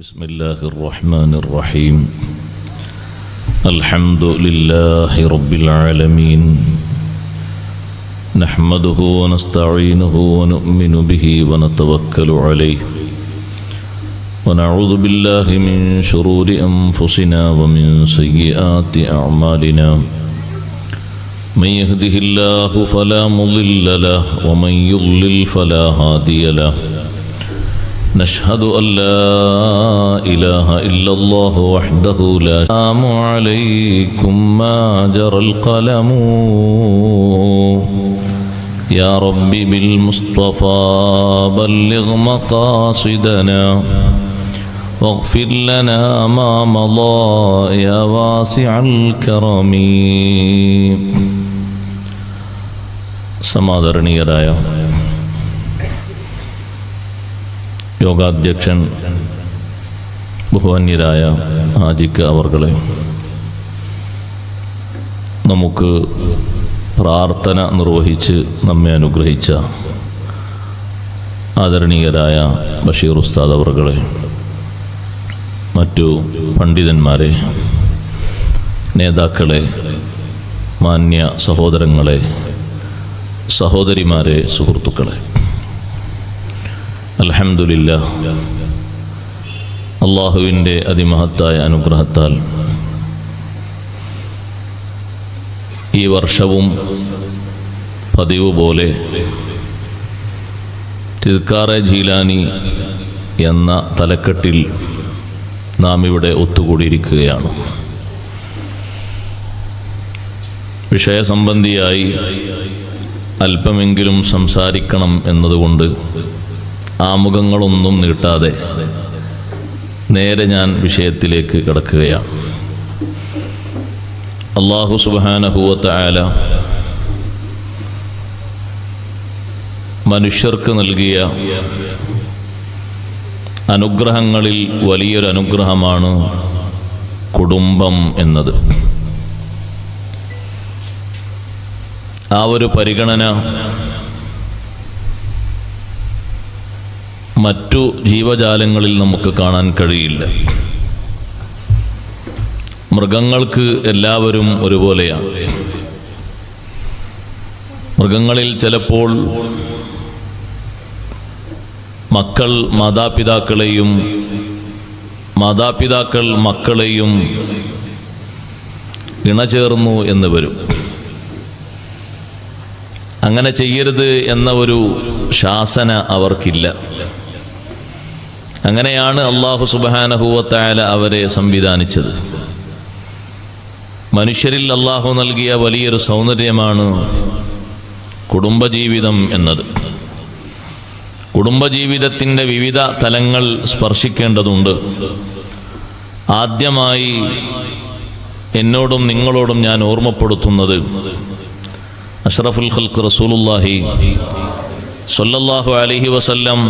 بسم الله الرحمن الرحيم الحمد لله رب العالمين نحمده ونستعينه ونؤمن به ونتوكل عليه ونعوذ بالله من شرور أنفسنا ومن سيئات أعمالنا من يهده الله فلا مضل له ومن يضلل فلا هادي له نشهد أن لا إله إلا الله وحده لا السلام عليكم ما جرى القلم يا رب بالمصطفى بلغ مقاصدنا واغفر لنا ما مضى يا واسع الكرم സമാദരണീയരായ യോഗാധ്യക്ഷൻ ബഹുമാന്യരായ ഹാജിക്ക് അവർകളെ, നമുക്ക് പ്രാർത്ഥന നിർവഹിച്ച് നമ്മെ അനുഗ്രഹിച്ച ആദരണീയരായ ബഷീർ ഉസ്താദ് അവർകളെ, മറ്റു പണ്ഡിതന്മാരെ, നേതാക്കളെ, മാന്യ സഹോദരങ്ങളെ, സഹോദരിമാരെ, സുഹൃത്തുക്കളെ, അൽഹംദുലില്ലാഹ്, അള്ളാഹുവിൻ്റെ അതിമഹത്തായ അനുഗ്രഹത്താൽ ഈ വർഷവും പതിവ് പോലെ തിദ്കാറെ ജീലാനി എന്ന തലക്കെട്ടിൽ നാം ഇവിടെ ഒത്തുകൂടിയിരിക്കുകയാണ്. വിഷയസംബന്ധിയായി അല്പമെങ്കിലും സംസാരിക്കണം എന്നതുകൊണ്ട് ആമുഖങ്ങളൊന്നും നീട്ടാതെ നേരെ ഞാൻ വിഷയത്തിലേക്ക് കടക്കുകയാണ്. അല്ലാഹു സുബ്ഹാനഹു വ തആല മനുഷ്യർക്ക് നൽകിയ അനുഗ്രഹങ്ങളിൽ വലിയൊരു അനുഗ്രഹമാണ് കുടുംബം എന്നത്. ആ ഒരു പരിഗണന മറ്റു ജീവജാലങ്ങളിൽ നമുക്ക് കാണാൻ കഴിയില്ല. മൃഗങ്ങൾക്ക് എല്ലാവരും ഒരുപോലെയാണ്. മൃഗങ്ങളിൽ ചിലപ്പോൾ മക്കൾ മാതാപിതാക്കളെയും മാതാപിതാക്കൾ മക്കളെയും ഇണചേർന്നു എന്ന് വരും. അങ്ങനെ ചെയ്യരുത് എന്ന ഒരു ശാസന അവർക്കില്ല. അങ്ങനെയാണ് അല്ലാഹു സുബ്ഹാനഹു വ തആല അവരെ സംവിധാനിച്ചത്. മനുഷ്യരിൽ അല്ലാഹു നൽകിയ വലിയൊരു സൗന്ദര്യമാണ് കുടുംബജീവിതം എന്നത്. കുടുംബജീവിതത്തിൻ്റെ വിവിധ തലങ്ങൾ സ്പർശിക്കേണ്ടതുണ്ട്. ആദ്യമായി എന്നോടും നിങ്ങളോടും ഞാൻ ഓർമ്മപ്പെടുത്തുന്നത് അഷ്റഫുൽ ഖൽഖ് റസൂലുള്ളാഹി സ്വല്ലല്ലാഹു അലൈഹി വസല്ലം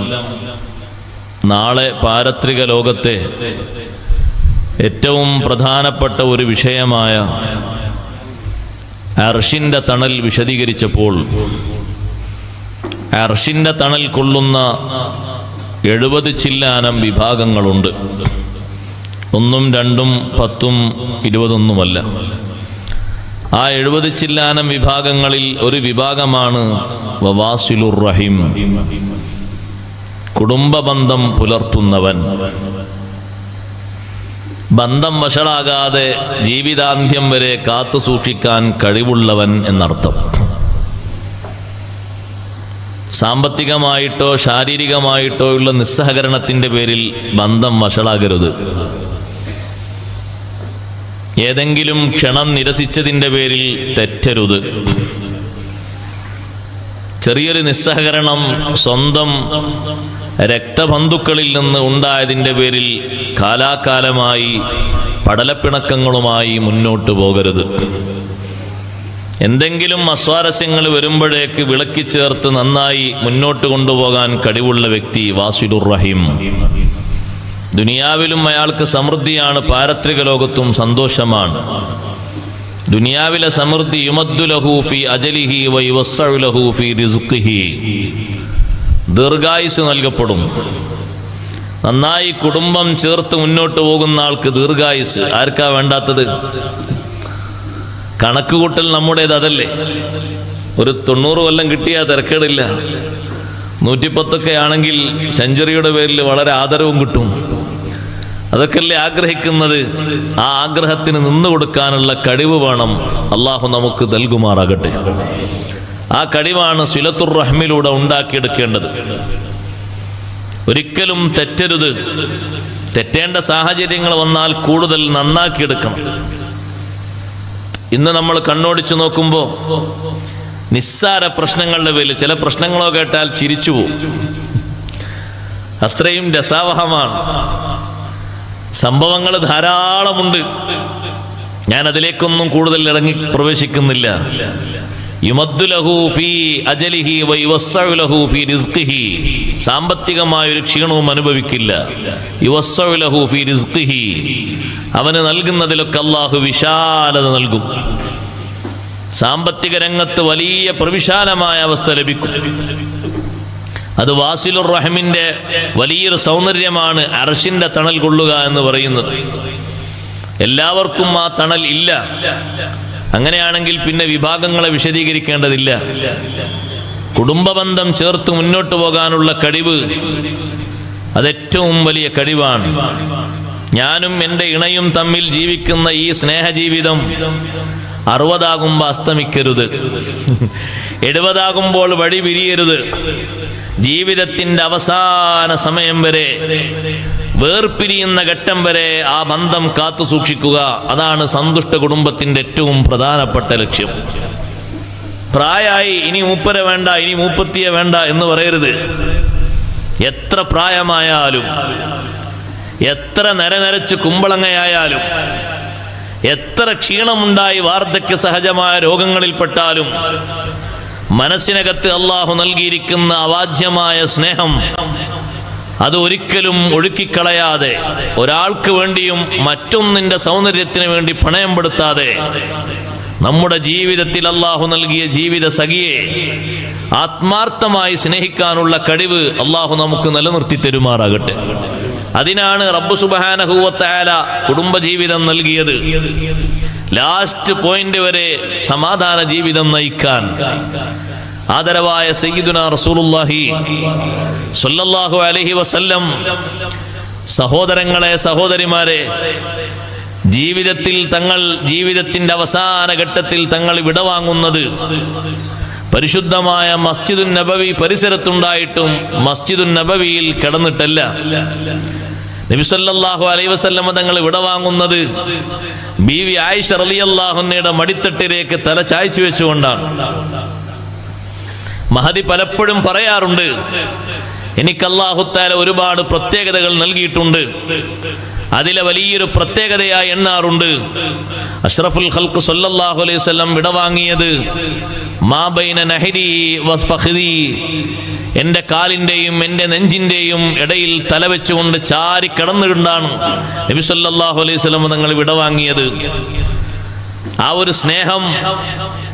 നാളെ പാരത്രിക ലോകത്തെ ഏറ്റവും പ്രധാനപ്പെട്ട ഒരു വിഷയമായ അർശിൻ്റെ തണൽ വിശദീകരിച്ചപ്പോൾ അർശിൻ്റെ തണൽ കൊള്ളുന്ന 70 ചില്ലാനം വിഭാഗങ്ങളുണ്ട്. 1, 2, 10, 20 ആ 70 ചില്ലാനം വിഭാഗങ്ങളിൽ ഒരു വിഭാഗമാണ് വവാസിലുർ റഹിം, കുടുംബബന്ധം പുലർത്തുന്നവൻ. ബന്ധം വഷളാകാതെ ജീവിതാന്ത്യം വരെ കാത്തു സൂക്ഷിക്കാൻ കഴിവുള്ളവൻ എന്നർത്ഥം. സാമ്പത്തികമായിട്ടോ ശാരീരികമായിട്ടോ ഉള്ള നിസ്സഹകരണത്തിൻ്റെ പേരിൽ ബന്ധം വഷളാകരുത്. ഏതെങ്കിലും ക്ഷണം നിരസിച്ചതിൻ്റെ പേരിൽ തെറ്റരുത്. ചെറിയൊരു നിസ്സഹകരണം സ്വന്തം രക്തബന്ധുക്കളിൽ നിന്ന് ഉണ്ടായതിൻ്റെ പേരിൽ കാലാകാലമായി പടലപ്പിണക്കങ്ങളുമായി മുന്നോട്ട് പോകരുത്. എന്തെങ്കിലും അസ്വാരസ്യങ്ങൾ വരുമ്പോഴേക്ക് വിളക്കിച്ചേർത്ത് നന്നായി മുന്നോട്ട് കൊണ്ടുപോകാൻ കഴിവുള്ള വ്യക്തി വാസിലുർ റഹീം. ദുനിയാവിലും അയാൾക്ക് സമൃദ്ധിയാണ്, പാരത്രിക ലോകത്തും സന്തോഷമാണ്. ദുനിയാവിലെ സമൃദ്ധി യുമദ്ദു ലഹു ഫി അജലിഹി വ യുവസ്സഉ ലഹു ഫി റിസ്ഖിഹി, ദീർഘായുസ് നൽകപ്പെടും. നന്നായി കുടുംബം ചേർത്ത് മുന്നോട്ട് പോകുന്ന ആൾക്ക് ദീർഘായുസ്. ആർക്കാ വേണ്ടാത്തത്? കണക്കുകൂട്ടൽ നമ്മുടേത് അതല്ലേ. ഒരു 90 കൊല്ലം കിട്ടിയാൽ തിരക്കേടില്ല. 110 ആണെങ്കിൽ സെഞ്ചുറിയുടെ പേരിൽ വളരെ ആദരവും കിട്ടും. അതൊക്കെയല്ലേ ആഗ്രഹിക്കുന്നത്. ആ ആഗ്രഹത്തിന് നിന്നു കൊടുക്കാനുള്ള കഴിവ് വേണം. അള്ളാഹു നമുക്ക് നൽകുമാറാകട്ടെ. ആ കഴിവാണ് സിലത്തുർ റഹ്മിലൂടെ ഉണ്ടാക്കിയെടുക്കേണ്ടത്. ഒരിക്കലും തെറ്റരുത്. തെറ്റേണ്ട സാഹചര്യങ്ങൾ വന്നാൽ കൂടുതൽ നന്നാക്കിയെടുക്കണം. ഇന്ന് നമ്മൾ കണ്ണോടിച്ചു നോക്കുമ്പോൾ നിസ്സാര പ്രശ്നങ്ങളുടെ പേരിൽ ചില പ്രശ്നങ്ങളോ കേട്ടാൽ ചിരിച്ചു പോകും. അത്രയും രസാവഹമാണ്. സംഭവങ്ങൾ ധാരാളമുണ്ട്. ഞാൻ അതിലേക്കൊന്നും കൂടുതൽ ഇറങ്ങി പ്രവേശിക്കുന്നില്ല. യുമദ്ദു ലഹു ഫീ അജലിഹി വയുവസ്സഉ ലഹു ഫീ റിസ്ഖിഹി. സാമ്പത്തികമായൊരു ക്ഷീണവും അനുഭവിക്കില്ല. യുവസ്സഉ ലഹു ഫീ റിസ്ഖിഹി. അവന് നൽകുന്നതിലൊക്കെ അല്ലാഹു വിശാലത നൽകും. സാമ്പത്തിക രംഗത്ത് വലിയ പ്രവിശാലമായ അവസ്ഥ ലഭിക്കും. അത് വാസിലുർ റഹ്മിന്റെ വലിയൊരു സൗന്ദര്യമാണ്. അർശിന്റെ തണൽ കൊള്ളുക എന്ന് പറയുന്നത്. എല്ലാവർക്കും ആ തണൽ ഇല്ല. അങ്ങനെയാണെങ്കിൽ പിന്നെ വിഭാഗങ്ങളെ വിശദീകരിക്കേണ്ടതില്ല. കുടുംബബന്ധം ചേർത്ത് മുന്നോട്ട് പോകാനുള്ള കഴിവ് അതേറ്റവും വലിയ കഴിവാണ്. ഞാനും എൻ്റെ ഇണയും തമ്മിൽ ജീവിക്കുന്ന ഈ സ്നേഹജീവിതം 60 അസ്തമിക്കരുത്. 70 വഴി പിരിയരുത്. ജീവിതത്തിൻ്റെ അവസാന സമയം വരെ, വേർപിരിയുന്ന ഘട്ടം വരെ ആ ബന്ധം കാത്തു സൂക്ഷിക്കുക. അതാണ് സന്തുഷ്ട കുടുംബത്തിൻ്റെ ഏറ്റവും പ്രധാനപ്പെട്ട ലക്ഷ്യം. പ്രായമായി ഇനി മൂപ്പരെ വേണ്ട, ഇനി മൂപ്പത്തിയെ വേണ്ട എന്ന് പറയരുത്. എത്ര പ്രായമായാലും, എത്ര നരനരച്ച് കുമ്പളങ്ങയായാലും, എത്ര ക്ഷീണമുണ്ടായി വാർദ്ധക്യ സഹജമായ രോഗങ്ങളിൽപ്പെട്ടാലും മനസ്സിനകത്ത് അള്ളാഹു നൽകിയിരിക്കുന്ന അവാച്യമായ സ്നേഹം അത് ഒരിക്കലും ഒഴുക്കിക്കളയാതെ, ഒരാൾക്ക് വേണ്ടിയും മറ്റൊന്നിൻ്റെ സൗന്ദര്യത്തിന് വേണ്ടി പണയം പെടുത്താതെ, നമ്മുടെ ജീവിതത്തിൽ അള്ളാഹു നൽകിയ ജീവിത സഖിയെ ആത്മാർത്ഥമായി സ്നേഹിക്കാനുള്ള കഴിവ് അള്ളാഹു നമുക്ക് നിലനിർത്തി തരുമാറാകട്ടെ. അതിനാണ് റബ്ബ് സുബ്ഹാനഹു വ തആല കുടുംബജീവിതം നൽകിയത്. ലാസ്റ്റ് പോയിന്റ് വരെ സമാധാന ജീവിതം നയിക്കാൻ ആദരവായ സയ്യിദുനാ റസൂലുള്ളാഹി സ്വല്ലല്ലാഹു അലൈഹി വസല്ലം സഹോദരങ്ങളെ, സഹോദരിമാരെ, ജീവിതത്തിന്റെ അവസാന ഘട്ടത്തിൽ തങ്ങൾ വിടവാങ്ങുന്നത് പരിശുദ്ധമായ മസ്ജിദുൻ നബവി പരിസരത്തുണ്ടായിട്ടും മസ്ജിദുൻ നബവിയിൽ കിടന്നിട്ടല്ല. നബി സല്ലല്ലാഹു അലൈഹി വസല്ലം തങ്ങൾ വിടവാങ്ങുന്നത് ബീവി ആയിഷ റളിയല്ലാഹു അൻഹയുടെ മടിത്തട്ടിലേക്ക് തല ചായ്ച്ചു വെച്ചുകൊണ്ടാണ്. മഹദി പലപ്പോഴും പറയാറുണ്ട്, എനിക്ക് അല്ലാഹു തആല ഒരുപാട് പ്രത്യേകതകൾ നൽകിയിട്ടുണ്ട്. അതിലെ വലിയൊരു പ്രത്യേകതയായി എണ്ണാറുണ്ട് അഷ്റഫുൽ ഖൽഖ് സല്ലല്ലാഹു അലൈഹി വസല്ലം വിടവാങ്ങിയത് മാ ബൈന നഹരി വസ്ഫഖദി, എൻ്റെ കാലിൻ്റെയും എൻ്റെ നെഞ്ചിൻ്റെയും ഇടയിൽ തലവെച്ചുകൊണ്ട് ചാരി കിടന്നുകൊണ്ടാണ് നബി സല്ലല്ലാഹു അലൈഹി വസല്ലം തങ്ങൾ വിടവാങ്ങിയത്. ആ ഒരു സ്നേഹം,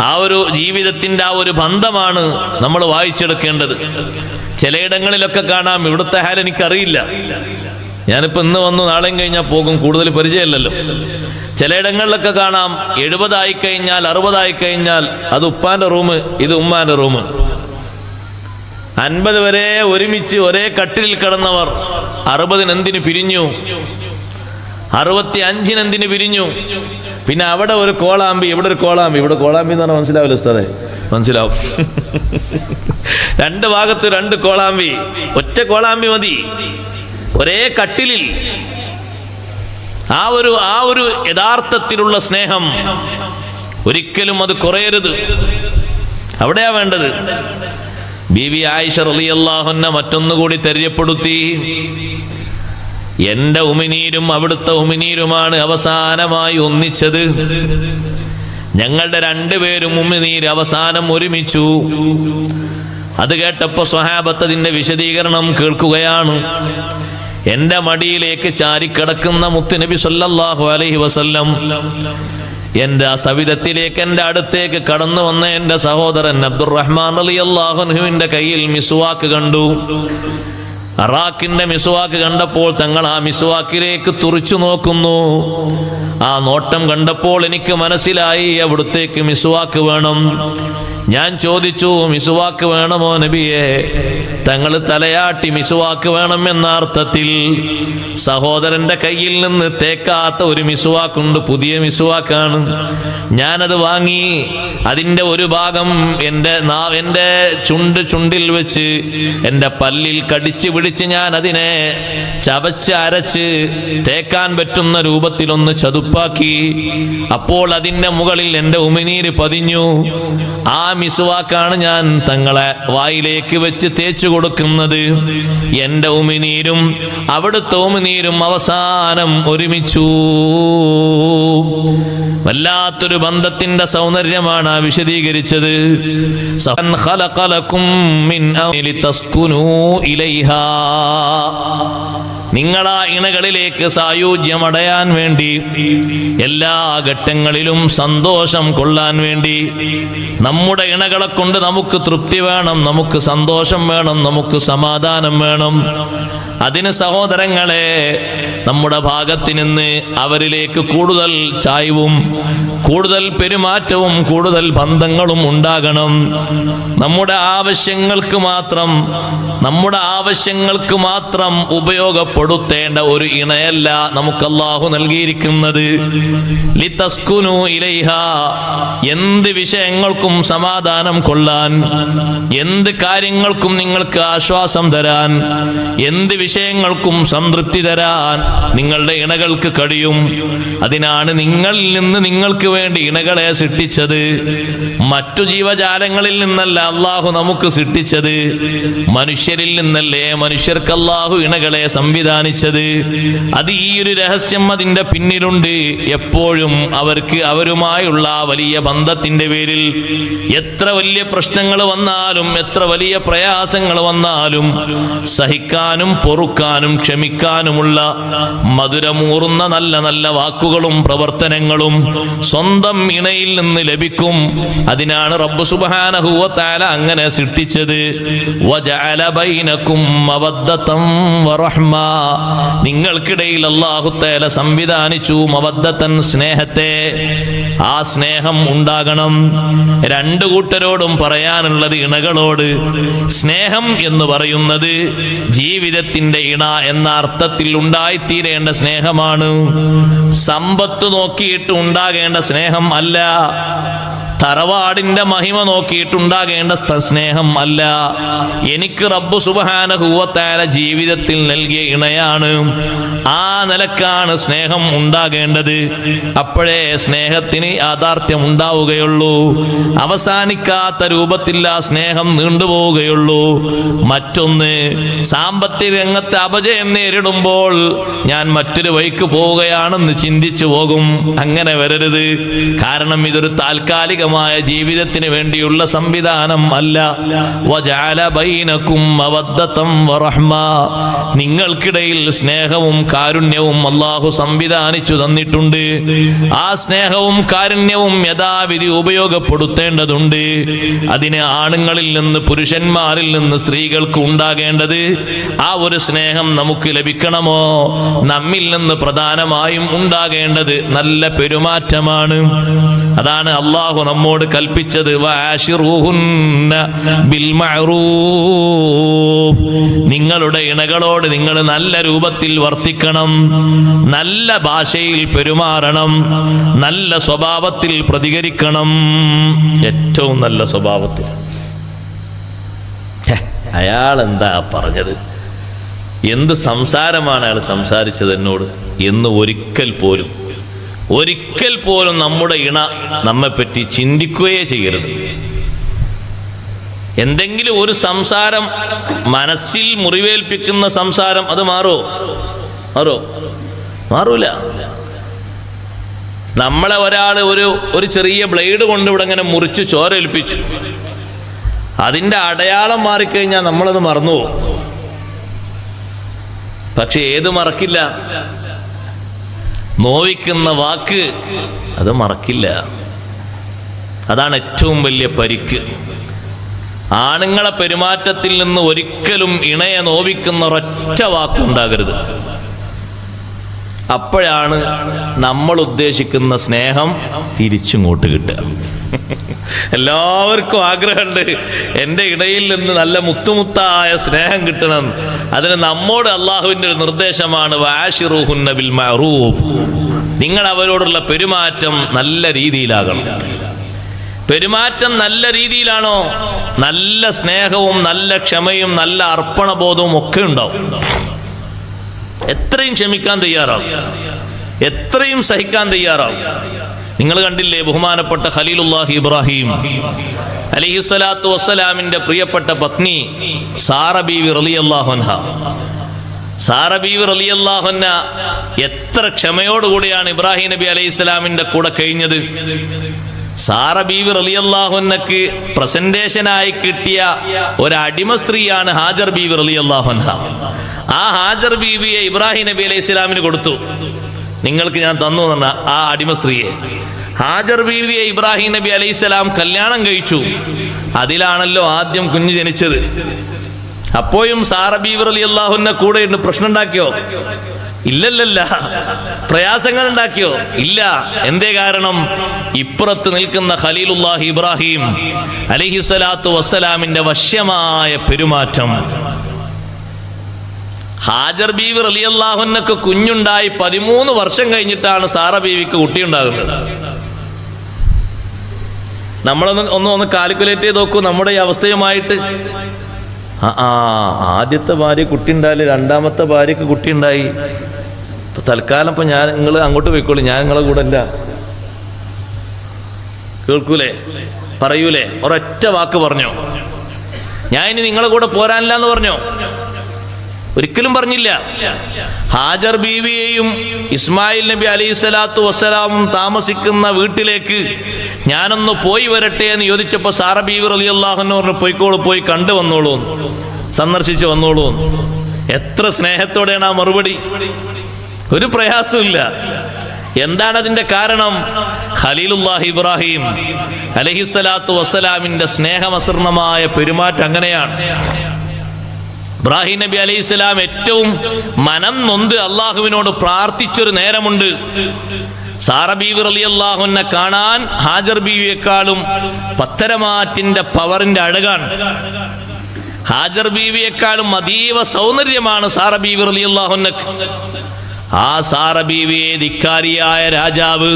ആ ഒരു ജീവിതത്തിൻ്റെ ആ ഒരു ബന്ധമാണ് നമ്മൾ വായിച്ചെടുക്കേണ്ടത്. ചിലയിടങ്ങളിലൊക്കെ കാണാം, ഇവിടുത്തെ ഹാൽ എനിക്കറിയില്ല, ഞാനിപ്പോൾ ഇന്ന് വന്നു നാളെയും കഴിഞ്ഞാൽ പോകും, കൂടുതൽ പരിചയമില്ലല്ലോ. ചിലയിടങ്ങളിലൊക്കെ കാണാം 70 ആയിക്കഴിഞ്ഞാൽ 60 ആയിക്കഴിഞ്ഞാൽ അത് ഉപ്പാൻ്റെ റൂം, ഇത് ഉമ്മാൻ്റെ റൂം. 50 വരെ ഒരുമിച്ച് ഒരേ കട്ടിലിൽ കിടന്നവർ 60 എന്തിനു പിരിഞ്ഞു, 65 എന്തിനു പിരിഞ്ഞു. പിന്നെ അവിടെ ഒരു കോളാമ്പി, ഇവിടെ ഒരു കോളാമ്പി. ഇവിടെ കോളാമ്പി എന്ന് പറഞ്ഞാൽ മനസ്സിലാവില്ല ഉസ്താദേ? മനസ്സിലാവും. 2 ഭാഗത്ത് 2 കോളാമ്പി, ഒറ്റ കോളാമ്പി മതി ഒരേ കട്ടിലിൽ. ആ ഒരു യഥാർത്ഥത്തിലുള്ള സ്നേഹം ഒരിക്കലും അത് കുറയരുത്. അവിടെയാ വേണ്ടത്. ബീവി ആയിഷ റളിയല്ലാഹു അൻഹ മറ്റൊന്നുകൂടി തെര്യപ്പെടുത്തി, എൻ്റെ ഉമിനീരും അവിടുത്തെ ഉമിനീരുമാണ് അവസാനമായി ഒന്നിച്ചത്. ഞങ്ങളുടെ 2 പേരും ഉമിനീര് അവസാനം ഒരുമിച്ചു. അത് കേട്ടപ്പോൾ സ്വഹാബത്ത് അതിൻ്റെ വിശദീകരണം കേൾക്കുകയാണ്. എൻ്റെ മടിയിലേക്ക് ചാരിക്കിടക്കുന്ന മുത്തുനബി സല്ലല്ലാഹു അലൈഹി വസല്ലം എൻ്റെ ആ സവിധത്തിലേക്ക്, എൻ്റെ അടുത്തേക്ക് കടന്നു വന്ന എൻ്റെ സഹോദരൻ അബ്ദുറഹ്മാൻ റളിയല്ലാഹു അൻഹുവിൻ്റെ കയ്യിൽ മിസ്വാക്ക് കണ്ടു. അറാഖിന്റെ മിസ്വാക്ക് കണ്ടപ്പോൾ തങ്ങൾ ആ മിസ്വാക്കിലേക്ക് തുറിച്ചു നോക്കുന്നു. ആ നോട്ടം കണ്ടപ്പോൾ എനിക്ക് മനസ്സിലായി അവിടുത്തേക്ക് മിസ്വാക്ക് വേണം. ഞാൻ ചോദിച്ചു, മിസ്വാക്ക് വേണമോ നബിയെ? തങ്ങൾ തലയാട്ടി മിസ്വാക്ക് വേണം എന്ന അർത്ഥത്തിൽ. സഹോദരന്റെ കയ്യിൽ നിന്ന് തേക്കാത്ത ഒരു മിസ്വാക്കുണ്ട്, പുതിയ മിസ്വാക്കാണ്. ഞാനത് വാങ്ങി അതിൻ്റെ ഒരു ഭാഗം എൻ്റെ ചുണ്ടിൽ വെച്ച് എൻ്റെ പല്ലിൽ കടിച്ച് പിടിച്ച് ഞാൻ അതിനെ ചവച്ച് അരച്ച് തേക്കാൻ പറ്റുന്ന രൂപത്തിലൊന്ന് ചതുപ്പാക്കി. അപ്പോൾ അതിൻ്റെ മുകളിൽ എൻ്റെ ഉമിനീര് പതിഞ്ഞു. ആ മിസ്വാക്കാണ് ഞാൻ തങ്ങളെ വായിലേക്ക് വെച്ച് തേച്ചു കൊടുക്കുന്നത്. എൻ്റെ ഉമിനീരും അവിടുത്തെ ഉമിനീരും അവസാനം ഒരുമിച്ചു. വല്ലാത്തൊരു ബന്ധത്തിന്റെ സൗന്ദര്യമാണ് ആ വിശദീകരിച്ചത്. നിങ്ങളാ ഇണകളിലേക്ക് സായുജ്യമടയാൻ വേണ്ടി, എല്ലാ ഘട്ടങ്ങളിലും സന്തോഷം കൊള്ളാൻ വേണ്ടി, നമ്മുടെ ഇണകളെ കൊണ്ട് നമുക്ക് തൃപ്തി വേണം, നമുക്ക് സന്തോഷം വേണം, നമുക്ക് സമാധാനം വേണം. അതിന് സഹോദരങ്ങളെ, നമ്മുടെ ഭാഗത്ത് നിന്ന് അവരിലേക്ക് കൂടുതൽ ചായ്വും കൂടുതൽ പെരുമാറ്റവും കൂടുതൽ ബന്ധങ്ങളും ഉണ്ടാകണം. നമ്മുടെ ആവശ്യങ്ങൾക്ക് മാത്രം ഉപയോഗപ്പെടുത്തേണ്ട ഒരു ഇണയല്ല നമുക്ക് അല്ലാഹു നൽകിയിരിക്കുന്നത്. ലിതസ്കുനു ഇലൈഹ, എന്ത് വിഷയങ്ങൾക്കും സമാധാനം കൊള്ളാൻ, എന്ത് കാര്യങ്ങൾക്കും നിങ്ങൾക്ക് ആശ്വാസം തരാൻ, എന്ത് വിഷയങ്ങൾക്കും സംതൃപ്തി തരാൻ നിങ്ങളുടെ ഇണകൾക്ക് കഴിയും. അതിനാണ് നിങ്ങളിൽ നിന്ന് നിങ്ങൾക്ക് വേണ്ടി ഇണകളെ സൃഷ്ടിച്ചത്. മറ്റു ജീവജാലങ്ങളിൽ നിന്നല്ല അല്ലാഹു നമുക്ക് സൃഷ്ടിച്ചത്, മനുഷ്യരിൽ നിന്നല്ലേ മനുഷ്യർക്ക് അല്ലാഹു ഇണകളെ സംവിധാനിച്ചത്. അത് ഈ ഒരു രഹസ്യം അതിൻ്റെ പിന്നിലുണ്ട്. എപ്പോഴും അവരുമായുള്ള വലിയ ബന്ധത്തിന്റെ പേരിൽ എത്ര വലിയ പ്രശ്നങ്ങൾ വന്നാലും, എത്ര വലിയ പ്രയാസങ്ങൾ വന്നാലും സഹിക്കാനും പൊറുക്കാനും ക്ഷമിക്കാനുമുള്ള മധുരമൂറുന്ന നല്ല നല്ല വാക്കുകളും പ്രവർത്തനങ്ങളും സ്വന്തം ഇണയിൽ നിന്ന് ലഭിക്കും. അതിനാണ് റബ്ബ് സുബ്ഹാനഹു വ തആല അങ്ങനെ സൃഷ്ടിച്ചത്. വജഅല ബൈനകും മവദ്ദതൻ വറഹ്മ, നിങ്ങൾക്കിടയിൽ അല്ലാഹു തആല സംവിധാനിച്ചു മവദ്ദതൻ, സ്നേഹത്തെ. ആ സ്നേഹം ഉണ്ടാകണം. രണ്ടു കൂട്ടരോടും പറയാനുള്ളത് ഇണകളോട്. സ്നേഹം എന്ന് പറയുന്നത് ജീവിതത്തിന്റെ ഇണ എന്ന അർത്ഥത്തിൽ ഉണ്ടായിത്തീരേണ്ട സ്നേഹമാണ്. സമ്പത്ത് നോക്കിയിട്ട് ഉണ്ടാകേണ്ട സ്നേഹം അല്ല. തറവാടിന്റെ മഹിമ നോക്കിയിട്ടുണ്ടാകേണ്ട സ്നേഹം അല്ല. എനിക്ക് റബ്ബ് സുബ്ഹാനഹു വ തആല ജീവിതത്തിൽ നൽകിയ ഇണയാണ്. ആ നിലക്കാണ് സ്നേഹം ഉണ്ടാകേണ്ടത്. അപ്പോഴേ സ്നേഹത്തിന് യാഥാർത്ഥ്യം ഉണ്ടാവുകയുള്ളൂ. അവസാനിക്കാത്ത രൂപത്തിൽ ആ സ്നേഹം നീണ്ടുപോവുകയുള്ളൂ. മറ്റൊന്ന്, സാമ്പത്തിക രംഗത്ത് അപജയം നേരിടുമ്പോൾ ഞാൻ മറ്റൊരു വഴിക്ക് പോവുകയാണെന്ന് ചിന്തിച്ചു പോകും. അങ്ങനെ വരരുത്. കാരണം ഇതൊരു താൽക്കാലികമായ ജീവിതത്തിന് വേണ്ടിയുള്ള സംവിധാനം അല്ല. വജഅല ബൈനകും മവദ്ദതൻ വറഹ്മ, നിങ്ങൾക്കിടയിൽ സ്നേഹവും കാരുണ്യവും അല്ലാഹു സംവിധാനിച്ചു തന്നിട്ടുണ്ട്. ആ സ്നേഹവും കാരുണ്യവും യഥാവിധി ഉപയോഗപ്പെടുത്തേണ്ടതുണ്ട്. അതിന് ആണുങ്ങളിൽ നിന്ന്, പുരുഷന്മാരിൽ നിന്ന് സ്ത്രീകൾക്ക് ഉണ്ടാകേണ്ടത് ആ ഒരു സ്നേഹം നമുക്ക് ലഭിക്കണമോ, നമ്മിൽ നിന്ന് പ്രധാനമായും ഉണ്ടാകേണ്ടത് നല്ല പെരുമാറ്റമാണ്. അതാണ് അല്ലാഹു നമ്മോട് കൽപ്പിച്ചത്. വആശിറൂഹുന്ന ബിൽ മഅറൂഫ്, നിങ്ങളുടെ ഇണകളോട് നിങ്ങൾ നല്ല രൂപത്തിൽ വർത്തിക്കണം, നല്ല ഭാഷയിൽ പെരുമാറണം, നല്ല സ്വഭാവത്തിൽ പ്രതികരിക്കണം. ഏറ്റവും നല്ല സ്വഭാവത്തിൽ. അയാൾ എന്താ പറഞ്ഞത്, എന്ത് സംസാരമാണ് അയാൾ സംസാരിച്ചത് എന്നോട് എന്ന് ഒരിക്കൽ പോലും നമ്മുടെ ഇണ നമ്മെപ്പറ്റി ചിന്തിക്കുകയേ ചെയ്യരുത്. എന്തെങ്കിലും ഒരു സംസാരം മനസ്സിൽ മുറിവേൽപ്പിക്കുന്ന സംസാരം, അത് മാറൂല. നമ്മളെ ഒരാൾ ഒരു ചെറിയ ബ്ലേഡ് കൊണ്ട് ഇവിടെ ഇങ്ങനെ മുറിച്ച് ചോരേൽപ്പിച്ചു, അതിൻ്റെ അടയാളം മാറിക്കഴിഞ്ഞാൽ നമ്മളത് മറന്നുപോകും. പക്ഷെ ഏത് മറക്കില്ല? നോവിക്കുന്ന വാക്ക് അത് മറക്കില്ല. അതാണ് ഏറ്റവും വലിയ പരിക്ക്. ആണുങ്ങളെ പെരുമാറ്റത്തിൽ നിന്ന് ഒരിക്കലും ഇണയെ നോവിക്കുന്ന ഒരൊറ്റ വാക്കുണ്ടാകരുത്. അപ്പോഴാണ് നമ്മൾ ഉദ്ദേശിക്കുന്ന സ്നേഹം തിരിച്ചിങ്ങോട്ട് കിട്ടുക. എല്ലാവർക്കും ആഗ്രഹമുണ്ട് എൻ്റെ ഇടയിൽ നിന്ന് നല്ല മുത്തുമുത്തായ സ്നേഹം കിട്ടണം. അതിന് നമ്മോട് അള്ളാഹുവിൻ്റെ ഒരു നിർദ്ദേശമാണ്, വഅശിറുഹുന്ന ബിൽ മഅറൂഫ്. നിങ്ങൾ അവരോടുള്ള പെരുമാറ്റം നല്ല രീതിയിലാകണം. പെരുമാറ്റം നല്ല രീതിയിലാണോ, നല്ല സ്നേഹവും നല്ല ക്ഷമയും നല്ല അർപ്പണബോധവും ഒക്കെ ഉണ്ടാവും. എത്രയും ക്ഷമിക്കാൻ തയ്യാറാവും, എത്രയും സഹിക്കാൻ തയ്യാറാവും. നിങ്ങൾ കണ്ടില്ലേ, ബഹുമാനപ്പെട്ട ഖലീലുല്ലാഹി ഇബ്രാഹിം അലൈഹിസ്സലാത്തു വസ്സലാമിന്റെ പ്രിയപ്പെട്ട പത്നി സാറ ബീവി റളിയല്ലാഹു അൻഹ. സാറ ബീവി റളിയല്ലാഹു അൻഹ എത്ര ക്ഷമയോടുകൂടിയാണ് ഇബ്രാഹിം നബി അലൈഹിസ്സലാമിന്റെ കൂടെ കഴിഞ്ഞത്. സാറ ബീവി റളിയല്ലാഹു അൻഹക്ക് പ്രസന്റേഷനായി കിട്ടിയ ഒരു അടിമ സ്ത്രീയാണ് ഹാജർ ബീവി റളിയല്ലാഹു അൻഹ. ആ ഹാജർ ബീവിയെ ഇബ്രാഹിം നബി അലൈഹി സ്വലാമിന് കൊടുത്തു. നിങ്ങൾക്ക് ഞാൻ തന്നു പറഞ്ഞ ആ അടിമ സ്ത്രീയെ, ഹാജർ ബീവിയെ ഇബ്രാഹിം നബി അലൈഹി സ്വലാം കല്യാണം കഴിച്ചു. അതിലാണല്ലോ ആദ്യം കുഞ്ഞ് ജനിച്ചത്. അപ്പോഴും സാറ ബീവി റളിയല്ലാഹു അൻഹ കൂടെ ഉണ്ട്. പ്രശ്നം ഉണ്ടാക്കിയോ? ഇല്ലല്ല. പ്രയാസങ്ങൾ ഉണ്ടാക്കിയോ? ഇല്ല. എന്തേ കാരണം? ഇപ്പുറത്ത് നിൽക്കുന്ന ഖലീലുല്ലാഹി ഇബ്രാഹിം അലൈഹിസ്സലാത്തു വസ്സലാമിന്റെ വശ്യമായ പെരുമാറ്റം. ഹാജർ ബീവി റളിയല്ലാഹു അൻഹക്ക് കുഞ്ഞുണ്ടായി 13 വർഷം കഴിഞ്ഞിട്ടാണ് സാറ ബീവിക്ക് കുട്ടിയുണ്ടാകുന്നത്. നമ്മളൊന്ന് കാൽക്കുലേറ്റ് ചെയ്ത് നോക്കൂ നമ്മുടെ ഈ അവസ്ഥയുമായിട്ട്. ആദ്യത്തെ ഭാര്യ കുട്ടി ഉണ്ടായില്ല, രണ്ടാമത്തെ ഭാര്യക്ക് കുട്ടി ഉണ്ടായി. ഇപ്പൊ തൽക്കാലം ഇപ്പൊ നിങ്ങൾ അങ്ങോട്ട് പോയിക്കോളൂ, ഞാൻ നിങ്ങളെ കൂടെ അല്ല. കേൾക്കൂലേ? പറയൂലേ? ഒരൊറ്റ വാക്ക് പറഞ്ഞോ, ഞാൻ ഇനി നിങ്ങളെ കൂടെ പോരാനില്ല എന്ന് പറഞ്ഞോ? ഒരിക്കലും പറഞ്ഞില്ല. ഹാജർ ബീവിയെയും ഇസ്മായിൽ നബി അലൈഹി സ്വലാത്തു വസ്സലാമും താമസിക്കുന്ന വീട്ടിലേക്ക് ഞാനൊന്ന് പോയി വരട്ടെ എന്ന് ചോദിച്ചപ്പോൾ സാറ ബീവി റളിയല്ലാഹു അൻഹ പറഞ്ഞു, പോയിക്കോളൂ, പോയി കണ്ടു വന്നോളൂ, സന്ദർശിച്ച് വന്നോളൂ. എത്ര സ്നേഹത്തോടെയാണ് ആ മറുപടി. ഒരു പ്രയാസമില്ല. എന്താണ് അതിന്റെ കാരണം? ഖലീലുല്ലാഹി ഇബ്രാഹിം അലൈഹിസ്സലാത്തു വസ്സലാമിന്റെ സ്നേഹമസൃണമായ പെരുമാറ്റം അങ്ങനെയാണ്. ഇബ്രാഹിം നബി അലൈഹി സ്വലാം ഏറ്റവും മനം നൊന്ത് അള്ളാഹുവിനോട് പ്രാർത്ഥിച്ചൊരു നേരമുണ്ട്. സാറ ബീവി റളിയല്ലാഹു അൻഹ കാണാൻ ഹാജർ ബീവിയെക്കാളും പത്തരമാറ്റിന്റെ പവറിന്റെ അഴകാണ്. ഹാജർ ബീവിയെക്കാളും അതീവ സൗന്ദര്യമാണ് സാറ ബീവി റളിയല്ലാഹു അൻഹക്ക്. ആ സാറ ബീവിയെ ധിക്കാരിയായ രാജാവ്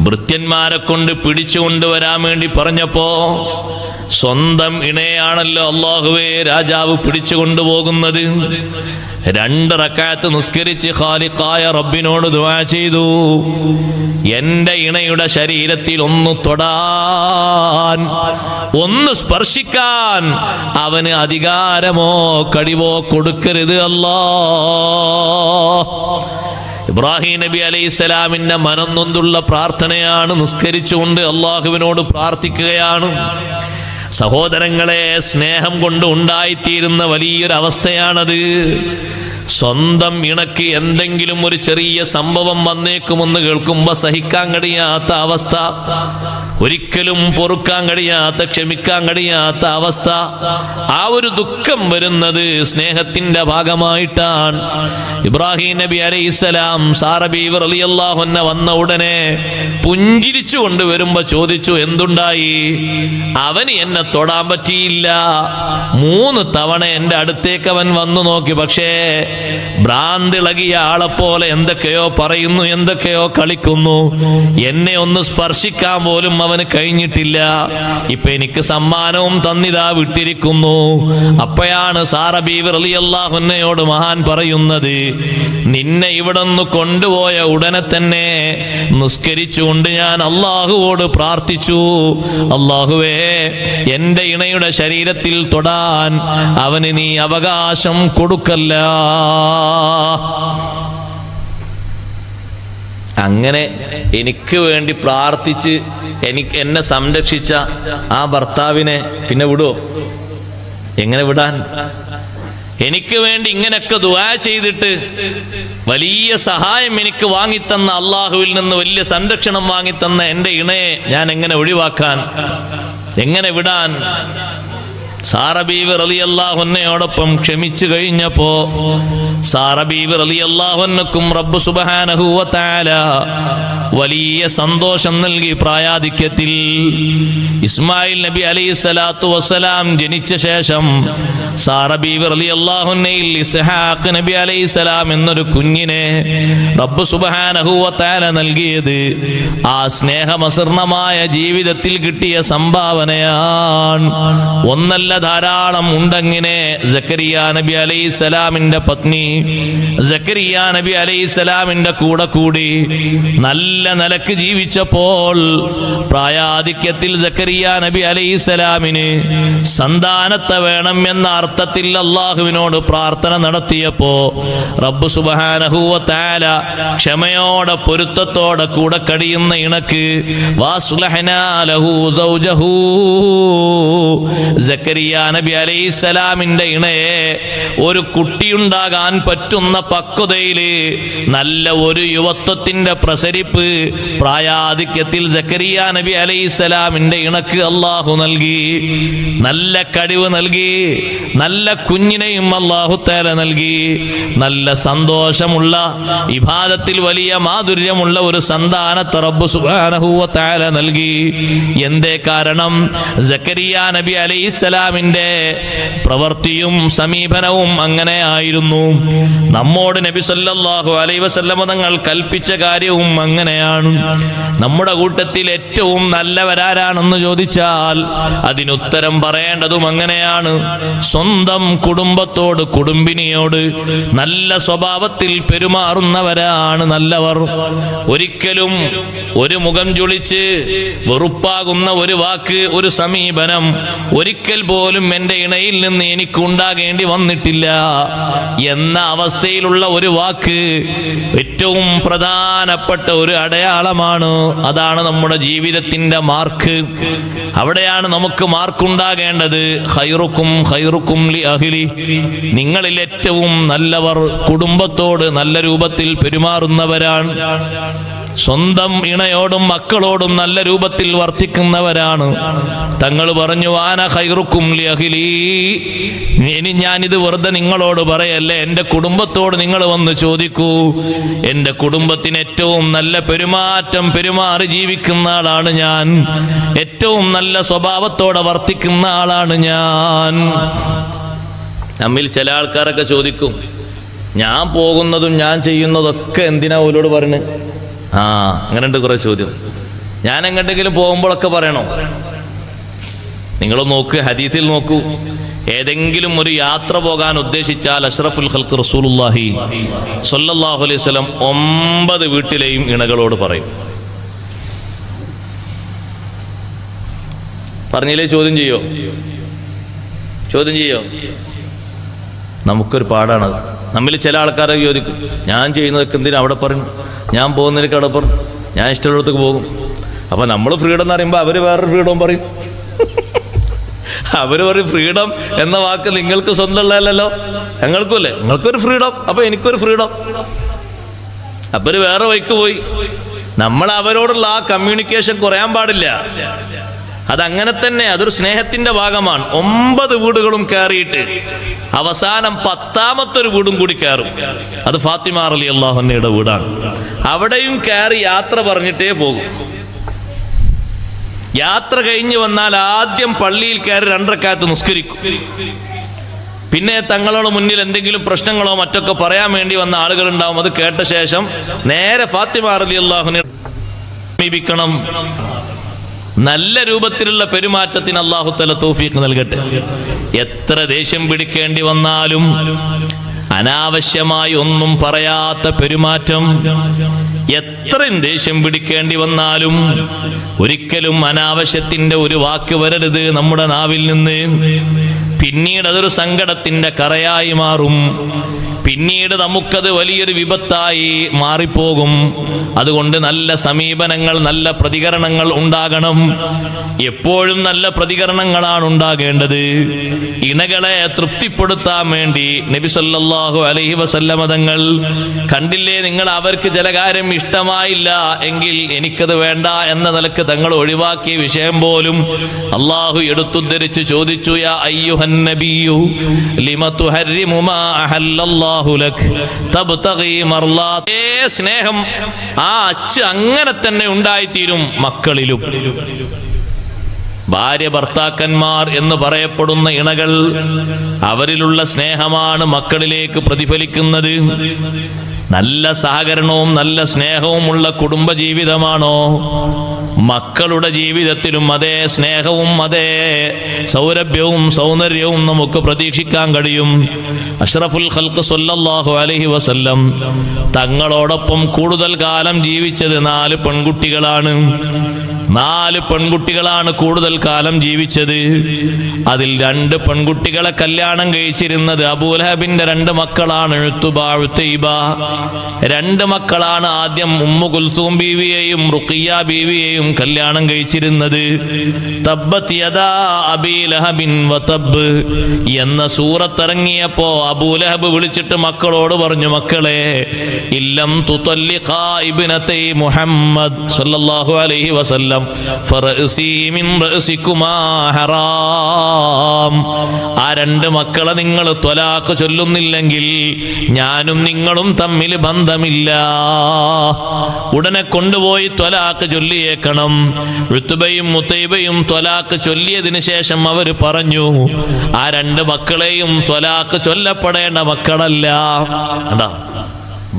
ഭൃത്യന്മാരെ കൊണ്ട് പിടിച്ചുകൊണ്ടുവരാൻ വേണ്ടി പറഞ്ഞപ്പോ, സ്വന്തം ഇണയാണല്ലോ അല്ലാഹുവേ രാജാവ് പിടിച്ചു കൊണ്ടുപോകുന്നത്. 2 റക്അത്ത് നിസ്കരിച്ച് ഖാലിഖായ റബ്ബിനോട് ദുആ ചെയ്തു, എന്റെ ഇണയുടെ ശരീരത്തിൽ ഒന്ന് തൊടാൻ, ഒന്ന് സ്പർശിക്കാൻ അവന് അധികാരമോ കഴിവോ കൊടുക്കരുത് അല്ലാ. ഇബ്രാഹിം നബി അലൈഹി സ്വലാമിന്റെ മനം നൊന്തുള്ള പ്രാർത്ഥനയാണ്. നിസ്കരിച്ചുകൊണ്ട് അള്ളാഹുവിനോട് പ്രാർത്ഥിക്കുകയാണ്. സഹോദരങ്ങളെ, സ്നേഹം കൊണ്ട് ഉണ്ടായിത്തീരുന്ന വലിയൊരു അവസ്ഥയാണത്. സ്വന്തം ഇണക്ക് എന്തെങ്കിലും ഒരു ചെറിയ സംഭവം വന്നേക്കുമെന്ന് കേൾക്കുമ്പോ സഹിക്കാൻ കഴിയാത്ത അവസ്ഥ, ഒരിക്കലും പൊറുക്കാൻ കഴിയാത്ത, ക്ഷമിക്കാൻ കഴിയാത്ത അവസ്ഥ. ആ ഒരു ദുഃഖം വരുന്നത് സ്നേഹത്തിന്റെ ഭാഗമായിട്ടാണ്. ഇബ്രാഹിം നബി അലൈഹിസ്സലാം സാറ ബീവി റളിയല്ലാഹു അൻഹ വന്ന ഉടനെ പുഞ്ചിരിച്ചു കൊണ്ടുവരുമ്പോ ചോദിച്ചു, എന്തുണ്ടായി? അവന് എന്നെ തൊടാൻ പറ്റിയില്ല. 3 തവണ എന്റെ അടുത്തേക്ക് അവൻ വന്നു നോക്കി. പക്ഷേ ഭ്രാന്തിളകിയ ആളെപ്പോലെ എന്തൊക്കെയോ പറയുന്നു, എന്തൊക്കെയോ കളിക്കുന്നു. എന്നെ ഒന്ന് സ്പർശിക്കാൻ പോലും അവന് കഴിഞ്ഞിട്ടില്ല. ഇപ്പൊ എനിക്ക് സമ്മാനവും തന്നിതാ വിട്ടിരിക്കുന്നു. അപ്പോഴാണ് സാറ ബീവി റളിയല്ലാഹു അൻഹയോട് മഹാൻ പറയുന്നത്, നിന്നെ ഇവിടെ നിന്ന് കൊണ്ടുപോയ ഉടനെ തന്നെ നിസ്കരിച്ചുകൊണ്ട് ഞാൻ അള്ളാഹുവോട് പ്രാർത്ഥിച്ചു, അള്ളാഹുവേ എന്റെ ഇണയുടെ ശരീരത്തിൽ തൊടാൻ അവന് നീ അവകാശം കൊടുക്കല്ല. അങ്ങനെ എനിക്ക് വേണ്ടി പ്രാർത്ഥിച്ച് എന്നെ സംരക്ഷിച്ച ആ ഭർത്താവിനെ പിന്നെ വിടുവോ? എങ്ങനെ വിടാൻ? എനിക്ക് വേണ്ടി ഇങ്ങനെയൊക്കെ ദുആ ചെയ്തിട്ട് വലിയ സഹായം എനിക്ക് വാങ്ങിത്തന്ന അള്ളാഹുവിൽ നിന്ന് വലിയ സംരക്ഷണം വാങ്ങിത്തന്ന എൻ്റെ ഇണയെ ഞാൻ എങ്ങനെ ഒഴിവാക്കാൻ, എങ്ങനെ വിടാൻ? സാറ ബീവി റളിയല്ലാഹു അൻഹയോടൊപ്പം ക്ഷമിച്ചു കഴിഞ്ഞപ്പോ സാറ ബീവി റളിയല്ലാഹു അൻഹക്കും റബ്ബ് സുബ്ഹാനഹു വ തആല വലിയ സന്തോഷം നൽകി. പ്രായാധിക്യത്തിൽ ഇസ്മായിൽ നബി അലൈഹിസ്സലാത്തു വസ്സലാം ജനിച്ച ശേഷം സാറ ബീവി റളിയല്ലാഹു അൻഹയിൽ ഇസ്ഹാഖ് നബി അലൈഹിസ്സലാം എന്നൊരു കുഞ്ഞിനെ റബ്ബ് സുബ്ഹാനഹു വ തആല നൽകിയത് ആ സ്നേഹമസൃണമായ ജീവിതത്തിൽ കിട്ടിയ സംഭാവനയാണ്. ഒന്നല്ല, ധാരാളം ഉണ്ടങ്ങനെ. സക്കരിയ നബി അലൈഹിസ്സലാമിന്റെ പത്നി സക്കരിയ നബി അലൈഹിസ്സലാമിന്റെ കൂടെ കൂടി നല്ല നിലക്ക് ജീവിച്ചപ്പോൾ പ്രായാധിക്യത്തിൽ സക്കരിയ നബി അലൈഹിസ്സലാമിന് സന്താനത്തെ വേണം എന്ന അർത്ഥത്തിൽ അള്ളാഹുവിനോട് പ്രാർത്ഥന നടത്തിയപ്പോ റബ്ബ് സുബ്ഹാനഹു വ തആല ക്ഷമയോടെ പൊരുത്തത്തോടെ കൂടെ കഴിയുന്ന ഇണക്ക് വാസ്ലഹനാ ലഹു സൗജഹു സക്കരിയ നബി അലൈഹിസ്സലാമിന്റെ ഇണയെ ഒരു കുട്ടിയുണ്ടാകാൻ പറ്റുന്ന പക്വതയില് നല്ല ഒരു യുവത്വത്തിന്റെ പ്രസരിപ്പ് പ്രായാധിക്യത്തിൽ സക്കരിയ നബി അലൈഹിസ്സലാമിന്റെ ഇണക്ക് അള്ളാഹു നൽകി. നല്ല കഴിവ് നൽകി. നല്ല കുഞ്ഞിനെയും അള്ളാഹു തആല നൽകി. നല്ല സന്തോഷമുള്ള ഇബാദത്തിൽ വലിയ മാധുര്യമുള്ള ഒരു സന്താനത്തെ റബ്ബ് സുബ്ഹാനഹു വ തആല നൽകി. എന്തേ കാരണം? സക്കരിയ നബി അലൈഹിസ്സലാമിന്റെ പ്രവൃത്തിയും സമീപനവും അങ്ങനെ ആയിരുന്നു. നമ്മോട് നബി സല്ലല്ലാഹു അലൈഹി വസല്ലം തങ്ങൾ കൽപ്പിച്ച കാര്യവും അങ്ങനെയാണ്. നമ്മുടെ കൂട്ടത്തിൽ ഏറ്റവും നല്ലവരാരാണെന്ന് ചോദിച്ചാൽ അതിനുത്തരം പറയേണ്ടതും അങ്ങനെയാണ്. സ്വന്തം കുടുംബത്തോട്, കുടുംബിനിയോട് നല്ല സ്വഭാവത്തിൽ പെരുമാറുന്നവരാണ് നല്ലവർ. ഒരിക്കലും ഒരു മുഖം ചുളിച്ച് വെറുപ്പാകുന്ന ഒരു വാക്ക്, ഒരു സമീപനം ഒരിക്കൽ പോലും എൻ്റെ ഇണയിൽ നിന്ന് എനിക്ക് ഉണ്ടാകേണ്ടി വന്നിട്ടില്ല എന്ന അവസ്ഥയിലുള്ള ഒരു വാക്ക് ഏറ്റവും പ്രധാനപ്പെട്ട ഒരു അടയാളമാണ്. അതാണ് നമ്മുടെ ജീവിതത്തിന്റെ മാർക്ക്. അവിടെയാണ് നമുക്ക് മാർക്കുണ്ടാകേണ്ടത്. ഖൈറുക്കും ഖൈറുക്കും ലി അഹ്ലി, നിങ്ങളിൽ ഏറ്റവും നല്ലവർ കുടുംബത്തോട് നല്ല രൂപത്തിൽ പെരുമാറുന്നവരാണ്. സ്വന്തം ഇണയോടും മക്കളോടും നല്ല രൂപത്തിൽ വർത്തിക്കുന്നവരാണ്. തങ്ങൾ പറഞ്ഞു വാന ഖൈറുക്കും ലി അഹ്ലി. ഇനി ഞാനിത് വെറുതെ നിങ്ങളോട് പറയല്ലേ, എൻ്റെ കുടുംബത്തോട് നിങ്ങൾ വന്ന് ചോദിക്കൂ. എൻ്റെ കുടുംബത്തിന് ഏറ്റവും നല്ല പെരുമാറ്റം പെരുമാറി ജീവിക്കുന്ന ആളാണ് ഞാൻ. ഏറ്റവും നല്ല സ്വഭാവത്തോടെ വർത്തിക്കുന്ന ആളാണ് ഞാൻ. നമ്മിൽ ചില ആൾക്കാരൊക്കെ ചോദിക്കും, ഞാൻ പോകുന്നതും ഞാൻ ചെയ്യുന്നതൊക്കെ എന്തിനാ ഓലോട് പറയുന്നത്? അങ്ങനെയുണ്ട് കുറെ ചോദ്യം. ഞാൻ എങ്ങോട്ടെങ്കിലും പോകുമ്പോഴൊക്കെ പറയണോ? നിങ്ങൾ നോക്ക്, ഹദീസിൽ നോക്കൂ. ഏതെങ്കിലും ഒരു യാത്ര പോകാൻ ഉദ്ദേശിച്ചാൽ അഷ്റഫുൽ ഖൽഖ് റസൂലുള്ളാഹി സ്വല്ലല്ലാഹു അലൈഹി വസല്ലം 9 വീട്ടിലെയും ഇണകളോട് പറയും. പറഞ്ഞില്ലേ? ചോദ്യം ചെയ്യോ? നമുക്കൊരു പാടാണത്. നമ്മിൽ ചില ആൾക്കാരെ ചോദിക്കും, ഞാൻ ചെയ്യുന്നതൊക്കെ എന്തിനാ അവിടെ പറഞ്ഞു, ഞാൻ പോകുന്നതിനൊക്കെ അവിടെ പറഞ്ഞു, ഞാൻ ഇഷ്ടമുള്ളടത്തേക്ക് പോകും. അപ്പൊ നമ്മൾ ഫ്രീഡം എന്ന് പറയുമ്പോൾ അവര് വേറൊരു ഫ്രീഡം പറയും. അവര് പറയും ഫ്രീഡം എന്ന വാക്ക് നിങ്ങൾക്ക് സ്വന്തമുള്ളതല്ലോ, ഞങ്ങൾക്കും അല്ലേ, നിങ്ങൾക്കൊരു ഫ്രീഡം, അപ്പൊ എനിക്കൊരു ഫ്രീഡം. അവര് വേറെ വഴിക്ക് പോയി. നമ്മൾ അവരോടുള്ള ആ കമ്മ്യൂണിക്കേഷൻ കുറയാൻ പാടില്ല. അതങ്ങനെ തന്നെ, അതൊരു സ്നേഹത്തിന്റെ ഭാഗമാണ്. 9 വീടുകളും കയറിയിട്ട് അവസാനം 10ാമത്തെ വീടും കൂടി കയറും. അത് ഫാത്തിമ റളിയല്ലാഹു അൻഹയുടെ വീടാണ്. അവിടെയും കയറി യാത്ര പറഞ്ഞിട്ടേ പോകും. യാത്ര കഴിഞ്ഞ് വന്നാൽ ആദ്യം പള്ളിയിൽ കയറി 2 റക്അത്ത് നിസ്കരിക്കും. പിന്നെ തങ്ങളുടെ മുന്നിൽ എന്തെങ്കിലും പ്രശ്നങ്ങളോ മറ്റൊക്കെ പറയാൻ വേണ്ടി വന്ന ആളുകൾ ഉണ്ടാവും. അത് കേട്ട ശേഷം നേരെ ഫാത്തിമ റളിയല്ലാഹു അൻഹയെ സമീപിക്കണം. നല്ല രൂപത്തിലുള്ള പെരുമാറ്റത്തിന് അല്ലാഹു തആല തൗഫീഖ് നൽകട്ടെ. എത്ര ദേഷ്യം പിടിക്കേണ്ടി വന്നാലും അനാവശ്യമായി ഒന്നും പറയാത്ത പെരുമാറ്റം, എത്രയും ദേഷ്യം പിടിക്കേണ്ടി വന്നാലും ഒരിക്കലും അനാവശ്യത്തിന്റെ ഒരു വാക്ക് വരരുത് നമ്മുടെ നാവിൽ നിന്ന്. പിന്നീട് അതൊരു സങ്കടത്തിന്റെ കറയായി മാറും. പിന്നീട് നമുക്കത് വലിയൊരു വിപത്തായി മാറിപ്പോകും. അതുകൊണ്ട് നല്ല സമീപനങ്ങൾ, നല്ല പ്രതികരണങ്ങൾ ഉണ്ടാകണം. എപ്പോഴും നല്ല പ്രതികരണങ്ങളാണ് ഉണ്ടാകേണ്ടത്. ഇണകളെ തൃപ്തിപ്പെടുത്താൻ വേണ്ടി നബി സല്ലല്ലാഹു അലൈഹി വസല്ലമ തങ്ങൾ കണ്ടില്ലേ, നിങ്ങൾ അവർക്ക് ചില കാര്യം ഇഷ്ടമായില്ല എങ്കിൽ എനിക്കത് വേണ്ട എന്ന നിലക്ക് തങ്ങൾ ഒഴിവാക്കിയ വിഷയം പോലും അള്ളാഹു എടുത്തുദ്ധരിച്ച് ചോദിച്ചു, യാ അയ്യുഹൻ നബിയു ലിമ തുഹർരിമു മാ അഹല്ലല്ലാഹു ലക് തബ്തഗി മർളാത്. സ്നേഹം ആ അച്ച് അങ്ങനെ തന്നെ ഉണ്ടായിത്തീരും മക്കളിലും. ഭാര്യ ഭർത്താക്കന്മാർ എന്ന് പറയപ്പെടുന്ന ഇണകൾ, അവരിലുള്ള സ്നേഹമാണ് മക്കളിലേക്ക് പ്രതിഫലിക്കുന്നത്. നല്ല സഹകരണവും നല്ല സ്നേഹവുമുള്ള കുടുംബജീവിതമാണോ, മക്കളുടെ ജീവിതത്തിലും അതേ സ്നേഹവും അതേ സൗരഭ്യവും സൗന്ദര്യവും നമുക്ക് പ്രതീക്ഷിക്കാൻ കഴിയും. അഷ്റഫുൽ ഖൽഖ് സ്വല്ലല്ലാഹു അലൈഹി വസല്ലം തങ്ങളോടൊപ്പം കൂടുതൽ കാലം ജീവിച്ചത് 4 പെൺകുട്ടികളാണ്. 4 പെൺകുട്ടികളാണ് കൂടുതൽ കാലം ജീവിച്ചത്. അതിൽ 2 പെൺകുട്ടികളെ കല്യാണം കഴിച്ചിരുന്നത് അബൂലഹബിന്റെ 2 മക്കളാണ്, ഉത്ബ, ഉതൈബ. 2 മക്കളാണ് ആദ്യം ഉമ്മു കുൽസൂം ബീവിയെയും റുഖിയ ബീവിയെയും കല്യാണം കഴിച്ചിരുന്നത്. തബ്ബത് യദാ അബീ ലഹബിൻ വതബ് എന്ന സൂറത്ത് ഇറങ്ങിയപ്പോ അബൂലഹബ് വിളിച്ചിട്ട് മക്കളോട് പറഞ്ഞു, മക്കളെ, ഇല്ലം തുതല്ലിഖാ ഇബ്നതൈ മുഹമ്മദ് സല്ലല്ലാഹു അലൈഹി വസല്ലം ഫറഅസി മിൻ റഅസികുമാ ഹറാം. ആ 2 മക്കളെ നിങ്ങൾ ത്വലാഖ് ചൊല്ലുന്നില്ലെങ്കിൽ ഞാനും നിങ്ങളും തമ്മിൽ ബന്ധമില്ല. ഉടനെ കൊണ്ടുപോയി ത്വലാഖ് ചൊല്ലിയേക്കണം. ഉത്ബയും മുത്തൈബയും ത്വലാഖ് ചൊല്ലിയതിനു ശേഷം അവർ പറഞ്ഞു, ആ 2 മക്കളെയും ത്വലാഖ് ചൊല്ലപ്പെടേണ്ട മക്കളല്ല. എന്താ,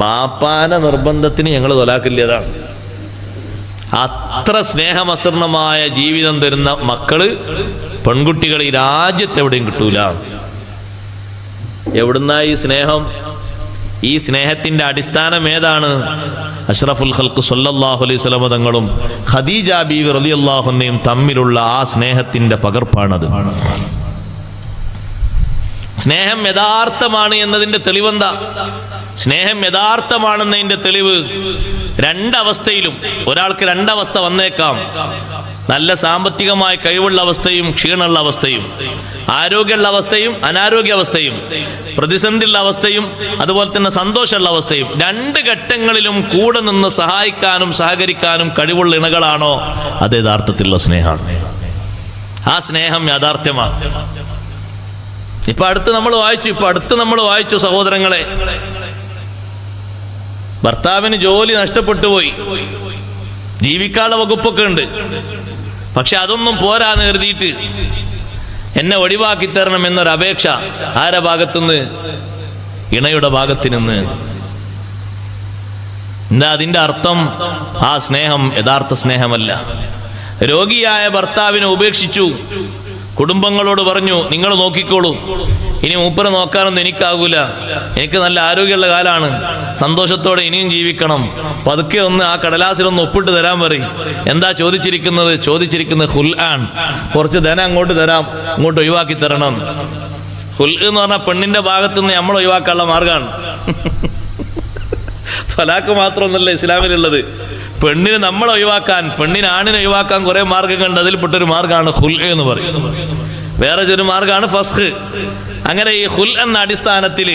ബാപ്പാന്റെ നിർബന്ധത്തിന് ഞങ്ങൾ ത്വലാഖില്ലതാണ്. അത്ര സ്നേഹമസൃണമായ ജീവിതം തരുന്ന മക്കള്, പെൺകുട്ടികൾ ഈ രാജ്യത്ത് എവിടെയും കിട്ടൂല. എവിടുന്നായി സ്നേഹം? ഈ സ്നേഹത്തിന്റെ അടിസ്ഥാനം ഏതാണ്? അഷ്റഫുൽ ഖൽഖ് സ്വല്ലല്ലാഹു അലൈഹി വസല്ലം തങ്ങളും ഖദീജ ബീവി റളിയല്ലാഹു അൻഹയും തമ്മിലുള്ള ആ സ്നേഹത്തിന്റെ പകർപ്പാണത്. സ്നേഹം യഥാർത്ഥമാണ് എന്നതിന്റെ തെളിവെന്താ? സ്നേഹം യഥാർത്ഥമാണെന്നതിന്റെ തെളിവ് 2 അവസ്ഥയിലും ഒരാൾക്ക് 2 അവസ്ഥ വന്നേക്കാം. നല്ല സാമ്പത്തികമായ കഴിവുള്ള അവസ്ഥയും ക്ഷീണമുള്ള അവസ്ഥയും, ആരോഗ്യമുള്ള അവസ്ഥയും അനാരോഗ്യ അവസ്ഥയും, പ്രതിസന്ധിയുള്ള അവസ്ഥയും അതുപോലെ തന്നെ സന്തോഷമുള്ള അവസ്ഥയും. 2 ഘട്ടങ്ങളിലും കൂടെ നിന്ന് സഹായിക്കാനും സഹകരിക്കാനും കഴിവുള്ള ഇണകളാണോ, അത് യഥാർത്ഥത്തിലുള്ള സ്നേഹമാണ്. ആ സ്നേഹം യാഥാർത്ഥ്യമാണ്. ഇപ്പൊ അടുത്ത് നമ്മൾ വായിച്ചു സഹോദരങ്ങളെ, ഭർത്താവിന് ജോലി നഷ്ടപ്പെട്ടു പോയി, ജീവിക്കാനുള്ള വകുപ്പൊക്കെ ഉണ്ട്, പക്ഷെ അതൊന്നും പോരാന്ന് കരുതിയിട്ട് എന്നെ ഒഴിവാക്കി തരണം എന്നൊരു അപേക്ഷ ആരുടെ ഭാഗത്തുനിന്ന്? ഇണയുടെ ഭാഗത്ത് നിന്ന്. എന്താ അതിന്റെ അർത്ഥം? ആ സ്നേഹം യഥാർത്ഥ സ്നേഹമല്ല. രോഗിയായ ഭർത്താവിനെ ഉപേക്ഷിച്ചു, കുടുംബങ്ങളോട് പറഞ്ഞു, നിങ്ങൾ നോക്കിക്കോളൂ, ഇനി മൂപ്പരെ നോക്കാനൊന്നും എനിക്കാകൂല, എനിക്ക് നല്ല ആരോഗ്യമുള്ള കാലാണ്, സന്തോഷത്തോടെ ഇനിയും ജീവിക്കണം, പതുക്കെ ഒന്ന് ആ കടലാസിലൊന്ന് ഒപ്പിട്ട് തരാൻ പറയും. എന്താ ചോദിച്ചിരിക്കുന്നത് ഖുൽആൻ, കുറച്ച് ധനം അങ്ങോട്ട് തരാം, ഇങ്ങോട്ട് ഒഴിവാക്കി തരണം. ഖുൽ എന്ന് പറഞ്ഞാൽ പെണ്ണിന്റെ ഭാഗത്തുനിന്ന് നമ്മൾ ഒഴിവാക്കാനുള്ള മാർഗമാണ്. ത്വലാഖ് മാത്രമൊന്നുമല്ല ഇസ്ലാമിലുള്ളത്. പെണ്ണിനെ നമ്മൾ ഒഴിവാക്കാൻ, പെണ്ണിനെ ആണിനെ ഒഴിവാക്കാൻ കുറെ മാർഗങ്ങളുണ്ട്. അതിൽപ്പെട്ടൊരു മാർഗമാണ് ഖുൽ എന്ന് പറയും. വേറെ ഒരു മാർഗമാണ് ഫസ്ഖ്. അങ്ങനെ ഈ ഖുൽ എന്ന അടിസ്ഥാനത്തിൽ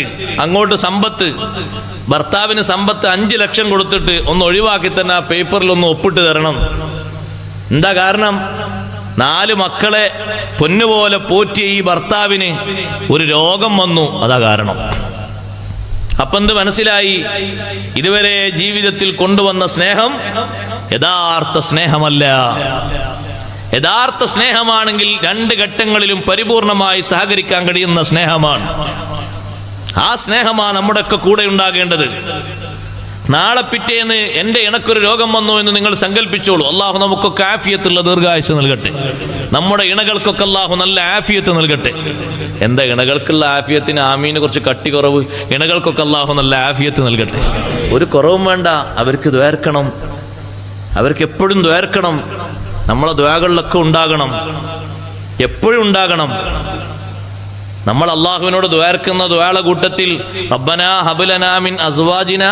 അങ്ങോട്ട് സമ്പത്ത്, ഭർത്താവിന് സമ്പത്ത് 5 ലക്ഷം കൊടുത്തിട്ട് ഒന്ന് ഒഴിവാക്കി തന്നെ ആ പേപ്പറിൽ ഒന്ന് ഒപ്പിട്ട് തരണം. എന്താ കാരണം? 4 മക്കളെ പൊന്നുപോലെ പോറ്റിയ ഈ ഭർത്താവിന് ഒരു രോഗം വന്നു, അതാ കാരണം. അപ്പൊ എന്ത് മനസ്സിലായി? ഇതുവരെ ജീവിതത്തിൽ കൊണ്ടുവന്ന സ്നേഹം യഥാർത്ഥ സ്നേഹമല്ല. യഥാർത്ഥ സ്നേഹമാണെങ്കിൽ 2 ഘട്ടങ്ങളിലും പരിപൂർണമായി സഹകരിക്കാൻ കഴിയുന്ന സ്നേഹമാണ്. ആ സ്നേഹമാണ് നമ്മുടെയൊക്കെ കൂടെ ഉണ്ടാകേണ്ടത്. നാളെ പിറ്റേന്ന് എൻ്റെ ഇണക്കൊരു രോഗം വന്നു എന്ന് നിങ്ങൾ സങ്കല്പിച്ചോളൂ. അള്ളാഹു നമുക്കൊക്കെ ആഫിയത്തുള്ള ദീർഘായുസ് നൽകട്ടെ. നമ്മുടെ ഇണകൾക്കൊക്കെ അള്ളാഹു നല്ല ആഫിയത്ത് നൽകട്ടെ. എന്താ ഇണകൾക്കുള്ള ആഫിയത്തിന് ആമീന് കുറച്ച് കട്ടി കുറവ്? ഇണകൾക്കൊക്കെ അള്ളാഹു നല്ല ആഫിയത്ത് നൽകട്ടെ. ഒരു കുറവും വേണ്ട, അവർക്ക് ദ്വേർക്കണം, അവർക്ക് എപ്പോഴും ദ്വേർക്കണം. നമ്മളെ ദ്വാകളിലൊക്കെ ഉണ്ടാകണം, എപ്പോഴും ഉണ്ടാകണം. നമ്മൾ അള്ളാഹുവിനോട് ദുആർക്കുന്ന ദുആയുടെ കൂട്ടത്തിൽ റബ്ബനാ ഹബ് ലനാ മിൻ അസ്വാജിനാ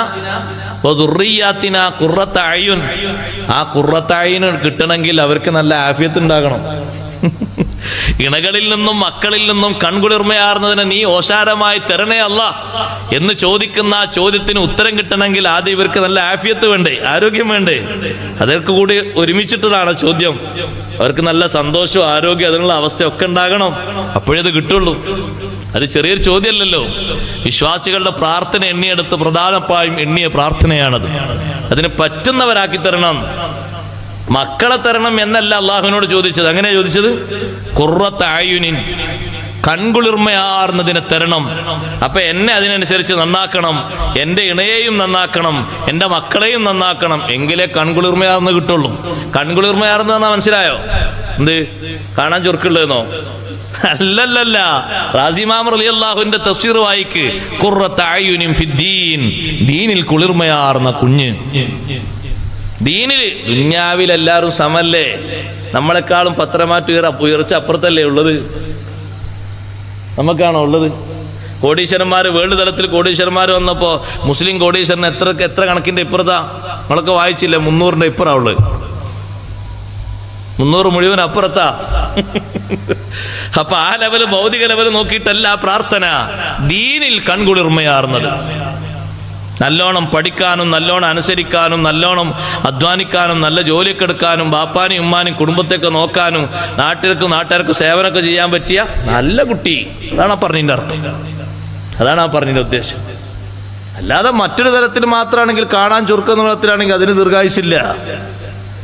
വദുർറിയാത്തിനാ ഖുർറത അയ്യുൻ, ആ ഖുർറത അയ്യുൻ കിട്ടണമെങ്കിൽ അവർക്ക് നല്ല ആഫിയത്ത് ഉണ്ടാകണം. ഇണകളിൽ നിന്നും മക്കളിൽ നിന്നും കൺകുളിർമയാർന്നതിന് നീ ഓശാരമായി തരണേ അല്ലാഹ് എന്ന് ചോദിക്കുന്ന ആ ചോദ്യത്തിന് ഉത്തരം കിട്ടണമെങ്കിൽ ആദ്യം ഇവർക്ക് നല്ല ആഫിയത്ത് വേണ്ടേ, ആരോഗ്യം വേണ്ടേ? അതൊക്കെ കൂടി ഒരുമിച്ചിട്ടതാണ് ചോദ്യം. അവർക്ക് നല്ല സന്തോഷവും ആരോഗ്യം അതിനുള്ള അവസ്ഥയൊക്കെ ഉണ്ടാകണം, അപ്പോഴേ അത് കിട്ടുള്ളൂ. അത് ചെറിയൊരു ചോദ്യമല്ലല്ലോ. വിശ്വാസികളുടെ പ്രാർത്ഥന എണ്ണിയെടുത്ത് പ്രധാനമായും എണ്ണിയ പ്രാർത്ഥനയാണത്. അതിന് പറ്റുന്നവരാക്കി തരണം. മക്കളെ തരണം എന്നല്ല അള്ളാഹുവിനോട് ചോദിച്ചത്. അങ്ങനെ ചോദിച്ചത് ഖുർറത അയ്യുനിൻ, കൺകുളിർമയാർന്നതിനെ തരണം. അപ്പൊ എന്നെ അതിനനുസരിച്ച് നന്നാക്കണം, എൻ്റെ ഇണയെയും നന്നാക്കണം, എൻ്റെ മക്കളെയും നന്നാക്കണം, എങ്കിലേ കൺകുളിർമയാർന്ന് കിട്ടുള്ളൂ. കൺകുളിർമയാർന്ന മനസ്സിലായോ? എന്ത് കാണാൻ ചുരുക്കുള്ളതെന്നോ? അല്ലല്ല. റാസി ഇമാം റളിയല്ലാഹുവിന്റെ തഫ്സീർ വായിക്ക്, ഖുർറത അയ്യുനിൻ ഫിദ്ദീൻ, ദീനിൽ കുളിർമയാർന്ന കുഞ്ഞ്. ദീനിൽ ദുന്യാവിൽ എല്ലാവരും സമല്ലേ? നമ്മളെക്കാളും പത്രമാറ്റ് ഉയർച്ച അപ്പുറത്തല്ലേ ഉള്ളത്? നമുക്കാണോ ഉള്ളത്? കോടീശ്വരന്മാർ, വേൾഡ് തലത്തിൽ കോടീശ്വരന്മാർ വന്നപ്പോൾ മുസ്ലിം കോടീശ്വരൻ എത്ര കണക്കിന്റെ ഇപ്പുറത്താ? നമ്മളൊക്കെ വായിച്ചില്ലേ? 300ന്റെ ഇപ്പുറ ഉള്ളത്. 300 മുഴുവൻ അപ്പുറത്താ. അപ്പൊ ആ ലെവല്, ഭൗതിക ലെവല് നോക്കിയിട്ടല്ല പ്രാർത്ഥന. ദീനിൽ കൺകുളിർമയാർന്നത്, നല്ലോണം പഠിക്കാനും നല്ലോണം അനുസരിക്കാനും നല്ലോണം അധ്വാനിക്കാനും നല്ല ജോലിയൊക്കെ എടുക്കാനും ബാപ്പാനും ഉമ്മാനും കുടുംബത്തെയൊക്കെ നോക്കാനും നാട്ടുകാർക്ക് സേവനമൊക്കെ ചെയ്യാൻ പറ്റിയ നല്ല കുട്ടി. അതാണ് ആ പറഞ്ഞതിൻ്റെ അർത്ഥം, അതാണ് ആ പറഞ്ഞതിൻ്റെ ഉദ്ദേശം. അല്ലാതെ മറ്റൊരു തരത്തിൽ മാത്രമാണെങ്കിൽ, കാണാൻ ചുരുക്കുന്ന തരത്തിലാണെങ്കിൽ അതിന് ദീർഘായുസില്ല.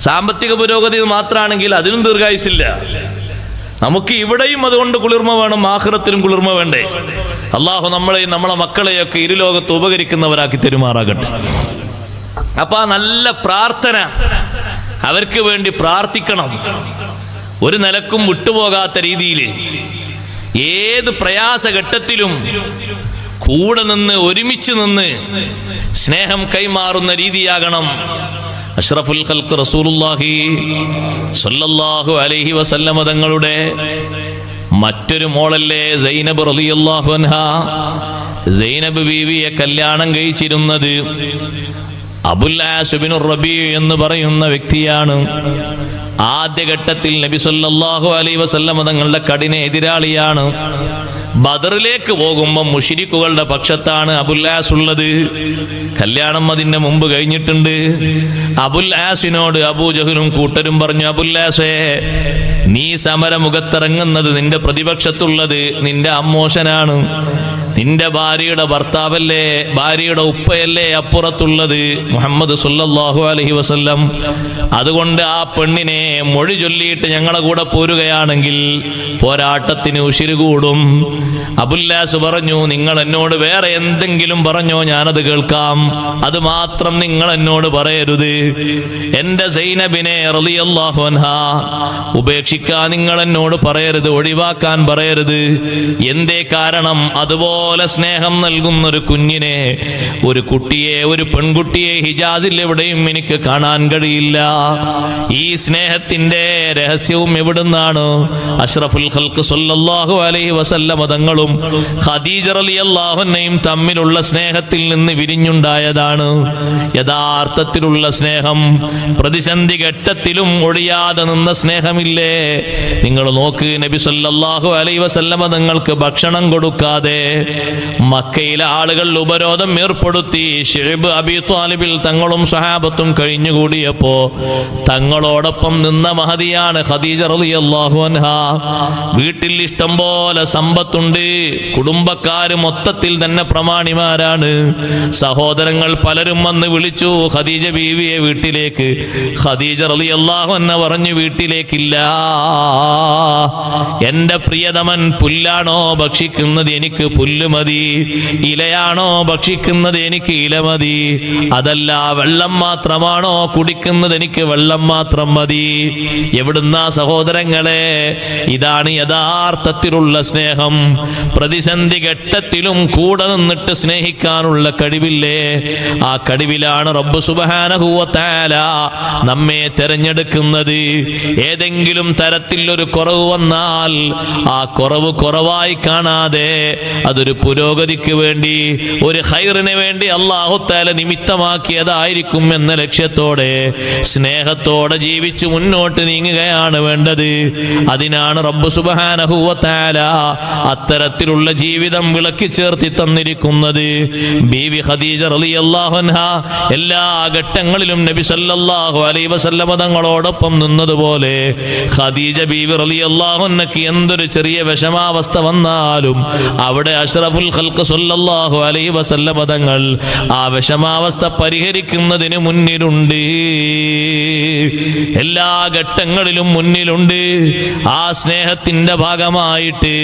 സാമ്പത്തിക പുരോഗതി മാത്രമാണെങ്കിൽ അതിനും ദീർഘായുസില്ല. നമുക്ക് ഇവിടെയും അതുകൊണ്ട് കുളിർമ വേണം, ആഖിറത്തിലും കുളിർമ വേണ്ടേ? അള്ളാഹു നമ്മളെയും നമ്മളെ മക്കളെയൊക്കെ ഇരുലോകത്ത് ഉപകരിക്കുന്നവരാക്കി തെരുമാറാകട്ടെ. അപ്പൊ ആ നല്ല പ്രാർത്ഥന അവർക്ക് വേണ്ടി പ്രാർത്ഥിക്കണം. ഒരു നിലക്കും വിട്ടുപോകാത്ത രീതിയിൽ ഏത് പ്രയാസഘട്ടത്തിലും കൂടെ നിന്ന് ഒരുമിച്ച് നിന്ന് സ്നേഹം കൈമാറുന്ന രീതിയാകണം. അഷ്റഫുൽ ഖൽഖ് റസൂലുള്ളാഹി സ്വല്ലല്ലാഹു അലൈഹി വസല്ലമ തങ്ങളുടെ മറ്റൊരു മോളല്ലേ സൈനബ് റളിയല്ലാഹു അൻഹാ. സൈനബ് ബീവിയെ കല്യാണം കഴിച്ചിരുന്നത് അബുൽ ആസ് ഇബ്നു റബീ എന്ന് പറയുന്ന വ്യക്തിയാണ്. ആദ്യഘട്ടത്തിൽ നബി സല്ലല്ലാഹു അലൈഹി വസല്ലമ തങ്ങളുടെ കഠിന എതിരാളിയാണ്. ബദറിലേക്ക് പോകുമ്പോൾ മുശ്രിക്കുകളുടെ പക്ഷത്താണ് അബുൽ ആസ് ഉള്ളത്. കല്യാണം അതിന്റെ മുമ്പ് കഴിഞ്ഞിട്ടുണ്ട്. അബുൽ ആസിനോട് അബൂജഹലും കൂട്ടരും പറഞ്ഞു, അബുൽ ആസേ, നീ സമരമുഖത്തിറങ്ങുന്നത് നിന്റെ പ്രതിപക്ഷത്തുള്ളത് നിന്റെ അമ്മോശനാണ്, നിന്റെ ഭാര്യയുടെ ഭർത്താവല്ലേ, ഭാര്യയുടെ ഉപ്പയല്ലേ അപ്പുറത്തുള്ളത് മുഹമ്മദ് സല്ലല്ലാഹു അലൈഹി വസല്ലം. അതുകൊണ്ട് ആ പെണ്ണിനെ മൊഴി ചൊല്ലിയിട്ട് ഞങ്ങളെ കൂടെ പോരുകയാണെങ്കിൽ പോരാട്ടത്തിന് ഉശിര് കൂടും. അബുല്ലാസ് പറഞ്ഞു, നിങ്ങൾ എന്നോട് വേറെ എന്തെങ്കിലും പറഞ്ഞോ, ഞാനത് കേൾക്കാം, അത് മാത്രം നിങ്ങൾ എന്നോട് പറയരുത്. എന്റെ സൈനബിനെ റളിയല്ലാഹു അൻഹാ ഉപേക്ഷിക്കാൻ നിങ്ങൾ എന്നോട് പറയരുത്, ഒഴിവാക്കാൻ പറയരുത്. എന്തേ കാരണം? അതുപോലെ സ്നേഹം നൽകുന്ന ഒരു കുഞ്ഞിനെ, ഒരു കുട്ടിയെ, ഒരു പെൺകുട്ടിയെ ഹിജാസിൽ എവിടെയും എനിക്ക് കാണാൻ കഴിയില്ല. ഈ സ്നേഹത്തിന്റെ രഹസ്യവും എവിടുന്നാണ്? അഷ്റഫുൽ ഖൽഖ് സ്വല്ലല്ലാഹു അലൈഹി വസല്ലമ തങ്ങളും ഖദീജ റളിയല്ലാഹു അൻഹയും തമ്മിലുള്ള സ്നേഹത്തിൽ നിന്ന് വിരിഞ്ഞുണ്ടായതാണ്. യഥാർത്ഥത്തിലുള്ള സ്നേഹം, പ്രതിസന്ധി ഘട്ടത്തിലും ഒഴിയാതെ നിന്ന സ്നേഹമില്ലേ? നിങ്ങൾ നോക്ക്, നബി സല്ലല്ലാഹു അലൈഹി വസല്ലമ തങ്ങൾക്ക് ഭക്ഷണം കൊടുക്കാതെ മക്കയിലെ ആളുകൾ ഉപരോധം ഏർപ്പെടുത്തി. ശുഐബ് അബീ ത്വാലിബിൽ തങ്ങളും സഹാബത്തും കഴിഞ്ഞുകൂടിയപ്പോ തങ്ങളോടൊപ്പം നിന്ന മഹദിയാണ് ഖദീജ റളിയല്ലാഹു അൻഹാ. വീട്ടിൽ ഇഷ്ടം പോലെ സമ്പത്തുണ്ട്, കുടുംബക്കാര് മൊത്തത്തിൽ തന്നെ പ്രമാണിമാരാണ്. സഹോദരങ്ങൾ പലരും വന്ന് വിളിച്ചു ഖദീജ ബീവിയെ വീട്ടിലേക്ക്. ഖദീജ റളിയല്ലാഹു അൻഹ പറഞ്ഞു, വീട്ടിലേക്കില്ല, എന്റെ പ്രിയതമൻ പുല്ലാണോ ഭക്ഷിക്കുന്നത്, എനിക്ക് പുല്ല് പുല്ല് മതി. ഇലയാണോ ഭക്ഷിക്കുന്നത്? എനിക്ക് ഇല മതി. അതല്ല, വെള്ളം മാത്രമാണോ കുടിക്കുന്നത്? എനിക്ക് വെള്ളം മാത്രം മതി. എവിടുന്നാ സഹോദരങ്ങളെ? ഇതാണ് യഥാർത്ഥത്തിലുള്ള സ്നേഹം. പ്രതിസന്ധി ഘട്ടത്തിലും കൂടെ നിന്നിട്ട് സ്നേഹിക്കാനുള്ള കഴിവില്ലേ? ആ കഴിവിലാണ് റബ്ബ് സുബ്ഹാനഹു വ തആല നമ്മെ തിരഞ്ഞെടുക്കുന്നത്. ഏതെങ്കിലും തരത്തിൽ ഒരു കുറവ് വന്നാൽ ആ കുറവ് കുറവായി കാണാതെ അതൊരു പുരോഗതിക്ക് വേണ്ടി, ഒരു ഖൈറിന് വേണ്ടി അല്ലാഹു തആല നിമിത്തമാക്കിയതായിരിക്കും എന്ന ലക്ഷ്യത്തോടെ സ്നേഹത്തോടെ ജീവിച്ചു മുന്നോട്ട് നീങ്ങുകയാണ് വേണ്ടത്. അതിനാണ് റബ്ബ് സുബ്ഹാനഹു വ തആല അത്തരത്തിലുള്ള ജീവിതം വിളക്കി ചേർത്തി തന്നിരിക്കുന്നത്. ബീവി ഖദീജ റളിയല്ലാഹു അൻഹ എല്ലാ ഘട്ടങ്ങളിലും നബി സല്ലല്ലാഹു അലൈഹി വസല്ലം തങ്ങളോടൊപ്പം നിന്നതുപോലെ ഖദീജ ബീവി റളിയല്ലാഹു അൻഹയ്ക്ക് എന്തൊരു ചെറിയ വിഷമാവസ്ഥ വന്നാലും അവിടെ അഷ്റഫുൽ ഖൽഖ് സല്ലല്ലാഹു അലൈഹി വസല്ലം തങ്ങൾ ആ വിഷമാവസ്ഥ പരിഹരിക്കുന്നതിന് മുന്നിലുണ്ട്. എല്ലാ ഘട്ടങ്ങളിലും മുന്നിലുണ്ട്. ആ സ്നേഹത്തിന്റെ ഭാഗമായിട്ട്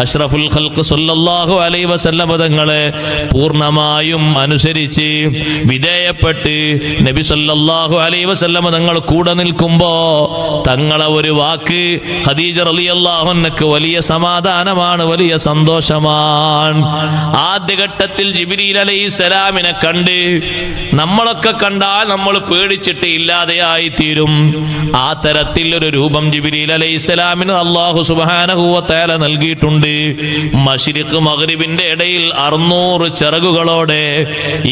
അഷ്റഫുൽ ഖൽഖ് സല്ലല്ലാഹു അലൈഹി വസല്ലം തങ്ങളെ പൂർണ്ണമായും അനുസരിച്ച് വിധേയപ്പെട്ട് നബി സല്ലല്ലാഹു അലൈഹി വസല്ലം തങ്ങൾ കൂടെ നിൽക്കുമ്പോ തങ്ങളെ ഒരു വാക്ക് ഖദീജ റളിയല്ലാഹു അൻഹയ്ക്ക് വലിയ സമാധാനമാണ്, വലിയ സന്തോഷമാണ്. ആദ്യഘട്ടത്തിൽ ജിബ്രീൽ അലൈഹിസ്സലാമിനെ കണ്ട് നമ്മളൊക്കെ കണ്ടാൽ നമ്മൾ പേടിച്ചിട്ട് ഇല്ലാതെയായി തീരും. ആ തരത്തിൽ ഒരു രൂപം ജിബ്രീൽ അലൈഹിസ്സലാമിന് അല്ലാഹു സുബ്ഹാനഹു വ തആല നൽകിയിട്ടുണ്ട്. മശ്രിഖ് മഗ്രിബിന്റെ ഇടയിൽ 600 ചിറകുകളോടെ.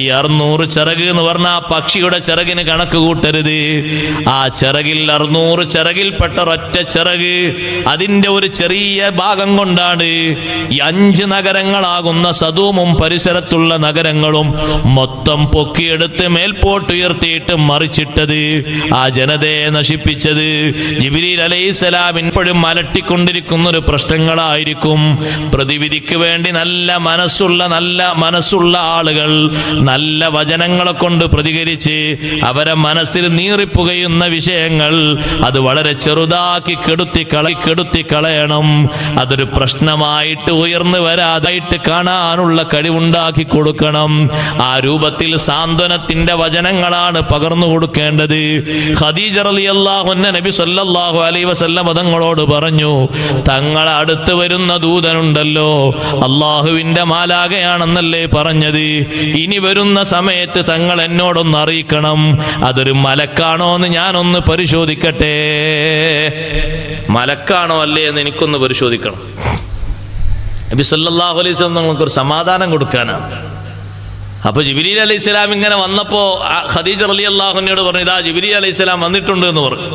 ഈ 600 ചിറക് എന്ന് പറഞ്ഞാൽ പക്ഷിയുടെ ചിറകിന് കണക്ക് കൂട്ടരുത്. ആ ചിറകിൽ 600 ചിറകിൽപ്പെട്ട ഒരൊറ്റ ചിറക്, അതിന്റെ ഒരു ചെറിയ ഭാഗം കൊണ്ടാണ് ഈ 5 നഗരങ്ങളാകുന്ന സദൂമും പരിസരത്തുള്ള നഗരങ്ങളും മൊത്തം പൊക്കിയെടുത്ത് മേൽപോട്ടുയർത്തിയിട്ട് മറിച്ചിട്ടത്, ആ ജനതയെ നശിപ്പിച്ചത്. ജിബ്രീൽ അലൈഹിസ്സലാം ഇപ്പോഴും അലട്ടിക്കൊണ്ടിരിക്കുന്ന ഒരു പ്രശ്നങ്ങളായിരിക്കും. പ്രതിവിധിക്ക് വേണ്ടി നല്ല മനസ്സുള്ള ആളുകൾ നല്ല വചനങ്ങളെ കൊണ്ട് പ്രതികരിച്ച് അവരെ മനസ്സിൽ നീറിപ്പുകയുന്ന വിഷയങ്ങൾ അത് വളരെ ചെറുതാക്കി കെടുത്തി കളയണം. അതൊരു പ്രശ്നമായിട്ട് ഉയർന്നു വരാതായിട്ട് കാണാനുള്ള കഴിവുണ്ടാക്കി കൊടുക്കണം. ആ രൂപത്തിൽ സാന്ത്വനത്തിന്റെ വചനങ്ങളാണ് പകർന്നു കൊടുക്കേണ്ടത്. ഖദീജ റളിയല്ലാഹു അൻഹ നബി സല്ലല്ലാഹു അലൈഹി വസല്ലം തങ്ങളോട് പറഞ്ഞു, തങ്ങളെ അടുത്ത് വരുന്ന ദൂതനുണ്ടല്ലോ, അള്ളാഹുവിന്റെ മാലാഖയാണെന്നല്ലേ പറഞ്ഞത്. ഇനി വരുന്ന സമയത്ത് തങ്ങൾ എന്നോടൊന്ന് അറിയിക്കണം. അതൊരു മലക്കാണോ എന്ന് ഞാനൊന്ന് പരിശോധിക്കട്ടെ. മലക്കാണോ അല്ലേ എന്ന് എനിക്കൊന്ന് പരിശോധിക്കണം. നബി സല്ലല്ലാഹു അലൈഹി വസല്ലം തങ്ങൾക്കൊരു സമാധാനം കൊടുക്കാനാണ്. അപ്പൊ ജിബ്രീൽ അലൈഹിസ്സലാം ഇങ്ങനെ വന്നപ്പോ ഖദീജ റളിയല്ലാഹു അൻഹയോട് പറഞ്ഞു, ഇതാ ജിബ്രീൽ അലൈഹിസ്സലാം വന്നിട്ടുണ്ട് എന്ന് പറഞ്ഞു.